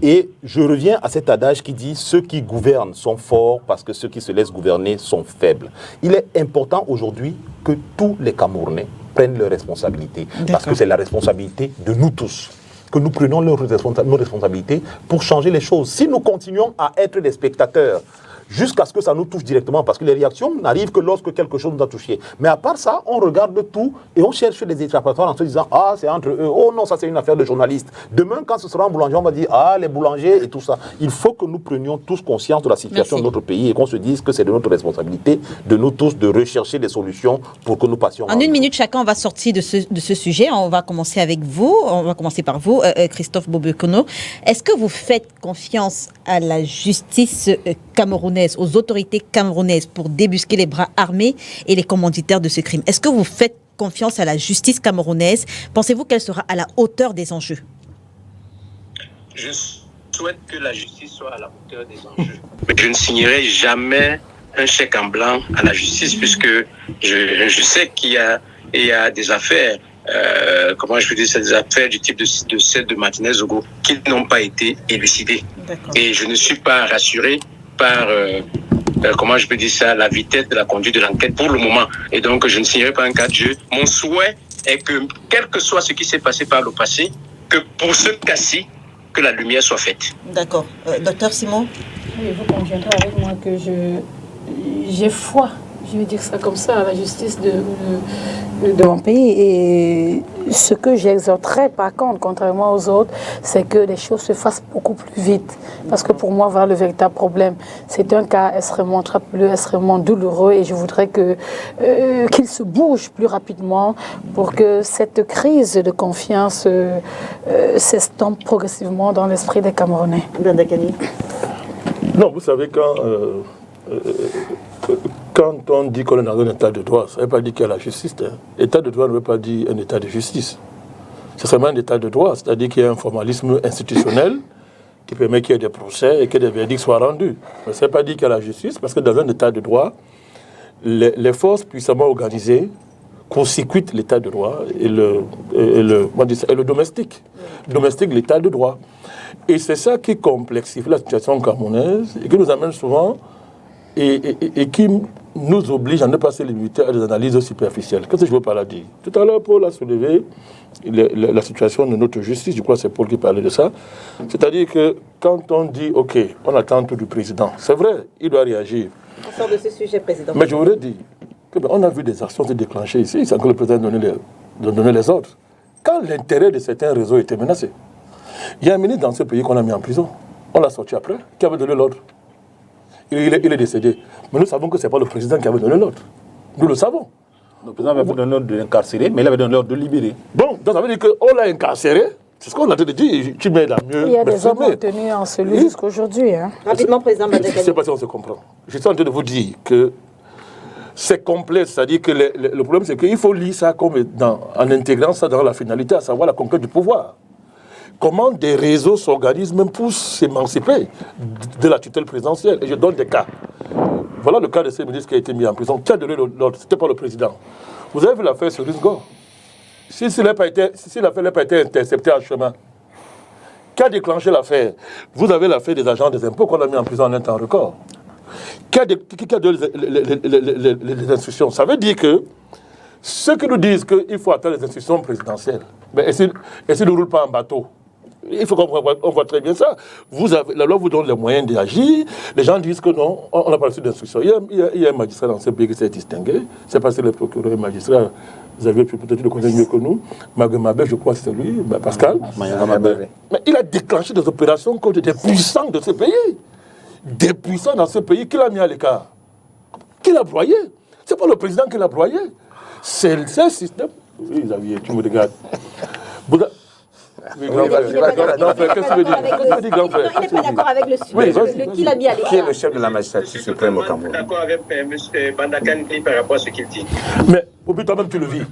Et je reviens à cet adage qui dit « ceux qui gouvernent sont forts parce que ceux qui se laissent gouverner sont faibles ». Il est important aujourd'hui que tous les Camerounais prennent leurs responsabilités, parce que c'est la responsabilité de nous tous, que nous prenions nos responsabilités pour changer les choses. Si nous continuons à être des spectateurs jusqu'à ce que ça nous touche directement, parce que les réactions n'arrivent que lorsque quelque chose nous a touché. Mais à part ça, on regarde tout et on cherche des échappatoires en se disant « Ah, c'est entre eux. Oh non, ça c'est une affaire de journalistes. » Demain, quand ce sera un boulanger, on va dire « Ah, les boulangers et tout ça. » Il faut que nous prenions tous conscience de la situation de notre pays et qu'on se dise que c'est de notre responsabilité, de nous tous, de rechercher des solutions pour que nous passions.
En une minute, chacun, on va sortir de ce sujet. On va commencer avec vous. On va commencer par vous, Christophe Bobekono. Est-ce que vous faites confiance à la justice camerounaise, aux autorités camerounaises pour débusquer les bras armés et les commanditaires de ce crime? Est-ce que vous faites confiance à la justice camerounaise? Pensez-vous qu'elle sera à la hauteur des enjeux?
Je souhaite que la justice soit à la hauteur des enjeux. Mais je ne signerai jamais un chèque en blanc à la justice puisque je sais qu'il y a des affaires, comment je peux dire, des affaires du type de celle de Martinez-Ogo qui n'ont pas été élucidées. Et je ne suis pas rassuré par, comment je peux dire ça, la vitesse de la conduite de l'enquête pour le moment. Et donc, je ne signerai pas un cas de jeu. Mon souhait est que, quel que soit ce qui s'est passé par le passé, que pour ce cas-ci, que la lumière soit faite.
D'accord. Docteur Simon?
Oui, vous conviendrez avec moi que j'ai foi, je vais dire ça comme ça, à la justice de mon pays. Et ce que j'exhorterais, par contre, contrairement aux autres, c'est que les choses se fassent beaucoup plus vite. Parce que pour moi, voilà le véritable problème. C'est un cas extrêmement trapeleux, extrêmement douloureux, et je voudrais qu'il se bouge plus rapidement pour que cette crise de confiance s'estompe progressivement dans l'esprit des Camerounais.
Non, vous savez, quand on dit qu'on est dans un état de droit, ça ne veut pas dire qu'il y a la justice. État de droit ne veut pas dire un état de justice. C'est seulement un état de droit, c'est-à-dire qu'il y a un formalisme institutionnel qui permet qu'il y ait des procès et que des verdicts soient rendus. Mais ça ne veut pas dire qu'il y a la justice, parce que dans un état de droit, les forces puissamment organisées consécutent l'état de droit et le domestique l'état de droit. Et c'est ça qui complexifie la situation camerounaise et qui nous amène souvent et qui nous oblige à ne pas se limiter à des analyses superficielles. Qu'est-ce que je veux par là dire? Tout à l'heure, Paul a soulevé la situation de notre justice. Je crois que c'est Paul qui parlait de ça. C'est-à-dire que quand on dit, OK, on attend tout du président, c'est vrai, il doit réagir.
On sort de ce sujet, président.
Mais je voudrais dire qu'on a vu des actions se déclencher ici sans que le président donne les ordres. Quand l'intérêt de certains réseaux était menacé. Il y a un ministre dans ce pays qu'on a mis en prison. On l'a sorti après. Qui avait donné l'ordre? Il est décédé. Mais nous savons que ce n'est pas le président qui avait donné l'ordre. Nous le savons.
Le président avait donné l'ordre de l'incarcérer, mais il avait donné l'ordre de libérer.
Bon, donc ça veut dire qu'on l'a incarcéré. C'est ce qu'on a dit. Tu mets la mieux.
Il y a des hommes retenus en celui jusqu'aujourd'hui. Hein.
Rapidement, président Badekani.
Je ne sais pas si on se comprend. Je suis en train de vous dire que c'est complexe. C'est-à-dire que le problème, c'est qu'il faut lire ça comme en intégrant ça dans la finalité, à savoir la conquête du pouvoir. Comment des réseaux s'organisent même pour s'émanciper de la tutelle présidentielle. Et je donne des cas. Voilà le cas de ce ministre qui a été mis en prison. Qui a donné l'ordre? Ce n'était pas le président. Vous avez vu l'affaire sur Risgo? Si l'affaire n'a pas été interceptée en chemin, qui a déclenché l'affaire? Vous avez l'affaire des agents des impôts qu'on a mis en prison en un temps record. Qui a donné les instructions? Ça veut dire que ceux qui nous disent qu'il faut attendre les instructions présidentielles, mais est-ce qu'ils ne roulent pas en bateau? Il faut qu'on voit très bien ça. La loi vous donne les moyens d'agir. Les gens disent que non, on n'a pas reçu d'instruction. Il y a un magistrat dans ce pays qui s'est distingué. C'est parce que le procureur et le magistrat, vous avez peut-être le connaître mieux que nous. Mabé, je crois que c'est lui, Pascal. Mais il a déclenché des opérations contre des puissants de ce pays. Des puissants dans ce pays qu'il a mis à l'écart. Qu'il a broyé. Ce n'est pas le président qui l'a broyé. C'est le système. Oui, Xavier, tu me regardes.
Il n'est pas d'accord avec le sujet. Qui l'a mis à l'écart?
Qui est le chef de la magistrature suprême au Cameroun?
D'accord avec M. Bandakan par rapport à ce qu'il dit.
Mais Bobby, toi-même, tu le vis.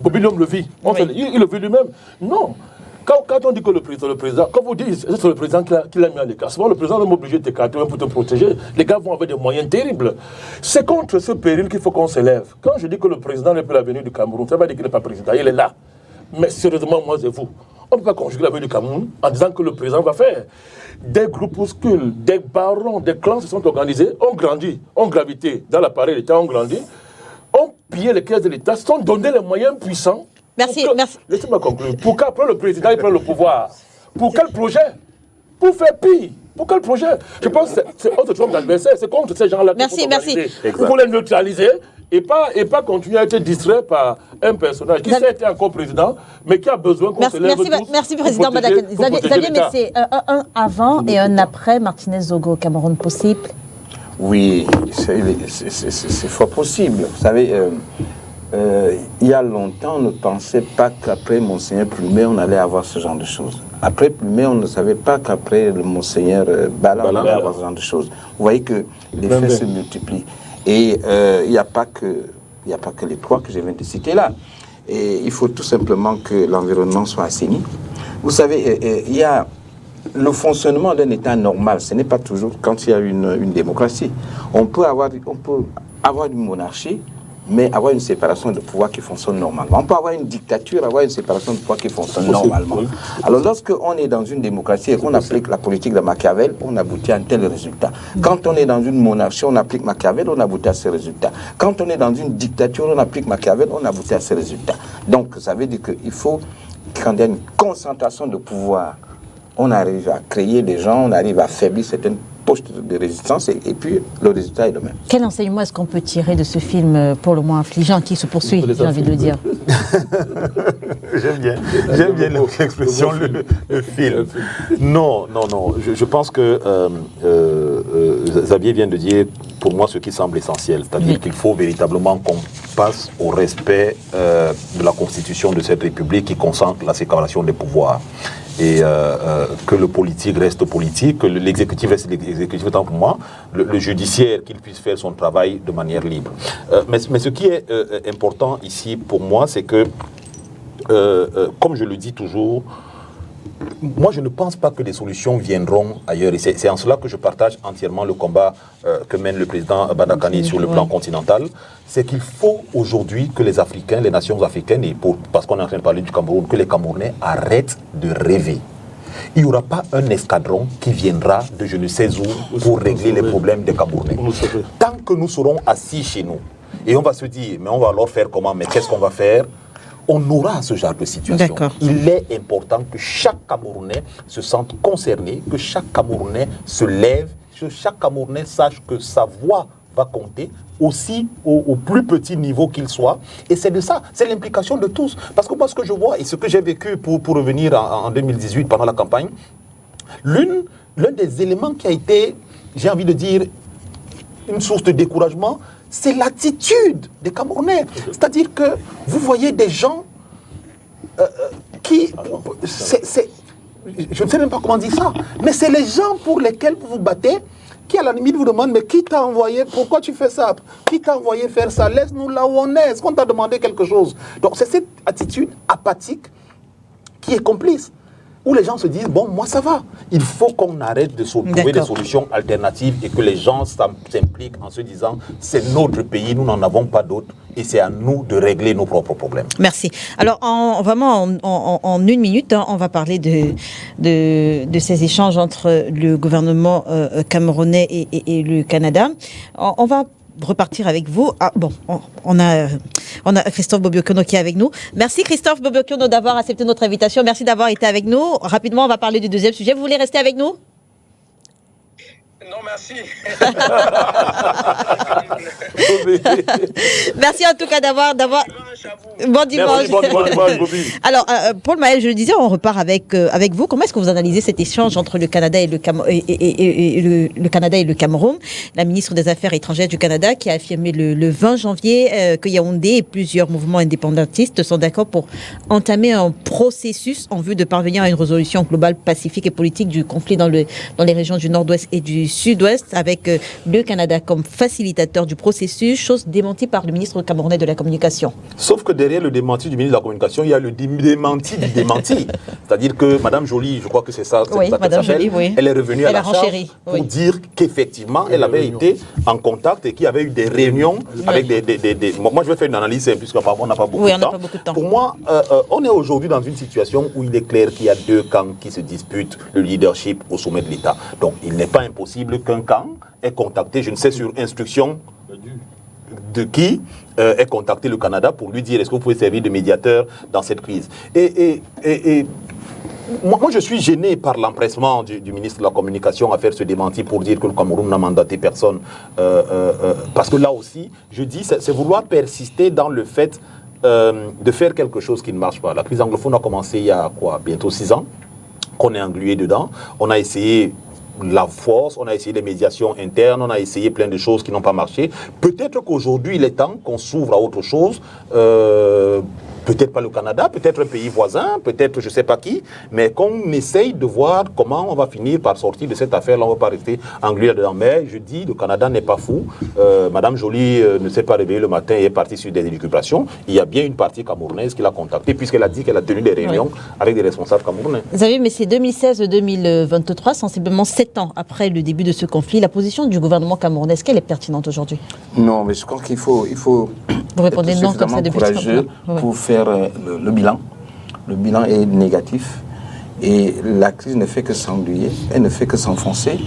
Bobby, l'homme le vit. Il le vit lui-même. Non. Quand on dit que le président, quand vous dites c'est le président qui l'a mis à l'écart, souvent le président est obligé de t'écarter pour te protéger. Les gars vont avoir des moyens terribles. C'est contre ce péril qu'il faut qu'on s'élève. Quand je dis que le président n'est plus l'avenir du Cameroun, ça ne veut pas dire qu'il n'est pas président, il est là. Mais sérieusement, moi et vous, on ne peut pas conjuguer l'avenir du Cameroun en disant que le président va faire. Des groupuscules, des barons, des clans se sont organisés, ont grandi, ont gravité dans l'appareil d'État, ont grandi, ont pillé les caisses de l'État, se sont donné les moyens puissants.
Merci.
Laissez-moi conclure. Pour qu'après le président il prenne le pouvoir, pour quel projet? Pour faire pire. Pour quel projet? Je pense que c'est autre chose d'adversaire. C'est contre ces gens-là qu'il faut organiser. Pour les neutraliser et pas continuer à être distrait par un personnage qui s'est été encore président, mais qui a besoin qu'on se lève tous.
Merci, Président Bandakan. Xavier, mais c'est un avant et un après Martinez Zogo au Cameroun possible?
Oui, c'est fort possible. Vous savez, il y a longtemps, on ne pensait pas qu'après Monseigneur Plumet, on allait avoir ce genre de choses. Après Plumet, on ne savait pas qu'après le Monseigneur Bala, on allait avoir ce genre de choses. Vous voyez que les faits se multiplient. Et il n'y a pas que les trois que je viens de citer là. Et il faut tout simplement que l'environnement soit assaini. Vous savez, il y a le fonctionnement d'un État normal. Ce n'est pas toujours quand il y a une démocratie. On peut avoir une monarchie, mais avoir une séparation de pouvoir qui fonctionne normalement. On peut avoir une dictature, avoir une séparation de pouvoir qui fonctionne normalement. Alors lorsqu'on est dans une démocratie et qu'on applique la politique de Machiavel, on aboutit à un tel résultat. Quand on est dans une monarchie, on applique Machiavel, on aboutit à ce résultat. Quand on est dans une dictature, on applique Machiavel, on aboutit à ce résultat. Donc ça veut dire qu'il faut, quand il y a une concentration de pouvoir, on arrive à créer des gens, on arrive à affaiblir certaines postes de résistance et puis le résultat est le même.
Quel enseignement est-ce qu'on peut tirer de ce film pour le moins affligeant qui se poursuit, j'ai envie de le dire?
J'aime bien l'expression le film. Non. Je pense que Xavier vient de dire pour moi ce qui semble essentiel, c'est-à-dire qu'il faut véritablement qu'on passe au respect de la constitution de cette République qui concentre la séparation des pouvoirs. Et que le politique reste politique, que l'exécutif reste l'exécutif, autant pour moi, le judiciaire qu'il puisse faire son travail de manière libre. Mais ce qui est important ici pour moi, c'est que, comme je le dis toujours, moi je ne pense pas que des solutions viendront ailleurs. Et c'est en cela que je partage entièrement le combat que mène le président Bandakani sur le plan continental. C'est qu'il faut aujourd'hui que les Africains, les nations africaines, et parce qu'on est en train de parler du Cameroun, que les Camerounais arrêtent de rêver. Il n'y aura pas un escadron qui viendra de je ne sais où pour régler les problèmes des Camerounais. Tant que nous serons assis chez nous, et on va se dire, mais on va alors faire comment, mais qu'est-ce qu'on va faire? On aura ce genre de situation. Il est important que chaque Camerounais se sente concerné, que chaque Camerounais se lève, que chaque Camerounais sache que sa voix va compter, aussi au plus petit niveau qu'il soit. Et c'est de ça, c'est l'implication de tous. Parce que moi, ce que je vois et ce que j'ai vécu pour revenir en 2018 pendant la campagne, l'un des éléments qui a été, j'ai envie de dire, une source de découragement, c'est l'attitude des Camerounais. C'est-à-dire que vous voyez des gens qui... je ne sais même pas comment dire ça, mais c'est les gens pour lesquels vous vous battez qui à la limite vous demandent, mais qui t'a envoyé, pourquoi tu fais ça? Qui t'a envoyé faire ça? Laisse-nous là où on est. Est-ce qu'on t'a demandé quelque chose? Donc c'est cette attitude apathique qui est complice. Où les gens se disent, bon, moi ça va. Il faut qu'on arrête de trouver des solutions alternatives et que les gens s'impliquent en se disant, c'est notre pays, nous n'en avons pas d'autres et c'est à nous de régler nos propres problèmes.
Merci. Alors, en une minute, on va parler de ces échanges entre le gouvernement camerounais et le Canada. On va repartir avec vous. Ah, bon, on a Christophe Bobiokiono qui est avec nous. Merci Christophe Bobiokiono d'avoir accepté notre invitation. Merci d'avoir été avec nous. Rapidement, on va parler du deuxième sujet. Vous voulez rester avec nous?
Non, merci.
Merci en tout cas d'avoir... Bon dimanche. Alors, Paul Maël, je le disais, on repart avec vous. Comment est-ce que vous analysez cet échange entre le Canada et le Cameroun? La ministre des Affaires étrangères du Canada qui a affirmé le 20 janvier que Yaoundé et plusieurs mouvements indépendantistes sont d'accord pour entamer un processus en vue de parvenir à une résolution globale, pacifique et politique du conflit dans les régions du Nord-Ouest et du Sud-Ouest, avec le Canada comme facilitateur du processus, chose démentie par le ministre camerounais de la Communication.
Sauf que derrière le démenti du ministre de la Communication, il y a le démenti du démenti. C'est-à-dire que Mme Joly, je crois que c'est ça,
oui, Mme Joly, oui.
Elle est revenue à la charge pour dire qu'effectivement, elle avait été en contact et qu'il y avait eu des réunions avec des... Moi, je vais faire une analyse, puisqu'apparemment, on n'a pas beaucoup de temps. Pour moi, on est aujourd'hui dans une situation où il est clair qu'il y a deux camps qui se disputent le leadership au sommet de l'État. Donc, il n'est pas impossible qu'un camp ait contacté, je ne sais sur instruction de qui, ait contacté le Canada pour lui dire est-ce que vous pouvez servir de médiateur dans cette crise. Moi, je suis gêné par l'empressement du ministre de la Communication à faire ce démenti pour dire que le Cameroun n'a mandaté personne. Parce que là aussi, je dis, c'est vouloir persister dans le fait de faire quelque chose qui ne marche pas. La crise anglophone a commencé il y a bientôt 6 ans, qu'on est englué dedans. On a essayé la force, on a essayé les médiations internes, on a essayé plein de choses qui n'ont pas marché. Peut-être qu'aujourd'hui, il est temps qu'on s'ouvre à autre chose. Peut-être pas le Canada, peut-être un pays voisin, peut-être je ne sais pas qui, mais qu'on essaye de voir comment on va finir par sortir de cette affaire-là, on ne va pas rester englué dedans. Mais je dis, le Canada n'est pas fou. Madame Joly ne s'est pas réveillée le matin et est partie sur des récupérations. Il y a bien une partie camerounaise qui l'a contactée, puisqu'elle a dit qu'elle a tenu des réunions avec des responsables camerounais.
Vous savez, mais c'est 2016-2023, sensiblement 7 ans après le début de ce conflit. La position du gouvernement camerounais, est-ce qu'elle est pertinente aujourd'hui?
Non, mais je crois qu'il faut
vous répondez non comme ça depuis
courageux pour faire le bilan. Le bilan est négatif et la crise ne fait que s'enduyer, elle ne fait que s'enfoncer.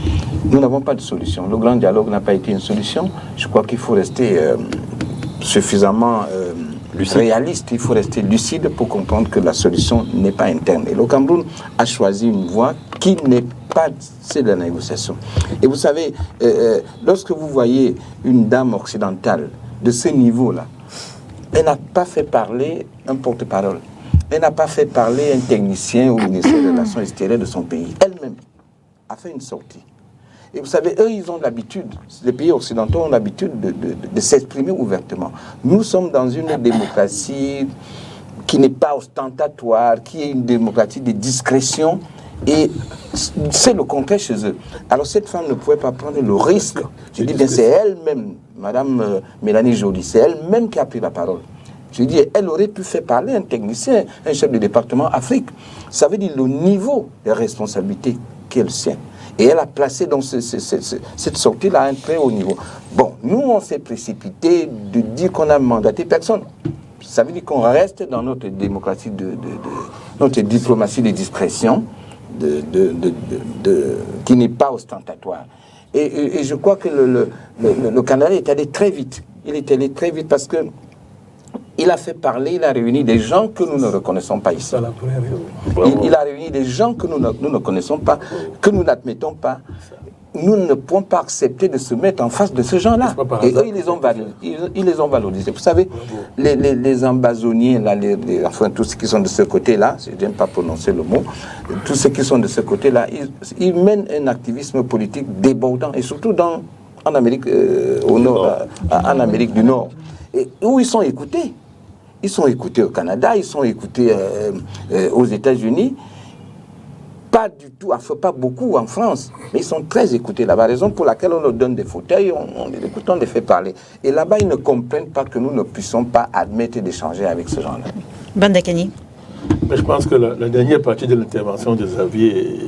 Nous n'avons pas de solution. Le grand dialogue n'a pas été une solution. Je crois qu'il faut rester suffisamment réaliste, il faut rester lucide pour comprendre que la solution n'est pas interne. Et le Cameroun a choisi une voie qui n'est pas celle de la négociation. Et vous savez, lorsque vous voyez une dame occidentale de ce niveau-là, elle n'a pas fait parler un porte-parole. Elle n'a pas fait parler un technicien ou ministre des Relations extérieures de son pays. Elle-même a fait une sortie. Et vous savez, eux, ils ont l'habitude, les pays occidentaux ont l'habitude de s'exprimer ouvertement. Nous sommes dans une démocratie qui n'est pas ostentatoire, qui est une démocratie de discrétion. Et c'est le contraire chez eux. Alors cette femme ne pouvait pas prendre le risque. Je dis bien, c'est elle-même, Madame Mélanie Joly, c'est elle-même qui a pris la parole. Je dis, elle aurait pu faire parler un technicien, un chef de département Afrique. Ça veut dire le niveau de responsabilité qui est le sien. Et elle a placé dans cette sortie-là un très haut niveau. Bon, nous, on s'est précipité de dire qu'on a mandaté personne. Ça veut dire qu'on reste dans notre démocratie, notre diplomatie de discrétion, qui n'est pas ostentatoire. Et je crois que le Canada est allé très vite. Il est allé très vite parce que il a fait parler, il a réuni des gens que nous ne reconnaissons pas ici. Il a réuni des gens que nous ne connaissons pas, que nous n'admettons pas. Nous ne pouvons pas accepter de se mettre en face de ces gens-là. Et eux, ils les ont valorisés. Vous savez, les ambazoniens, là, enfin, tous ceux qui sont de ce côté-là, je n'aime pas prononcer le mot, tous ceux qui sont de ce côté-là, ils mènent un activisme politique débordant, et surtout en Amérique, au nord, en Amérique du Nord, et où ils sont écoutés. Ils sont écoutés au Canada, ils sont écoutés aux États-Unis. Pas du tout, enfin pas beaucoup en France, mais ils sont très écoutés là-bas. Raison pour laquelle on leur donne des fauteuils, on les écoute, on les fait parler. Et là-bas, ils ne comprennent pas que nous ne puissions pas admettre d'échanger avec ce genre-là.
Bandakani.
Mais je pense que la dernière partie de l'intervention de Xavier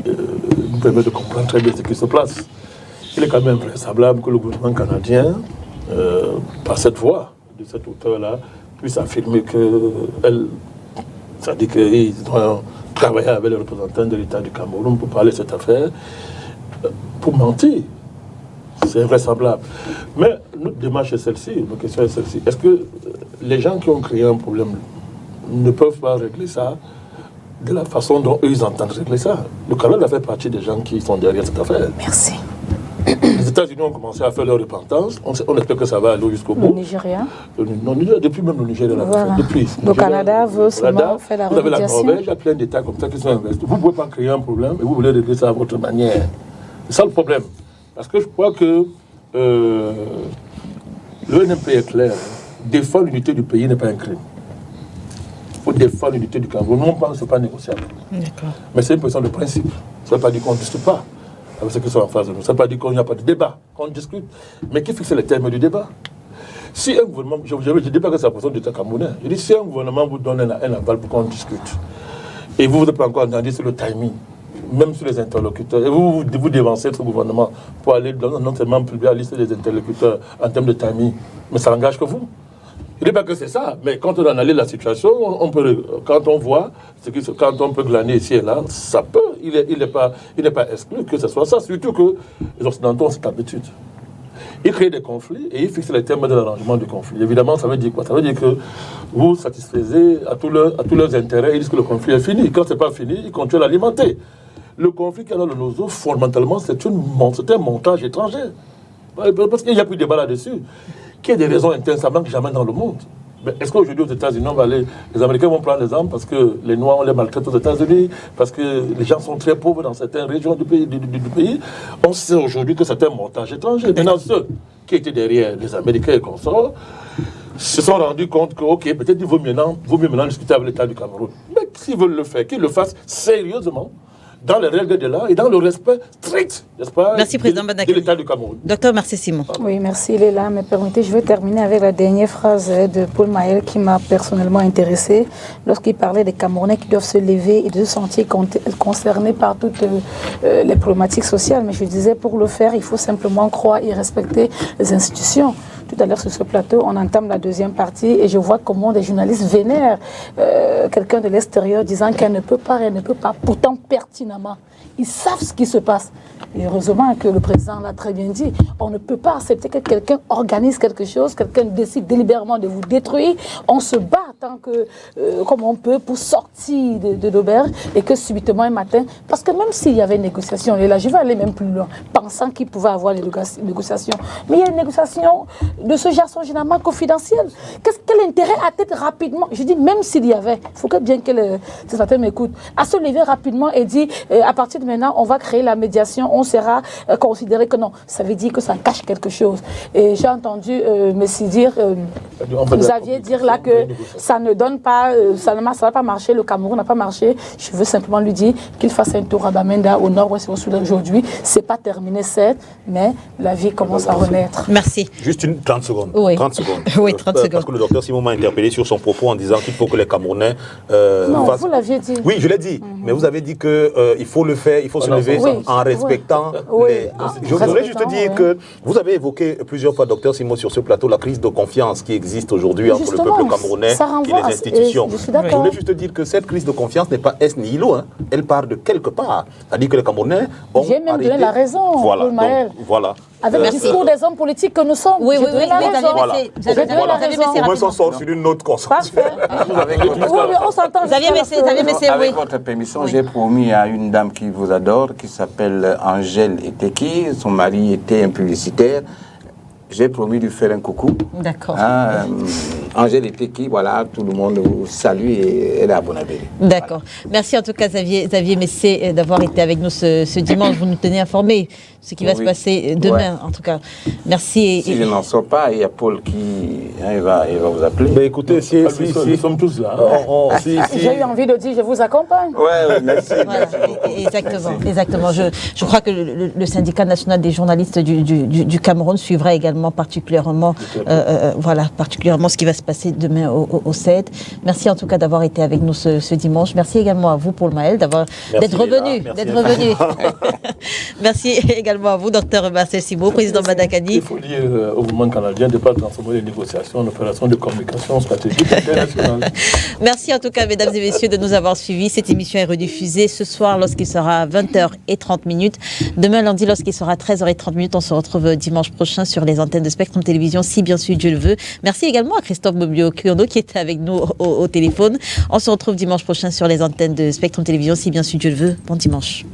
nous permet de comprendre très bien ce qui se passe. Il est quand même vraisemblable que le gouvernement canadien, par cette voie de cet auteur-là, puisse affirmer ça dit qu'ils doivent travailler avec les représentants de l'État du Cameroun pour parler de cette affaire, pour mentir. C'est invraisemblable. Mais notre démarche est celle-ci, notre question est celle-ci. Est-ce que les gens qui ont créé un problème ne peuvent pas régler ça de la façon dont eux ils entendent régler ça? Le Canada fait partie des gens qui sont derrière cette affaire.
Merci.
Les États-Unis ont commencé à faire leur repentance. On espère que ça va aller jusqu'au bout.
Le Nigeria.
Non, depuis même le Nigeria.
Voilà.
Depuis.
Le Canada veut seulement faire la
remédiation. Vous avez la Norvège, il y a plein d'États comme ça qui sont investis. Vous ne pouvez pas créer un problème et vous voulez régler ça à votre manière. C'est ça le problème. Parce que je crois que le NMP est clair. Défendre l'unité du pays n'est pas un crime. Il faut défendre l'unité du Cameroun. Non, pas, ce n'est pas négociable. Mais c'est une question de principe. Ça ne veut pas dire qu'on ne discute pas avec ceux qui sont en face de nous. Ça ne veut pas dire qu'il n'y a pas de débat, qu'on discute. Mais qui fixe les termes du débat? Si un gouvernement, je ne dis pas que c'est la position de l'État camerounais, je dis si un gouvernement vous donne un aval pour qu'on discute, et vous n'êtes pas encore entendu sur le timing, même sur les interlocuteurs, et vous dévancez ce gouvernement pour aller non seulement publier la liste des interlocuteurs en termes de timing, mais ça n'engage que vous. Je ne dis pas que c'est ça, mais quand on analyse la situation, quand on voit, quand on peut glaner ici et là, ça peut, il n'est pas exclu que ce soit ça, surtout que les Occidentaux ont cette habitude. Ils créent des conflits et ils fixent les termes de l'arrangement du conflit. Évidemment, ça veut dire quoi? Ça veut dire que vous satisfaisez à tous leurs intérêts, ils disent que le conflit est fini. Quand ce n'est pas fini, ils continuent à l'alimenter. Le conflit qu'il y a dans le Nozo, fondamentalement, c'est un montage étranger. Parce qu'il n'y a plus de débat là-dessus. Qu'il y ait des raisons internes, ça manque jamais dans le monde. Mais est-ce qu'aujourd'hui, aux États-Unis, les Américains vont prendre les armes parce que les Noirs, on les maltraite aux États-Unis, parce que les gens sont très pauvres dans certaines régions du pays. On sait aujourd'hui que c'est un montage étranger. Maintenant, ceux qui étaient derrière les Américains et consorts se sont rendus compte que, ok, peut-être il vaut mieux maintenant discuter avec l'État du Cameroun. Mais s'ils veulent le faire, qu'ils le fassent sérieusement, dans les règles de l'art et dans le respect strict, n'est-ce pas,
merci, Président Bandak,
de l'État du Cameroun.
Docteur Marcel Simon.
Oui, merci, il est là. Mais permettez, je vais terminer avec la dernière phrase de Paul Mahel qui m'a personnellement intéressée lorsqu'il parlait des Camerounais qui doivent se lever et de se sentir concernés par toutes les problématiques sociales. Mais je disais, pour le faire, il faut simplement croire et respecter les institutions. Tout à l'heure, sur ce plateau, on entame la deuxième partie et je vois comment des journalistes vénèrent quelqu'un de l'extérieur disant qu'elle ne peut pas, pourtant pertinemment. Ils savent ce qui se passe. Et heureusement que le président l'a très bien dit. On ne peut pas accepter que quelqu'un organise quelque chose, quelqu'un décide délibérément de vous détruire. On se bat tant que, comme on peut pour sortir de l'auberge et que subitement un matin, parce que même s'il y avait une négociation, et là je vais aller même plus loin, pensant qu'il pouvait avoir des négociations, mais il y a une négociation de ce genre sont généralement confidentielles. Quel intérêt a-t-il rapidement, je dis même s'il y avait, il faut que bien que les sénateurs m'écoutent, à se lever rapidement et dire à partir de maintenant on va créer la médiation, on sera considéré que non, ça veut dire que ça cache quelque chose. Et j'ai entendu Messi dire, Xavier dire là que ça ne donne pas, ça ne va pas marcher, le Cameroun n'a pas marché. Je veux simplement lui dire qu'il fasse un tour à Bamenda au nord-ouest aujourd'hui. C'est pas terminé certes, mais la vie commence à renaître.
Merci.
Juste 30 secondes.
Oui.
30 secondes.
Oui, 30 secondes.
Parce que le docteur Simon m'a interpellé sur son propos en disant qu'il faut que les Camerounais
non, vous l'aviez dit.
Oui, je l'ai dit. Mais vous avez dit qu'il faut le faire, il faut se lever en respectant les... Je voudrais juste dire que vous avez évoqué plusieurs fois, docteur Simon, sur ce plateau, la crise de confiance qui existe aujourd'hui entre le peuple camerounais et les institutions. Je voulais juste dire que cette crise de confiance n'est pas est ni îlot, hein. Elle part de quelque part. C'est-à-dire que les Camerounais ont
J'ai même donné la raison,
voilà,
Paul Mahel.
Voilà.
Avec le discours des hommes politiques que nous sommes.
Oui,
vous avez
Au moins, on sort sur une note consensuelle.
On s'entend.
Avec votre permission, j'ai promis à une dame qui vous adore, qui s'appelle Angèle Eteki. Son mari était un publicitaire. J'ai promis de lui faire un coucou.
D'accord.
Angèle Eteki, voilà, tout le monde vous salue et elle est à Bonabé.
D'accord. Merci en tout cas Xavier Messé d'avoir été avec nous ce dimanche. Vous nous tenez informés de ce qui va se passer demain, en tout cas. Merci.
Si je n'en sors pas, il y a Paul qui il va vous appeler.
Mais écoutez, si nous sommes tous là.
J'ai eu envie de dire, je vous accompagne.
Oui, merci.
Voilà, exactement. Je crois que le syndicat national des journalistes du Cameroun suivra également particulièrement ce qui va se passer demain au CED. Merci en tout cas d'avoir été avec nous ce dimanche. Merci également à vous, Paul Maël, d'être revenu. Merci également à vous, Dr Marcel Simot, président Madakani.
Il faut dire au mouvement canadien de ne pas transformer les négociations en opération de communication stratégique internationale.
Merci en tout cas, mesdames et messieurs, de nous avoir suivis. Cette émission est rediffusée ce soir lorsqu'il sera 20h30. Demain, lundi, lorsqu'il sera 13h30. On se retrouve dimanche prochain sur les antennes de Spectrum Télévision, si bien sûr Dieu le veut. Merci également à Christophe Bobio-Kiondo qui était avec nous au téléphone. On se retrouve dimanche prochain sur les antennes de Spectrum Télévision, si bien sûr Dieu le veut. Bon dimanche.